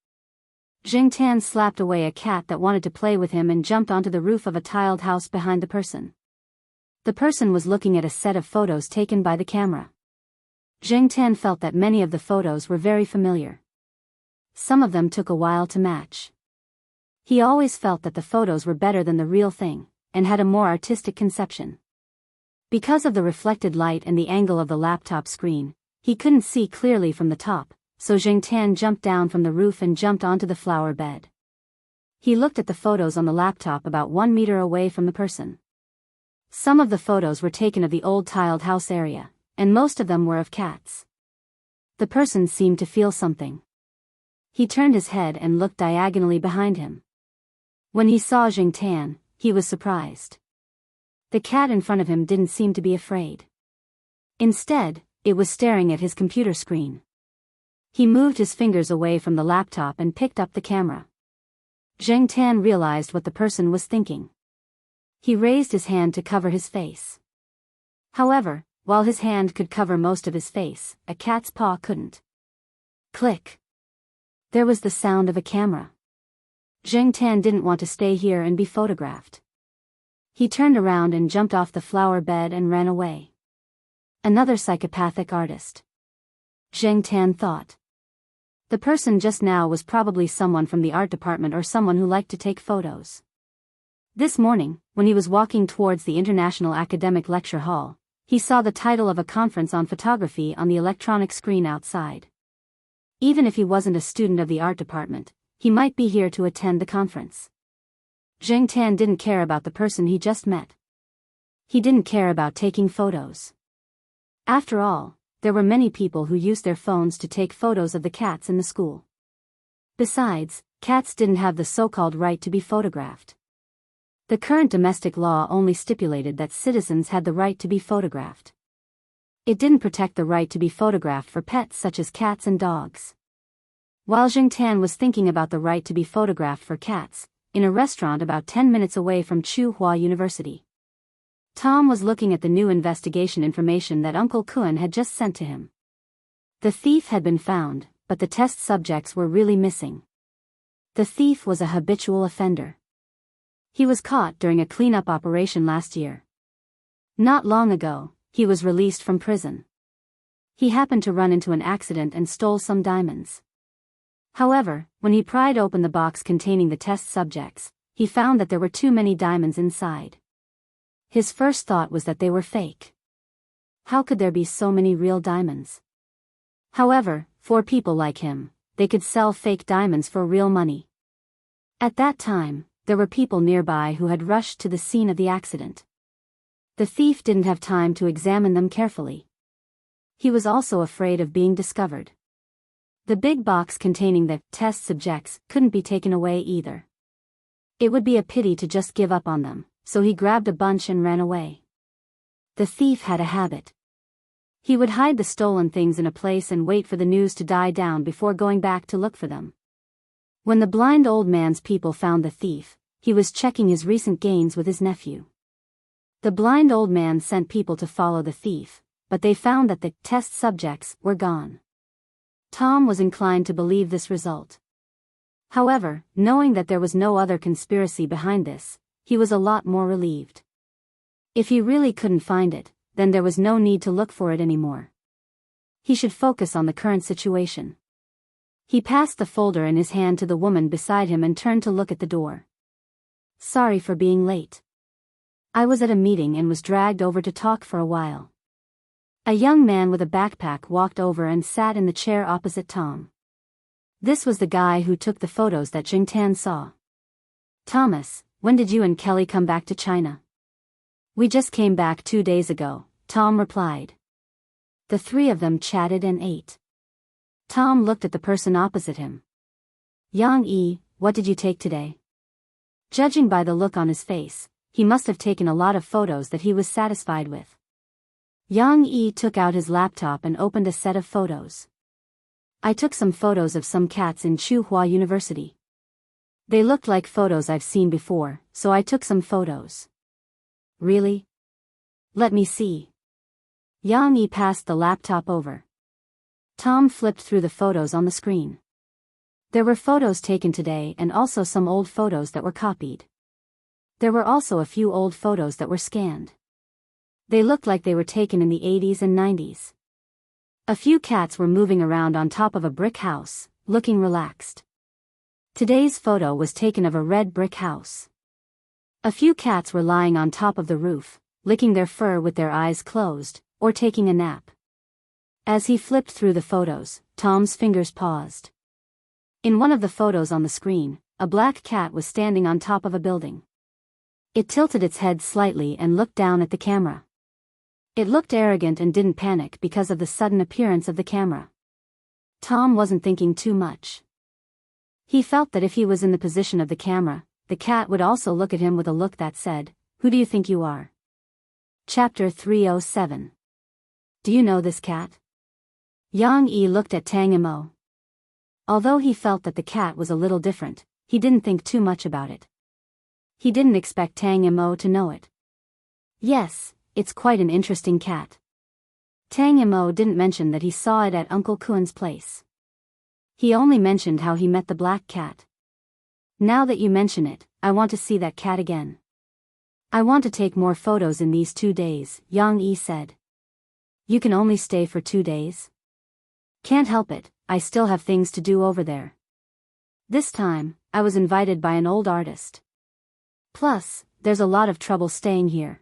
Jingtan slapped away a cat that wanted to play with him and jumped onto the roof of a tiled house behind the person. The person was looking at a set of photos taken by the camera. Jingtan felt that many of the photos were very familiar. Some of them took a while to match. He always felt that the photos were better than the real thing, and had a more artistic conception. Because of the reflected light and the angle of the laptop screen, he couldn't see clearly from the top, so Jingtan jumped down from the roof and jumped onto the flower bed. He looked at the photos on the laptop about 1 meter away from the person. Some of the photos were taken of the old tiled house area, and most of them were of cats. The person seemed to feel something. He turned his head and looked diagonally behind him. When he saw Jingtan, he was surprised. The cat in front of him didn't seem to be afraid. Instead, it was staring at his computer screen. He moved his fingers away from the laptop and picked up the camera. Jingtan realized what the person was thinking. He raised his hand to cover his face. However, while his hand could cover most of his face, a cat's paw couldn't. Click. There was the sound of a camera. Jingtan didn't want to stay here and be photographed. He turned around and jumped off the flower bed and ran away. Another psychopathic artist. Jingtan thought. The person just now was probably someone from the art department or someone who liked to take photos. This morning, when he was walking towards the International Academic Lecture Hall, he saw the title of a conference on photography on the electronic screen outside. Even if he wasn't a student of the art department, he might be here to attend the conference. Jingtan didn't care about the person he just met. He didn't care about taking photos. After all, there were many people who used their phones to take photos of the cats in the school. Besides, cats didn't have the so-called right to be photographed. The current domestic law only stipulated that citizens had the right to be photographed. It didn't protect the right to be photographed for pets such as cats and dogs. While Jingtan was thinking about the right to be photographed for cats, in a restaurant about 10 minutes away from Tsinghua University, Tom was looking at the new investigation information that Uncle Kun had just sent to him. The thief had been found, but the test subjects were really missing. The thief was a habitual offender. He was caught during a cleanup operation last year. Not long ago, he was released from prison. He happened to run into an accident and stole some diamonds. However, when he pried open the box containing the test subjects, he found that there were too many diamonds inside. His first thought was that they were fake. How could there be so many real diamonds? However, for people like him, they could sell fake diamonds for real money. At that time, there were people nearby who had rushed to the scene of the accident. The thief didn't have time to examine them carefully. He was also afraid of being discovered. The big box containing the test subjects couldn't be taken away either. It would be a pity to just give up on them, so he grabbed a bunch and ran away. The thief had a habit. He would hide the stolen things in a place and wait for the news to die down before going back to look for them. When the blind old man's people found the thief, he was checking his recent gains with his nephew. The blind old man sent people to follow the thief, but they found that the test subjects were gone. Tom was inclined to believe this result. However, knowing that there was no other conspiracy behind this, he was a lot more relieved. If he really couldn't find it, then there was no need to look for it anymore. He should focus on the current situation. He passed the folder in his hand to the woman beside him and turned to look at the door. Sorry for being late. I was at a meeting and was dragged over to talk for a while. A young man with a backpack walked over and sat in the chair opposite Tom. This was the guy who took the photos that Jingtan saw. Thomas, when did you and Kelly come back to China? We just came back 2 days ago, Tom replied. The three of them chatted and ate. Tom looked at the person opposite him. Yang Yi, what did you take today? Judging by the look on his face, he must have taken a lot of photos that he was satisfied with. Yang Yi took out his laptop and opened a set of photos. I took some photos of some cats in Tsinghua University. They looked like photos I've seen before, so I took some photos. Really? Let me see. Yang Yi passed the laptop over. Tom flipped through the photos on the screen. There were photos taken today and also some old photos that were copied. There were also a few old photos that were scanned. They looked like they were taken in the 80s and 90s. A few cats were moving around on top of a brick house, looking relaxed. Today's photo was taken of a red brick house. A few cats were lying on top of the roof, licking their fur with their eyes closed, or taking a nap. As he flipped through the photos, Tom's fingers paused. In one of the photos on the screen, a black cat was standing on top of a building. It tilted its head slightly and looked down at the camera. It looked arrogant and didn't panic because of the sudden appearance of the camera. Tom wasn't thinking too much. He felt that if he was in the position of the camera, the cat would also look at him with a look that said, "Who do you think you are?" Chapter 307. Do you know this cat? Yang Yi looked at Tang Mo. Although he felt that the cat was a little different, he didn't think too much about it. He didn't expect Tang Mo to know it. Yes, it's quite an interesting cat. Tang Mo didn't mention that he saw it at Uncle Kuan's place. He only mentioned how he met the black cat. Now that you mention it, I want to see that cat again. I want to take more photos in these 2 days, Yang Yi said. You can only stay for 2 days? Can't help it, I still have things to do over there. This time, I was invited by an old artist. Plus, there's a lot of trouble staying here.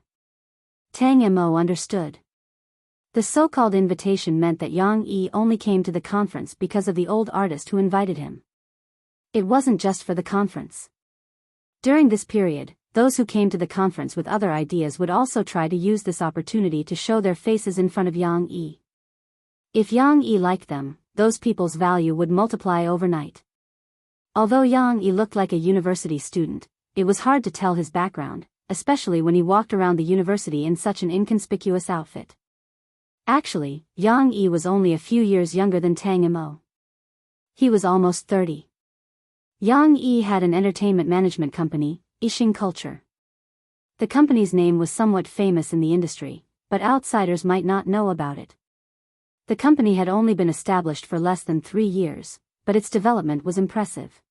Tang Mo understood. The so-called invitation meant that Yang Yi only came to the conference because of the old artist who invited him. It wasn't just for the conference. During this period, those who came to the conference with other ideas would also try to use this opportunity to show their faces in front of Yang Yi. If Yang Yi liked them, those people's value would multiply overnight. Although Yang Yi looked like a university student, it was hard to tell his background, especially when he walked around the university in such an inconspicuous outfit. Actually, Yang Yi was only a few years younger than Tang Mo. He was almost 30. Yang Yi had an entertainment management company, Yixing Culture. The company's name was somewhat famous in the industry, but outsiders might not know about it. The company had only been established for less than 3 years, but its development was impressive.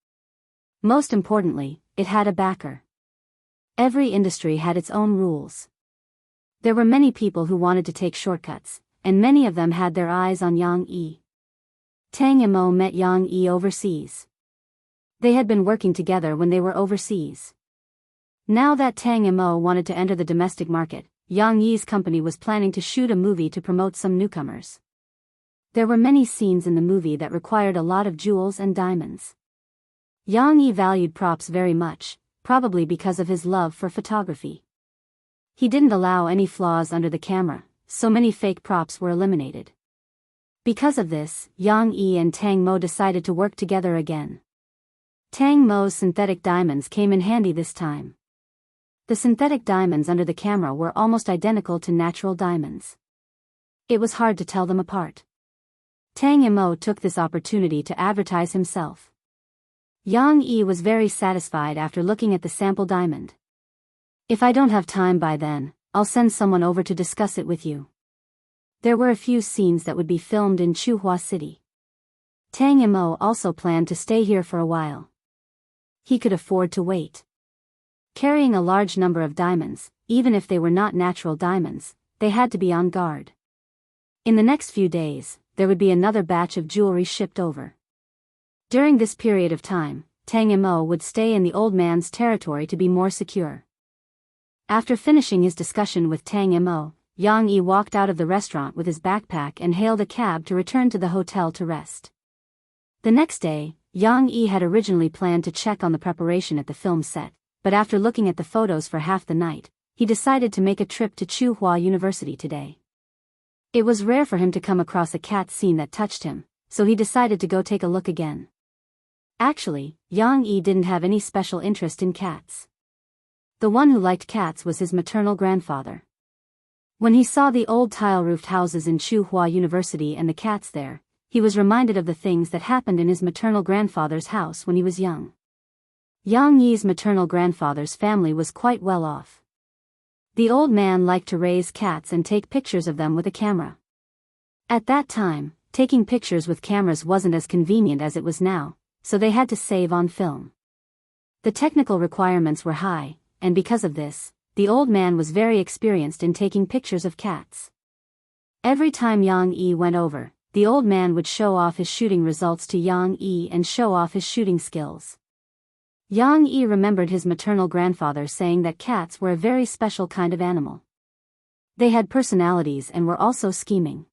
Most importantly, it had a backer. Every industry had its own rules. There were many people who wanted to take shortcuts, and many of them had their eyes on Yang Yi. Tang Mo met Yang Yi overseas. They had been working together when they were overseas. Now that Tang Mo wanted to enter the domestic market, Yang Yi's company was planning to shoot a movie to promote some newcomers. There were many scenes in the movie that required a lot of jewels and diamonds. Yang Yi valued props very much, probably because of his love for photography. He didn't allow any flaws under the camera, so many fake props were eliminated. Because of this, Yang Yi and Tang Mo decided to work together again. Tang Mo's synthetic diamonds came in handy this time. The synthetic diamonds under the camera were almost identical to natural diamonds. It was hard to tell them apart. Tang Mo took this opportunity to advertise himself. Yang Yi was very satisfied after looking at the sample diamond. If I don't have time by then, I'll send someone over to discuss it with you. There were a few scenes that would be filmed in Tsinghua City. Tang Mo also planned to stay here for a while. He could afford to wait. Carrying a large number of diamonds, even if they were not natural diamonds, they had to be on guard. In the next few days, there would be another batch of jewelry shipped over. During this period of time, Tang Mo would stay in the old man's territory to be more secure. After finishing his discussion with Tang Mo, Yang Yi walked out of the restaurant with his backpack and hailed a cab to return to the hotel to rest. The next day, Yang Yi had originally planned to check on the preparation at the film set, but after looking at the photos for half the night, he decided to make a trip to Tsinghua University today. It was rare for him to come across a cat scene that touched him, so he decided to go take a look again. Actually, Yang Yi didn't have any special interest in cats. The one who liked cats was his maternal grandfather. When he saw the old tile-roofed houses in Tsinghua University and the cats there, he was reminded of the things that happened in his maternal grandfather's house when he was young. Yang Yi's maternal grandfather's family was quite well off. The old man liked to raise cats and take pictures of them with a camera. At that time, taking pictures with cameras wasn't as convenient as it was now, so they had to save on film. The technical requirements were high, and because of this, the old man was very experienced in taking pictures of cats. Every time Yang Yi went over, the old man would show off his shooting results to Yang Yi and show off his shooting skills. Yang Yi remembered his maternal grandfather saying that cats were a very special kind of animal. They had personalities and were also scheming.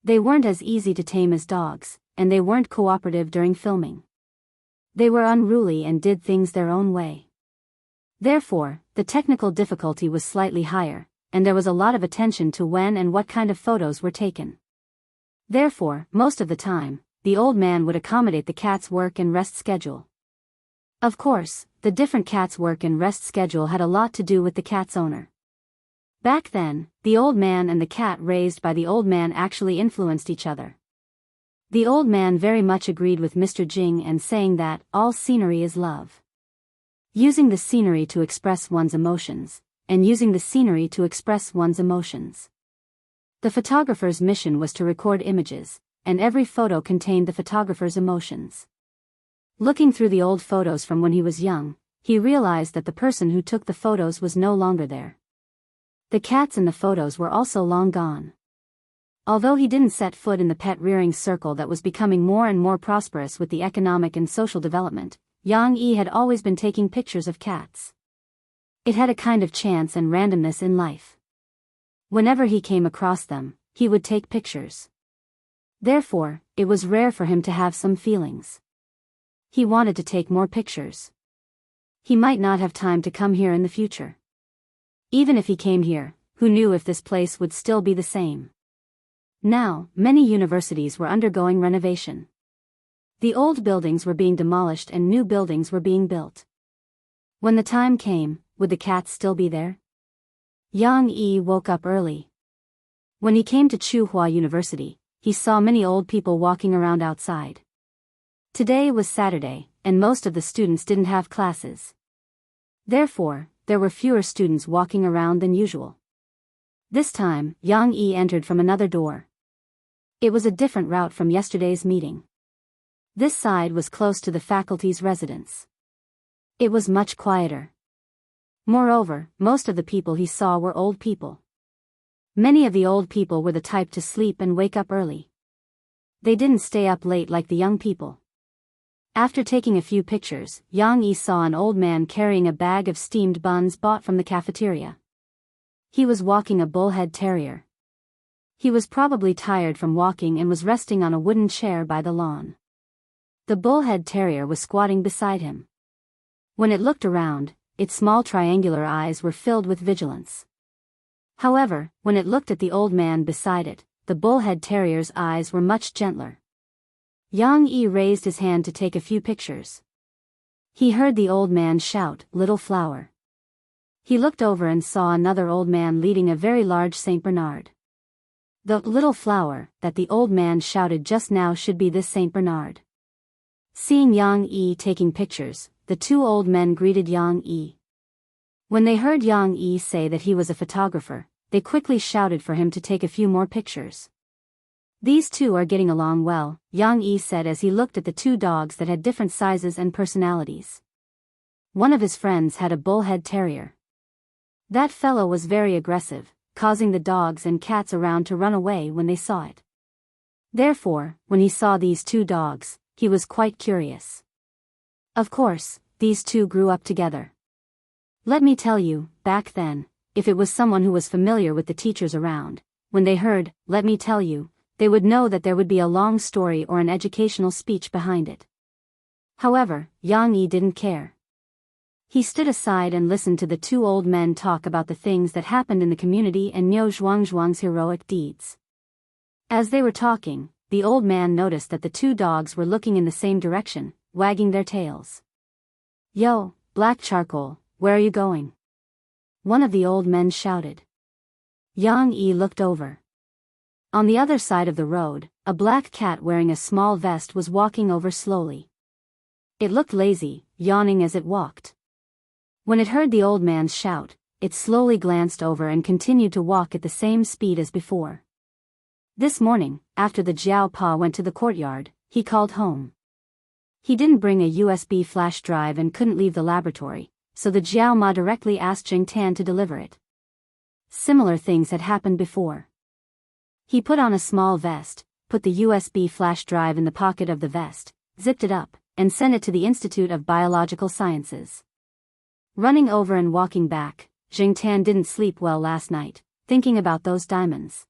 They weren't as easy to tame as dogs, and they weren't cooperative during filming. They were unruly and did things their own way. Therefore, the technical difficulty was slightly higher, and there was a lot of attention to when and what kind of photos were taken. Therefore, most of the time, the old man would accommodate the cat's work and rest schedule. Of course, the different cat's work and rest schedule had a lot to do with the cat's owner. Back then, the old man and the cat raised by the old man actually influenced each other. The old man very much agreed with Mr. Jing and saying that all scenery is love. Using the scenery to express one's emotions, and using the scenery to express one's emotions. The photographer's mission was to record images, and every photo contained the photographer's emotions. Looking through the old photos from when he was young, he realized that the person who took the photos was no longer there. The cats in the photos were also long gone. Although he didn't set foot in the pet-rearing circle that was becoming more and more prosperous with the economic and social development, Yang Yi had always been taking pictures of cats. It had a kind of chance and randomness in life. Whenever he came across them, he would take pictures. Therefore, it was rare for him to have some feelings. He wanted to take more pictures. He might not have time to come here in the future. Even if he came here, who knew if this place would still be the same? Now, many universities were undergoing renovation. The old buildings were being demolished and new buildings were being built. When the time came, would the cats still be there? Yang Yi woke up early. When he came to Tsinghua University, he saw many old people walking around outside. Today was Saturday, and most of the students didn't have classes. Therefore, there were fewer students walking around than usual. This time, Yang Yi entered from another door. It was a different route from yesterday's meeting. This side was close to the faculty's residence. It was much quieter. Moreover, most of the people he saw were old people. Many of the old people were the type to sleep and wake up early. They didn't stay up late like the young people. After taking a few pictures, Yang Yi saw an old man carrying a bag of steamed buns bought from the cafeteria. He was walking a bullhead terrier. He was probably tired from walking and was resting on a wooden chair by the lawn. The bullhead terrier was squatting beside him. When it looked around, its small triangular eyes were filled with vigilance. However, when it looked at the old man beside it, the bullhead terrier's eyes were much gentler. Yang Yi raised his hand to take a few pictures. He heard the old man shout, "Little flower." He looked over and saw another old man leading a very large Saint Bernard. The "little flower" that the old man shouted just now should be this Saint Bernard. Seeing Yang Yi taking pictures, the two old men greeted Yang Yi. When they heard Yang Yi say that he was a photographer, they quickly shouted for him to take a few more pictures. "These two are getting along well," Yang Yi said as he looked at the two dogs that had different sizes and personalities. One of his friends had a bullhead terrier. That fellow was very aggressive, causing the dogs and cats around to run away when they saw it. Therefore, when he saw these two dogs, he was quite curious. Of course, these two grew up together. Let me tell you, back then, if it was someone who was familiar with the teachers around, when they heard, "Let me tell you," they would know that there would be a long story or an educational speech behind it. However, Yang Yi didn't care. He stood aside and listened to the two old men talk about the things that happened in the community and Niu Zhuang's heroic deeds. As they were talking, the old man noticed that the two dogs were looking in the same direction, wagging their tails. "Yo, black charcoal, where are you going?" one of the old men shouted. Yang Yi looked over. On the other side of the road, a black cat wearing a small vest was walking over slowly. It looked lazy, yawning as it walked. When it heard the old man's shout, it slowly glanced over and continued to walk at the same speed as before. This morning, after the Jiao Pa went to the courtyard, he called home. He didn't bring a USB flash drive and couldn't leave the laboratory, so the Jiao Ma directly asked Jing Tan to deliver it. Similar things had happened before. He put on a small vest, put the USB flash drive in the pocket of the vest, zipped it up, and sent it to the Institute of Biological Sciences. Running over and walking back, Jing Tan didn't sleep well last night, thinking about those diamonds.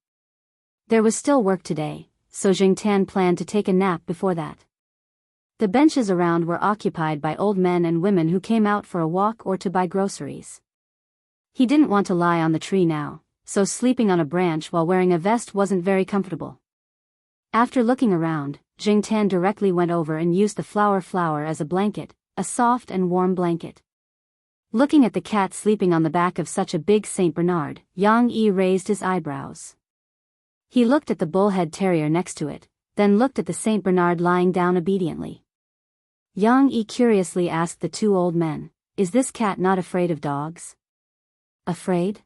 There was still work today, so Jing Tan planned to take a nap before that. The benches around were occupied by old men and women who came out for a walk or to buy groceries. He didn't want to lie on the tree now, so sleeping on a branch while wearing a vest wasn't very comfortable. After looking around, Jing Tan directly went over and used the flower as a blanket, a soft and warm blanket. Looking at the cat sleeping on the back of such a big Saint Bernard, Yang Yi raised his eyebrows. He looked at the bullhead terrier next to it, then looked at the Saint Bernard lying down obediently. Yang Yi curiously asked the two old men, "Is this cat not afraid of dogs?" "Afraid?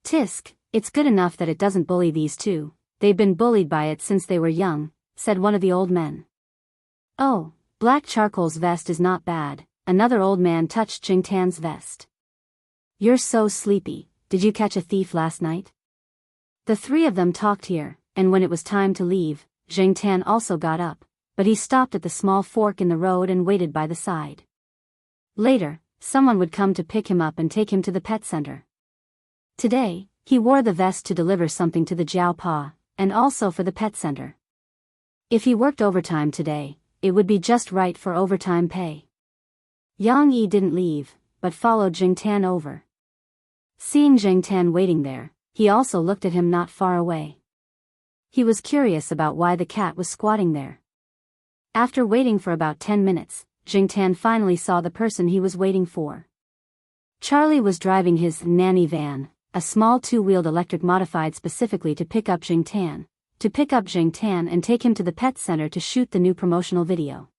Tisk, it's good enough that it doesn't bully these two, they've been bullied by it since they were young," said one of the old men. "Oh, Black Charcoal's vest is not bad," another old man touched Jing Tan's vest. "You're so sleepy, did you catch a thief last night?" The three of them talked here, and when it was time to leave, Jing Tan also got up, but he stopped at the small fork in the road and waited by the side. Later, someone would come to pick him up and take him to the pet center. Today, he wore the vest to deliver something to the Jiao Pa, and also for the pet center. If he worked overtime today, it would be just right for overtime pay. Yang Yi didn't leave, but followed Jing Tan over. Seeing Jing Tan waiting there, he also looked at him not far away. He was curious about why the cat was squatting there. After waiting for about 10 minutes, Jing Tan finally saw the person he was waiting for. Charlie was driving his nanny van, a small two-wheeled electric modified specifically to pick up Jing Tan and take him to the pet center to shoot the new promotional video.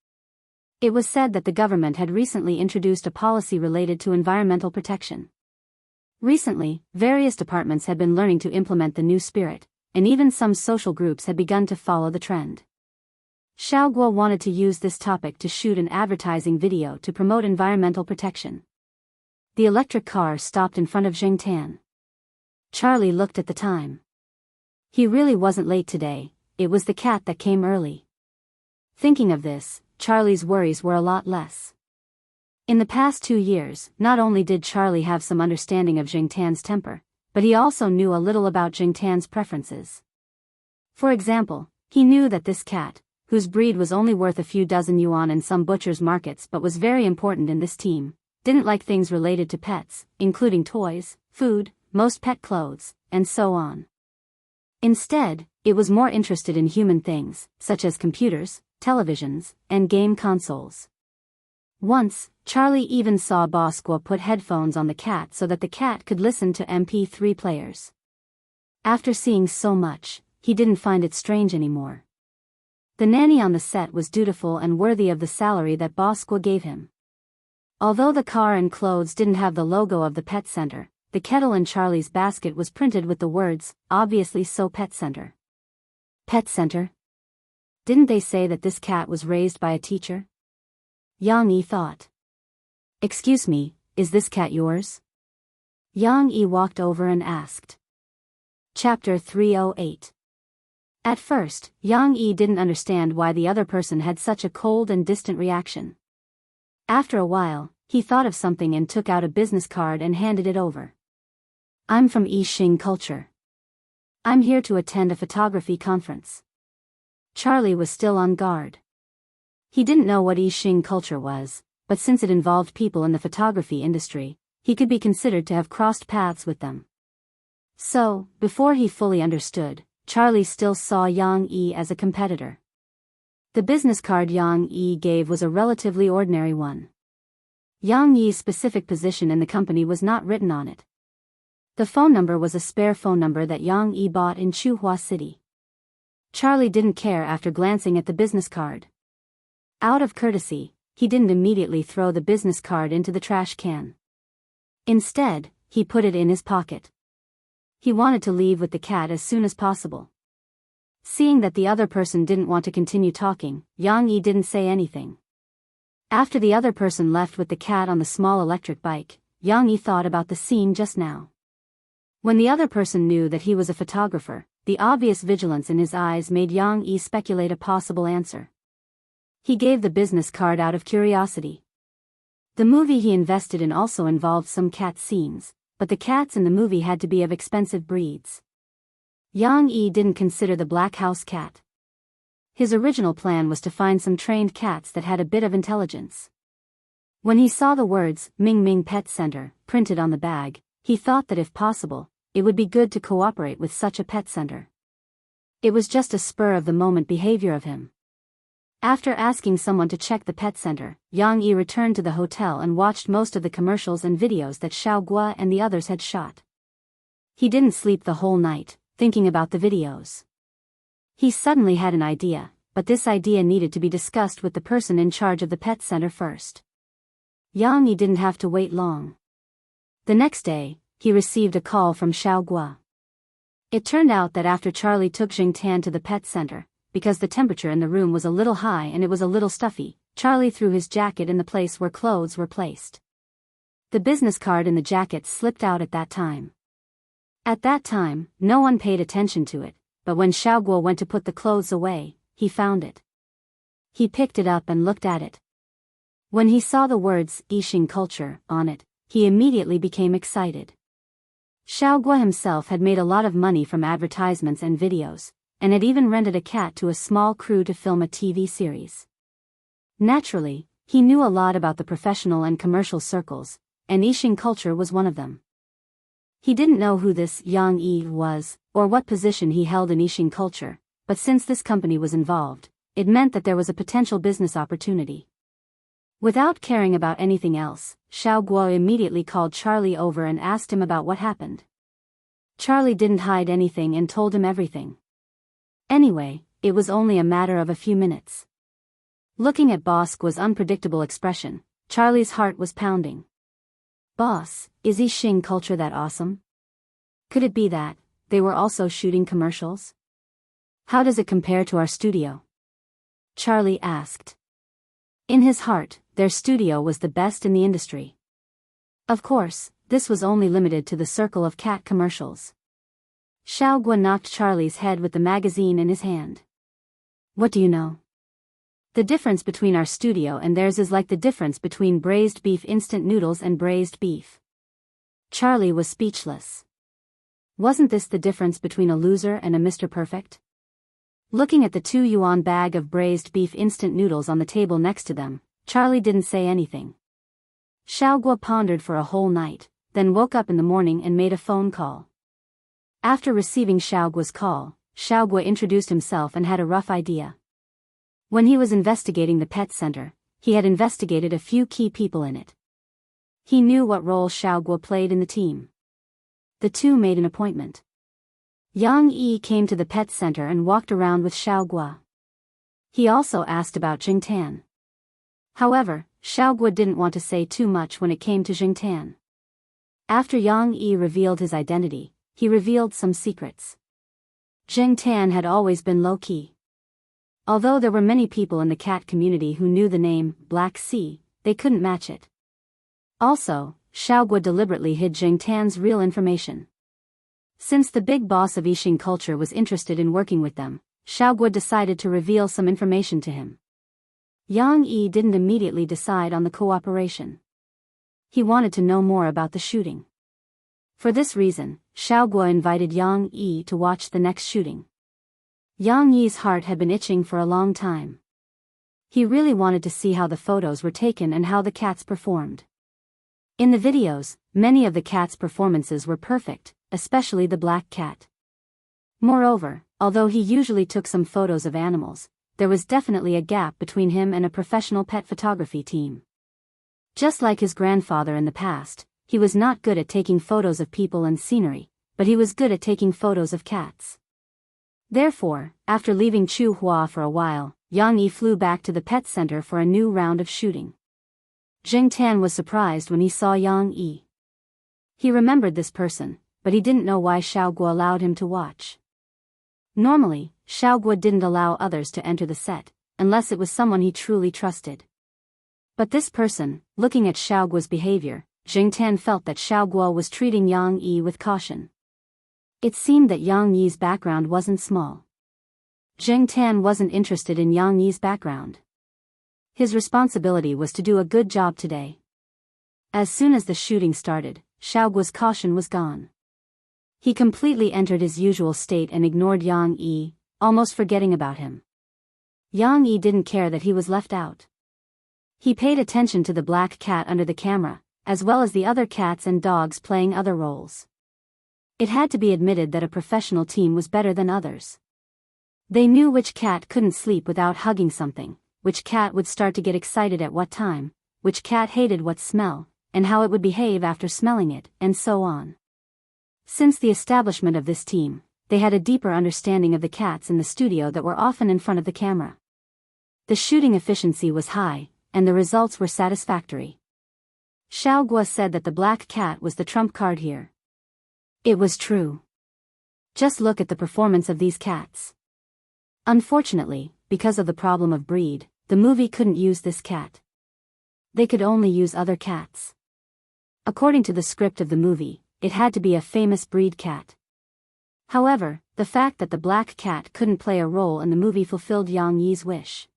It was said that the government had recently introduced a policy related to environmental protection. Recently, various departments had been learning to implement the new spirit, and even some social groups had begun to follow the trend. Xiao Guo wanted to use this topic to shoot an advertising video to promote environmental protection. The electric car stopped in front of Jing Tan. Charlie looked at the time. He really wasn't late today, it was the cat that came early. Thinking of this, Charlie's worries were a lot less. In the past 2 years, not only did Charlie have some understanding of Jing Tan's temper, but he also knew a little about Jing Tan's preferences. For example, he knew that this cat, whose breed was only worth a few dozen yuan in some butcher's markets but was very important in this team, didn't like things related to pets, including toys, food, most pet clothes, and so on. Instead, it was more interested in human things, such as computers, televisions, and game consoles. Once, Charlie even saw Bosco put headphones on the cat so that the cat could listen to MP3 players. After seeing so much, he didn't find it strange anymore. The nanny on the set was dutiful and worthy of the salary that Bosco gave him. Although the car and clothes didn't have the logo of the pet center, the kettle in Charlie's basket was printed with the words, "Obviously so pet center." Pet center? Didn't they say that this cat was raised by a teacher? Yang Yi thought. "Excuse me, is this cat yours?" Yang Yi walked over and asked. Chapter 308. At first, Yang Yi didn't understand why the other person had such a cold and distant reaction. After a while, he thought of something and took out a business card and handed it over. "I'm from Yixing Culture. I'm here to attend a photography conference." Charlie was still on guard. He didn't know what Yixing Culture was, but since it involved people in the photography industry, he could be considered to have crossed paths with them. So, before he fully understood, Charlie still saw Yang Yi as a competitor. The business card Yang Yi gave was a relatively ordinary one. Yang Yi's specific position in the company was not written on it, The phone number was a spare phone number that Yang Yi bought in Chuhua City. Charlie didn't care after glancing at the business card. Out of courtesy, he didn't immediately throw the business card into the trash can. Instead, he put it in his pocket. He wanted to leave with the cat as soon as possible. Seeing that the other person didn't want to continue talking, Yang Yi didn't say anything. After the other person left with the cat on the small electric bike, Yang Yi thought about the scene just now. When the other person knew that he was a photographer, the obvious vigilance in his eyes made Yang Yi speculate a possible answer. He gave the business card out of curiosity. The movie he invested in also involved some cat scenes, but the cats in the movie had to be of expensive breeds. Yang Yi didn't consider the black house cat. His original plan was to find some trained cats that had a bit of intelligence. When he saw the words, Ming Ming Pet Center, printed on the bag, he thought that if possible, it would be good to cooperate with such a pet center. It was just a spur-of-the-moment behavior of him. After asking someone to check the pet center, Yang Yi returned to the hotel and watched most of the commercials and videos that Xiao Guo and the others had shot. He didn't sleep the whole night, thinking about the videos. He suddenly had an idea, but this idea needed to be discussed with the person in charge of the pet center first. Yang Yi didn't have to wait long. The next day, he received a call from Xiao Guo. It turned out that after Charlie took Jingtan to the pet center, because the temperature in the room was a little high and it was a little stuffy, Charlie threw his jacket in the place where clothes were placed. The business card in the jacket slipped out at that time. At that time, no one paid attention to it, but when Xiao Guo went to put the clothes away, he found it. He picked it up and looked at it. When he saw the words, Enchanting Culture, on it, he immediately became excited. Xiao Guo himself had made a lot of money from advertisements and videos, and had even rented a cat to a small crew to film a TV series. Naturally, he knew a lot about the professional and commercial circles, and Enchanting Culture was one of them. He didn't know who this Yang Yi was, or what position he held in Enchanting Culture, but since this company was involved, it meant that there was a potential business opportunity. Without caring about anything else, Xiao Guo immediately called Charlie over and asked him about what happened. Charlie didn't hide anything and told him everything. Anyway, it was only a matter of a few minutes. Looking at Boss Guo's unpredictable expression, Charlie's heart was pounding. Boss, is Enchanting Culture that awesome? Could it be that they were also shooting commercials? How does it compare to our studio? Charlie asked. In his heart, their studio was the best in the industry. Of course, this was only limited to the circle of cat commercials. Xiao Guo knocked Charlie's head with the magazine in his hand. What do you know? The difference between our studio and theirs is like the difference between braised beef instant noodles and braised beef. Charlie was speechless. Wasn't this the difference between a loser and a Mr. Perfect? Looking at the 2 yuan bag of braised beef instant noodles on the table next to them, Charlie didn't say anything. Xiao Guo pondered for a whole night, then woke up in the morning and made a phone call. After receiving Xiao Guo's call, Xiao Guo introduced himself and had a rough idea. When he was investigating the pet center, he had investigated a few key people in it. He knew what role Xiao Guo played in the team. The two made an appointment. Yang Yi came to the pet center and walked around with Xiao Guo. He also asked about Jingtan. However, Xiao Guo didn't want to say too much when it came to Jingtan. After Yang Yi revealed his identity, he revealed some secrets. Jingtan had always been low-key. Although there were many people in the cat community who knew the name Black Sea, they couldn't match it. Also, Xiao Guo deliberately hid Jingtan's real information. Since the big boss of Enchanting Culture was interested in working with them, Xiao Guo decided to reveal some information to him. Yang Yi didn't immediately decide on the cooperation. He wanted to know more about the shooting. For this reason, Xiao Guo invited Yang Yi to watch the next shooting. Yang Yi's heart had been itching for a long time. He really wanted to see how the photos were taken and how the cats performed. In the videos, many of the cats' performances were perfect, especially the black cat. Moreover, although he usually took some photos of animals, there was definitely a gap between him and a professional pet photography team. Just like his grandfather in the past, he was not good at taking photos of people and scenery, but he was good at taking photos of cats. Therefore, after leaving Chu Hua for a while, Yang Yi flew back to the pet center for a new round of shooting. Jing Tan was surprised when he saw Yang Yi. He remembered this person, but he didn't know why Xiaoguo allowed him to watch. Normally, Xiaoguo didn't allow others to enter the set, unless it was someone he truly trusted. But this person, looking at Xiaoguo's behavior, Jing Tan felt that Xiaoguo was treating Yang Yi with caution. It seemed that Yang Yi's background wasn't small. Jing Tan wasn't interested in Yang Yi's background. His responsibility was to do a good job today. As soon as the shooting started, Xiaoguo's caution was gone. He completely entered his usual state and ignored Yang Yi, almost forgetting about him. Yang Yi didn't care that he was left out. He paid attention to the black cat under the camera, as well as the other cats and dogs playing other roles. It had to be admitted that a professional team was better than others. They knew which cat couldn't sleep without hugging something, which cat would start to get excited at what time, which cat hated what smell, and how it would behave after smelling it, and so on. Since the establishment of this team, they had a deeper understanding of the cats in the studio that were often in front of the camera. The shooting efficiency was high, and the results were satisfactory. Xiaoguo said that the black cat was the trump card here. It was true. Just look at the performance of these cats. Unfortunately, because of the problem of breed, the movie couldn't use this cat. They could only use other cats. According to the script of the movie, it had to be a famous breed cat. However, the fact that the black cat couldn't play a role in the movie fulfilled Yang Yi's wish.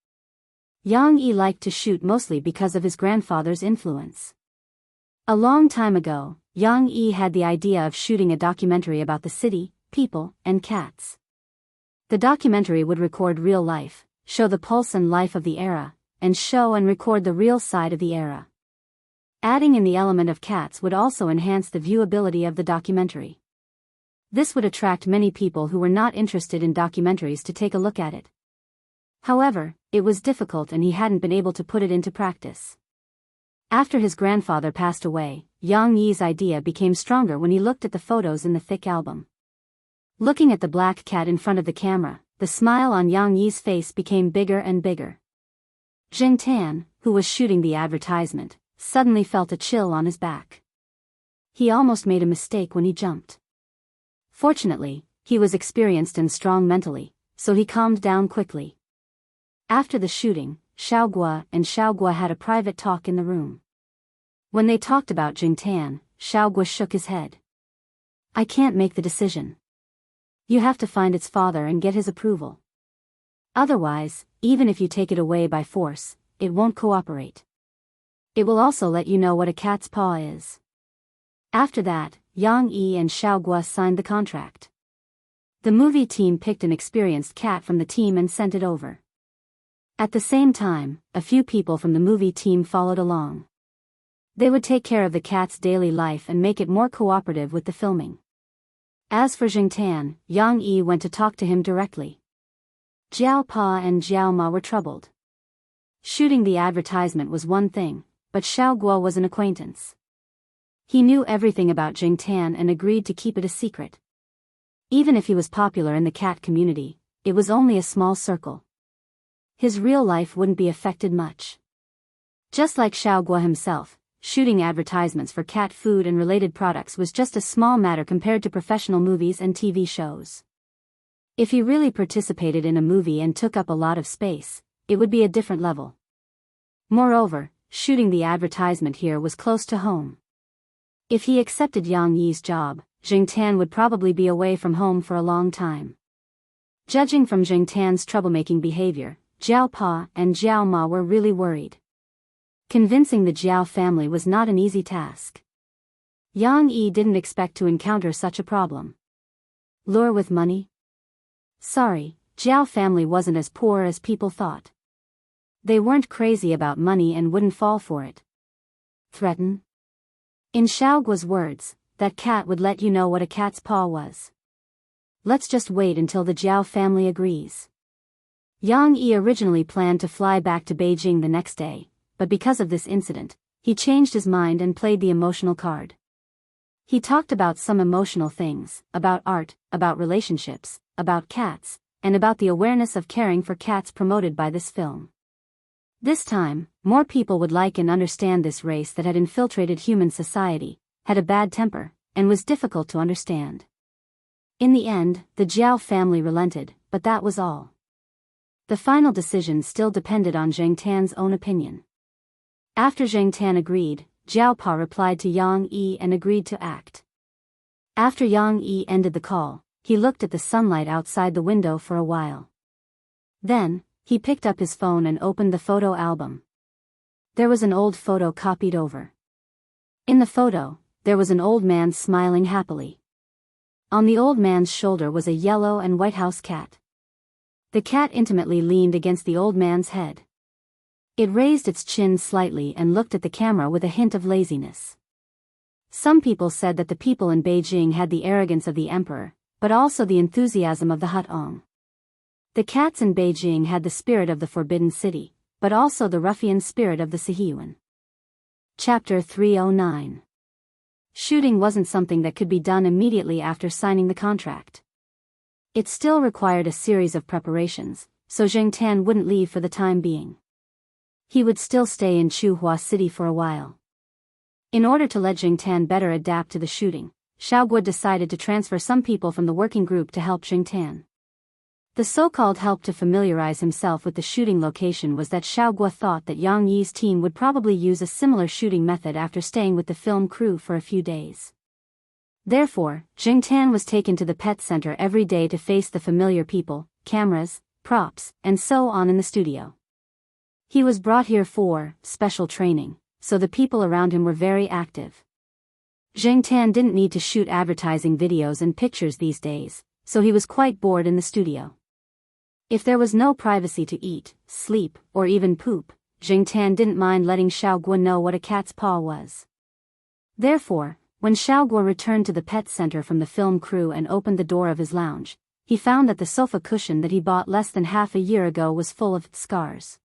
Yang Yi liked to shoot mostly because of his grandfather's influence. A long time ago, Yang Yi had the idea of shooting a documentary about the city, people, and cats. The documentary would record real life, show the pulse and life of the era, and show and record the real side of the era. Adding in the element of cats would also enhance the viewability of the documentary. This would attract many people who were not interested in documentaries to take a look at it. However, it was difficult and he hadn't been able to put it into practice. After his grandfather passed away, Yang Yi's idea became stronger when he looked at the photos in the thick album. Looking at the black cat in front of the camera, the smile on Yang Yi's face became bigger and bigger. Jing Tan, who was shooting the advertisement, suddenly felt a chill on his back. He almost made a mistake when he jumped. Fortunately, he was experienced and strong mentally, so he calmed down quickly. After the shooting, Xiaoguo had a private talk in the room. When they talked about Jing Tan, Xiaoguo shook his head. I can't make the decision. You have to find its father and get his approval. Otherwise, even if you take it away by force, it won't cooperate. It will also let you know what a cat's paw is. After that, Yang Yi and Xiaoguo signed the contract. The movie team picked an experienced cat from the team and sent it over. At the same time, a few people from the movie team followed along. They would take care of the cat's daily life and make it more cooperative with the filming. As for Jing Tan, Yang Yi went to talk to him directly. Jiao Pa and Jiao Ma were troubled. Shooting the advertisement was one thing, but Xiaoguo was an acquaintance. He knew everything about Jing Tan and agreed to keep it a secret. Even if he was popular in the cat community, it was only a small circle. His real life wouldn't be affected much. Just like Xiaoguo himself, shooting advertisements for cat food and related products was just a small matter compared to professional movies and TV shows. If he really participated in a movie and took up a lot of space, it would be a different level. Moreover, shooting the advertisement here was close to home. If he accepted Yang Yi's job, Jing Tan would probably be away from home for a long time. Judging from Jing Tan's troublemaking behavior, Jiao Pa and Jiao Ma were really worried. Convincing the Jiao family was not an easy task. Yang Yi didn't expect to encounter such a problem. Lure with money? Sorry, Jiao family wasn't as poor as people thought. They weren't crazy about money and wouldn't fall for it. Threaten? In Xiaoguo's words, that cat would let you know what a cat's paw was. Let's just wait until the Jiao family agrees. Yang Yi originally planned to fly back to Beijing the next day, but because of this incident, he changed his mind and played the emotional card. He talked about some emotional things, about art, about relationships, about cats, and about the awareness of caring for cats promoted by this film. This time, more people would like and understand this race that had infiltrated human society, had a bad temper, and was difficult to understand. In the end, the Jiao family relented, but that was all. The final decision still depended on Zhang Tan's own opinion. After Zhang Tan agreed, Jiao Pa replied to Yang Yi and agreed to act. After Yang Yi ended the call, he looked at the sunlight outside the window for a while. Then, he picked up his phone and opened the photo album. There was an old photo copied over. In the photo, there was an old man smiling happily. On the old man's shoulder was a yellow and white house cat. The cat intimately leaned against the old man's head. It raised its chin slightly and looked at the camera with a hint of laziness. Some people said that the people in Beijing had the arrogance of the emperor, but also the enthusiasm of the Hutong. The cats in Beijing had the spirit of the Forbidden City, but also the ruffian spirit of the Sihiyuan. Chapter 309. Shooting wasn't something that could be done immediately after signing the contract. It still required a series of preparations, so Zhang Tan wouldn't leave for the time being. He would still stay in Chuhua City for a while. In order to let Zhang Tan better adapt to the shooting, Xiaoguo decided to transfer some people from the working group to help Zhang Tan. The so-called help to familiarize himself with the shooting location was that Xiaoguo thought that Yang Yi's team would probably use a similar shooting method after staying with the film crew for a few days. Therefore, Zhang Tan was taken to the pet center every day to face the familiar people, cameras, props, and so on in the studio. He was brought here for special training, so the people around him were very active. Zhang Tan didn't need to shoot advertising videos and pictures these days, so he was quite bored in the studio. If there was no privacy to eat, sleep, or even poop, Zhang Tan didn't mind letting Xiaoguo know what a cat's paw was. Therefore, when Xiaoguo returned to the pet center from the film crew and opened the door of his lounge, he found that the sofa cushion that he bought less than half a year ago was full of scars.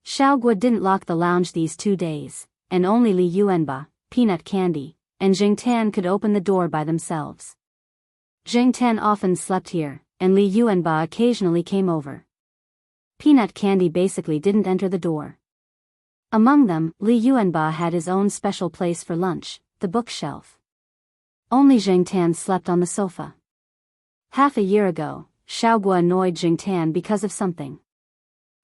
Xiaoguo didn't lock the lounge these 2 days, and only Li Yuanba, Peanut Candy, and Zhang Tan could open the door by themselves. Zhang Tan often slept here, and Li Yuanba occasionally came over. Peanut Candy basically didn't enter the door. Among them, Li Yuanba had his own special place for lunch, the bookshelf. Only Zhang Tan slept on the sofa. Half a year ago, Xiaoguo annoyed Zhang Tan because of something.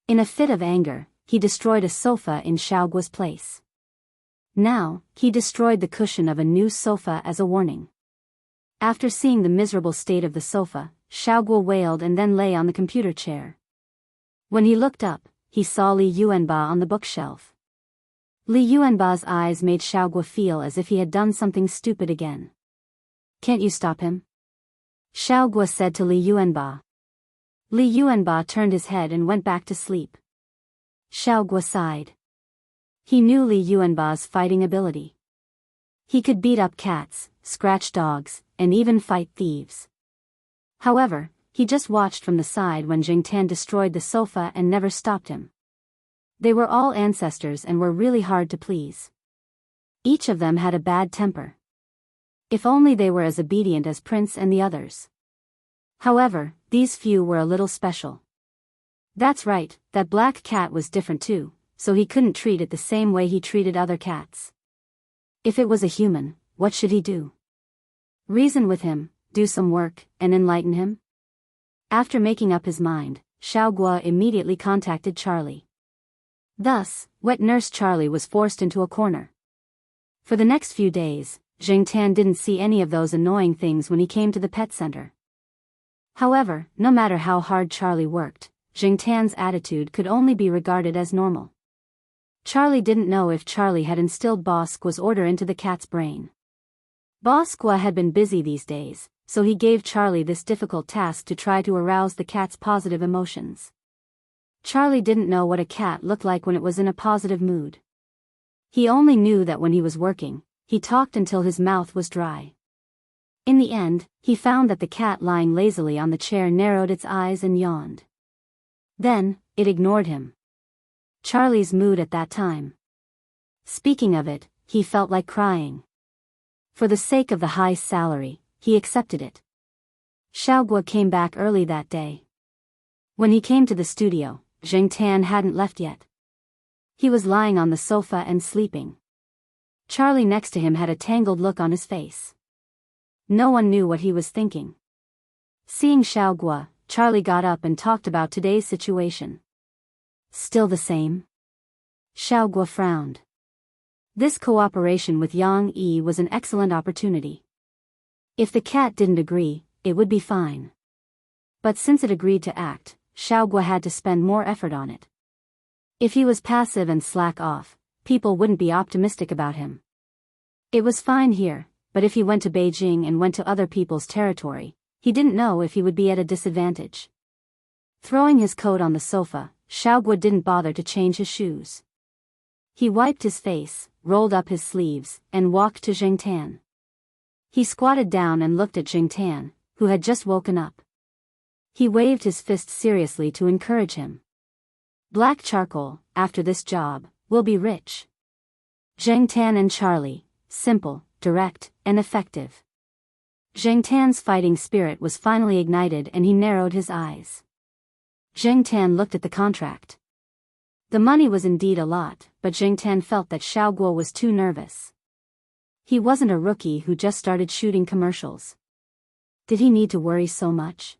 In a fit of anger, he destroyed a sofa in Xiaoguo's place. Now, he destroyed the cushion of a new sofa as a warning. After seeing the miserable state of the sofa, Xiaoguo wailed and then lay on the computer chair. When he looked up, he saw Li Yuanba on the bookshelf. Li Yuanba's eyes made Xiaoguo feel as if he had done something stupid again. "Can't you stop him?" Xiaoguo said to Li Yuanba. Li Yuanba turned his head and went back to sleep. Xiaoguo sighed. He knew Li Yuanba's fighting ability. He could beat up cats, scratch dogs, and even fight thieves. However, he just watched from the side when Zhang Tan destroyed the sofa and never stopped him. They were all ancestors and were really hard to please. Each of them had a bad temper. If only they were as obedient as Prince and the others. However, these few were a little special. That's right, that black cat was different too, so he couldn't treat it the same way he treated other cats. If it was a human, what should he do? Reason with him, do some work, and enlighten him? After making up his mind, Xiaoguo immediately contacted Charlie. Thus, wet nurse Charlie was forced into a corner. For the next few days, Zhang Tan didn't see any of those annoying things when he came to the pet center. However, no matter how hard Charlie worked, Zhang Tan's attitude could only be regarded as normal. Charlie didn't know if Charlie had instilled Bosqua's order into the cat's brain. Bosqua had been busy these days, so he gave Charlie this difficult task to try to arouse the cat's positive emotions. Charlie didn't know what a cat looked like when it was in a positive mood. He only knew that when he was working, he talked until his mouth was dry. In the end, he found that the cat lying lazily on the chair narrowed its eyes and yawned. Then, it ignored him. Charlie's mood at that time. Speaking of it, he felt like crying. For the sake of the high salary, he accepted it. Xiaoguo came back early that day. When he came to the studio, Zheng Tan hadn't left yet. He was lying on the sofa and sleeping. Charlie next to him had a tangled look on his face. No one knew what he was thinking. Seeing Xiaoguo, Charlie got up and talked about today's situation. Still the same? Xiaoguo frowned. This cooperation with Yang Yi was an excellent opportunity. If the cat didn't agree, it would be fine. But since it agreed to act, Xiaoguo had to spend more effort on it. If he was passive and slack off, people wouldn't be optimistic about him. It was fine here, but if he went to Beijing and went to other people's territory, he didn't know if he would be at a disadvantage. Throwing his coat on the sofa, Xiaoguo didn't bother to change his shoes. He wiped his face, rolled up his sleeves, and walked to Zheng Tan. He squatted down and looked at Zheng Tan, who had just woken up. He waved his fist seriously to encourage him. Black charcoal, after this job, will be rich. Zheng Tan and Charlie, simple, direct, and effective. Zheng Tan's fighting spirit was finally ignited and he narrowed his eyes. Zheng Tan looked at the contract. The money was indeed a lot, but Zheng Tan felt that Xiaoguo was too nervous. He wasn't a rookie who just started shooting commercials. Did he need to worry so much?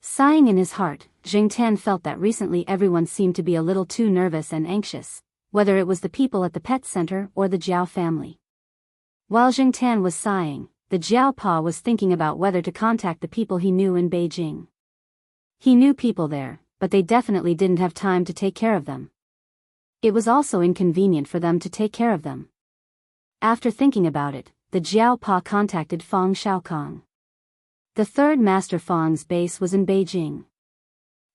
Sighing in his heart, Zheng Tan felt that recently everyone seemed to be a little too nervous and anxious, whether it was the people at the pet center or the Jiao family. While Zheng Tan was sighing, the Jiao Pa was thinking about whether to contact the people he knew in Beijing. He knew people there, but they definitely didn't have time to take care of them. It was also inconvenient for them to take care of them. After thinking about it, the Jiao Pa contacted Fang Xiaokong. The third Master Fang's base was in Beijing.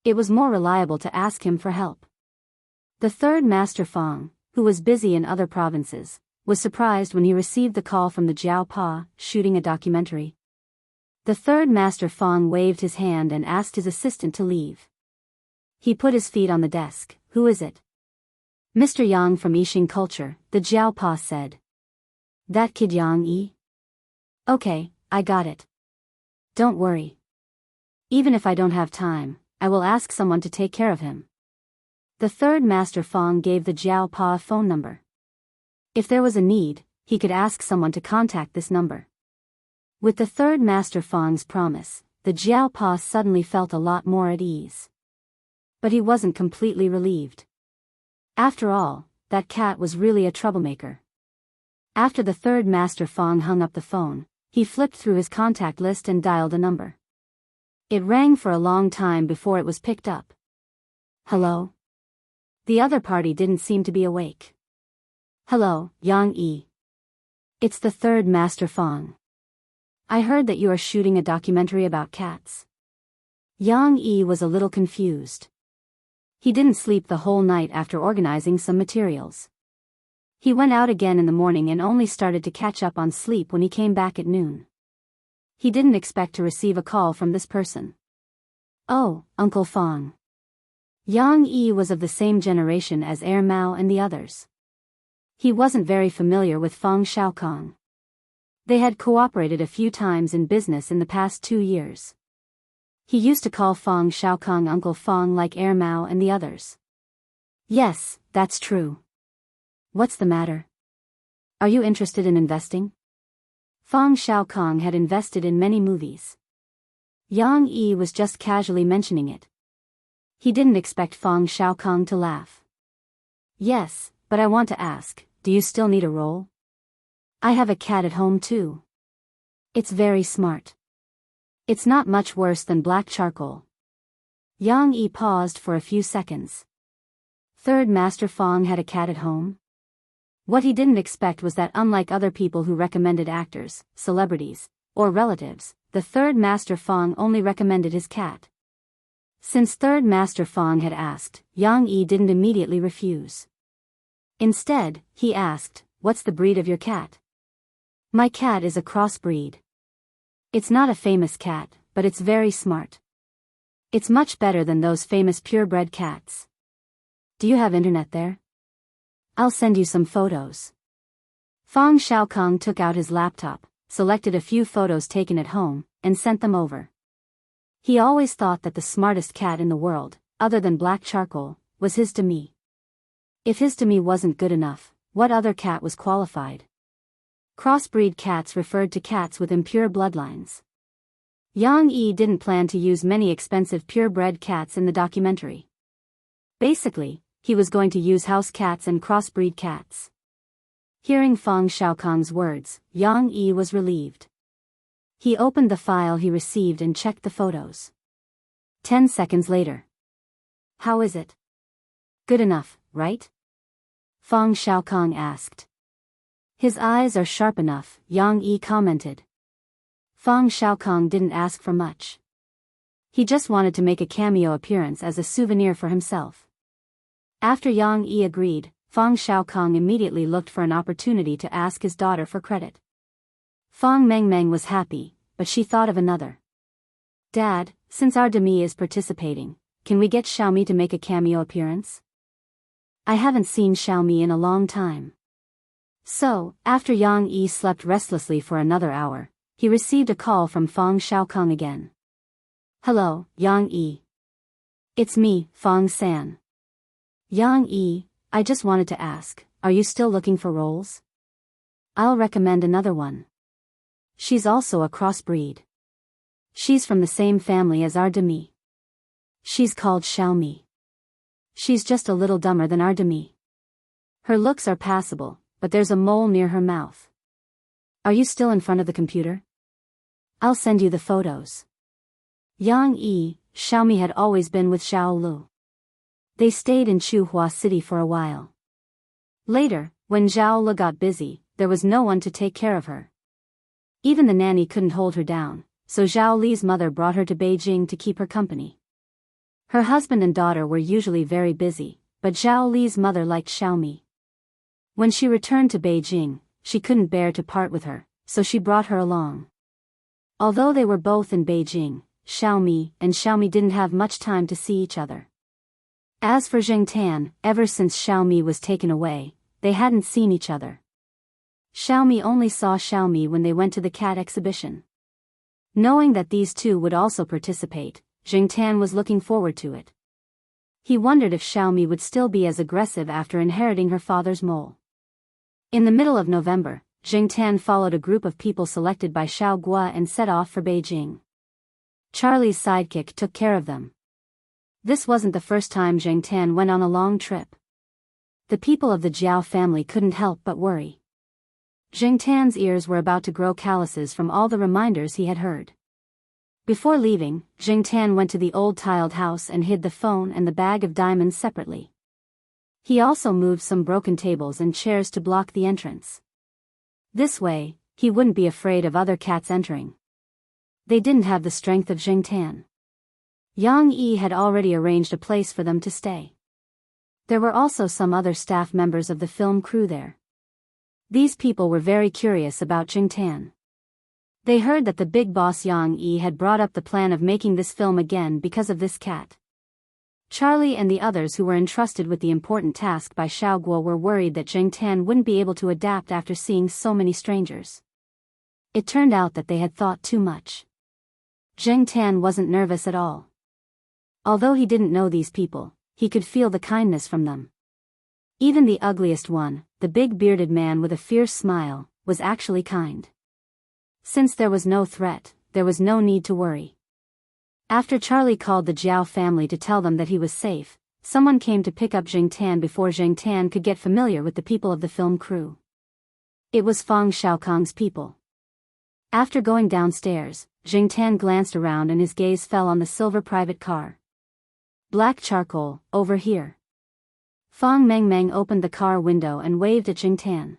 It was more reliable to ask him for help. The third Master Fang, who was busy in other provinces, was surprised when he received the call from the Jiao Pa, shooting a documentary. The third Master Fang waved his hand and asked his assistant to leave. He put his feet on the desk. Who is it? Mr. Yang from Yixing Culture, the Jiao Pa said. That kid Yang Yi? Okay, I got it. Don't worry. Even if I don't have time, I will ask someone to take care of him. The third Master Fang gave the Jiao Pa a phone number. If there was a need, he could ask someone to contact this number. With the third Master Fang's promise, the Jiao Pa suddenly felt a lot more at ease. But he wasn't completely relieved. After all, that cat was really a troublemaker. After the third Master Fang hung up the phone, he flipped through his contact list and dialed a number. It rang for a long time before it was picked up. Hello? The other party didn't seem to be awake. Hello, Yang Yi. It's the third Master Fang. I heard that you are shooting a documentary about cats. Yang Yi was a little confused. He didn't sleep the whole night after organizing some materials. He went out again in the morning and only started to catch up on sleep when he came back at noon. He didn't expect to receive a call from this person. Oh, Uncle Fang. Yang Yi was of the same generation as Mao and the others. He wasn't very familiar with Fang Xiaokong. They had cooperated a few times in business in the past 2 years. He used to call Fang Xiaokong Uncle Fang like Mao and the others. Yes, that's true. What's the matter? Are you interested in investing? Fang Xiaokong had invested in many movies. Yang Yi was just casually mentioning it. He didn't expect Fang Xiaokong to laugh. Yes, but I want to ask, do you still need a role? I have a cat at home too. It's very smart. It's not much worse than black charcoal. Yang Yi paused for a few seconds. Third Master Fang had a cat at home? What he didn't expect was that unlike other people who recommended actors, celebrities, or relatives, the third Master Fang only recommended his cat. Since third Master Fang had asked, Yang Yi didn't immediately refuse. Instead, he asked, what's the breed of your cat? My cat is a crossbreed. It's not a famous cat, but it's very smart. It's much better than those famous purebred cats. Do you have internet there? I'll send you some photos. Fang Xiaokong took out his laptop, selected a few photos taken at home, and sent them over. He always thought that the smartest cat in the world, other than black charcoal, was his Demi. If his Demi wasn't good enough, what other cat was qualified? Crossbreed cats referred to cats with impure bloodlines. Yang Yi didn't plan to use many expensive purebred cats in the documentary. Basically, he was going to use house cats and crossbreed cats. Hearing Fang Xiaokong's words, Yang Yi was relieved. He opened the file he received and checked the photos. 10 seconds later. How is it? Good enough, right? Fang Xiaokong asked. His eyes are sharp enough, Yang Yi commented. Fang Xiaokong didn't ask for much. He just wanted to make a cameo appearance as a souvenir for himself. After Yang Yi agreed, Fang Xiaokong immediately looked for an opportunity to ask his daughter for credit. Fang Mengmeng was happy, but she thought of another. Dad, since our Demi is participating, can we get Xiaomi to make a cameo appearance? I haven't seen Xiaomi in a long time. So, after Yang Yi slept restlessly for another hour, he received a call from Fang Xiaokong again. Hello, Yang Yi. It's me, Fang San. Yang Yi, I just wanted to ask, are you still looking for roles? I'll recommend another one. She's also a crossbreed. She's from the same family as our Demi. She's called Xiaomi. She's just a little dumber than our Demi. Her looks are passable, but there's a mole near her mouth. Are you still in front of the computer? I'll send you the photos. Yang Yi, Xiaomi had always been with Xiao Lu. They stayed in Chuhua City for a while. Later, when Zhao Lu got busy, there was no one to take care of her. Even the nanny couldn't hold her down, so Zhao Li's mother brought her to Beijing to keep her company. Her husband and daughter were usually very busy, but Zhao Li's mother liked Xiaomi. When she returned to Beijing, she couldn't bear to part with her, so she brought her along. Although they were both in Beijing, Xiaomi and Xiaomi didn't have much time to see each other. As for Zhengtan, ever since Xiaomi was taken away, they hadn't seen each other. Xiaomi only saw Xiaomi when they went to the cat exhibition. Knowing that these two would also participate, Zhengtan was looking forward to it. He wondered if Xiaomi would still be as aggressive after inheriting her father's mole. In the middle of November, Zhengtan followed a group of people selected by Xiao Gua and set off for Beijing. Charlie's sidekick took care of them. This wasn't the first time Zhengtan went on a long trip. The people of the Jiao family couldn't help but worry. Zhengtan's ears were about to grow calluses from all the reminders he had heard. Before leaving, Zhengtan went to the old tiled house and hid the phone and the bag of diamonds separately. He also moved some broken tables and chairs to block the entrance. This way, he wouldn't be afraid of other cats entering. They didn't have the strength of Zhengtan. Yang Yi had already arranged a place for them to stay. There were also some other staff members of the film crew there. These people were very curious about Zhengtan. They heard that the big boss Yang Yi had brought up the plan of making this film again because of this cat. Charlie and the others who were entrusted with the important task by Xiao Guo were worried that Zhengtan wouldn't be able to adapt after seeing so many strangers. It turned out that they had thought too much. Zhengtan wasn't nervous at all. Although he didn't know these people, he could feel the kindness from them. Even the ugliest one, the big bearded man with a fierce smile, was actually kind. Since there was no threat, there was no need to worry. After Charlie called the Jiao family to tell them that he was safe, someone came to pick up Zhengtan before Zhengtan could get familiar with the people of the film crew. It was Fang Xiaokong's people. After going downstairs, Zhengtan glanced around and his gaze fell on the silver private car. Black charcoal, over here. Fang Mengmeng opened the car window and waved at Zhengtan.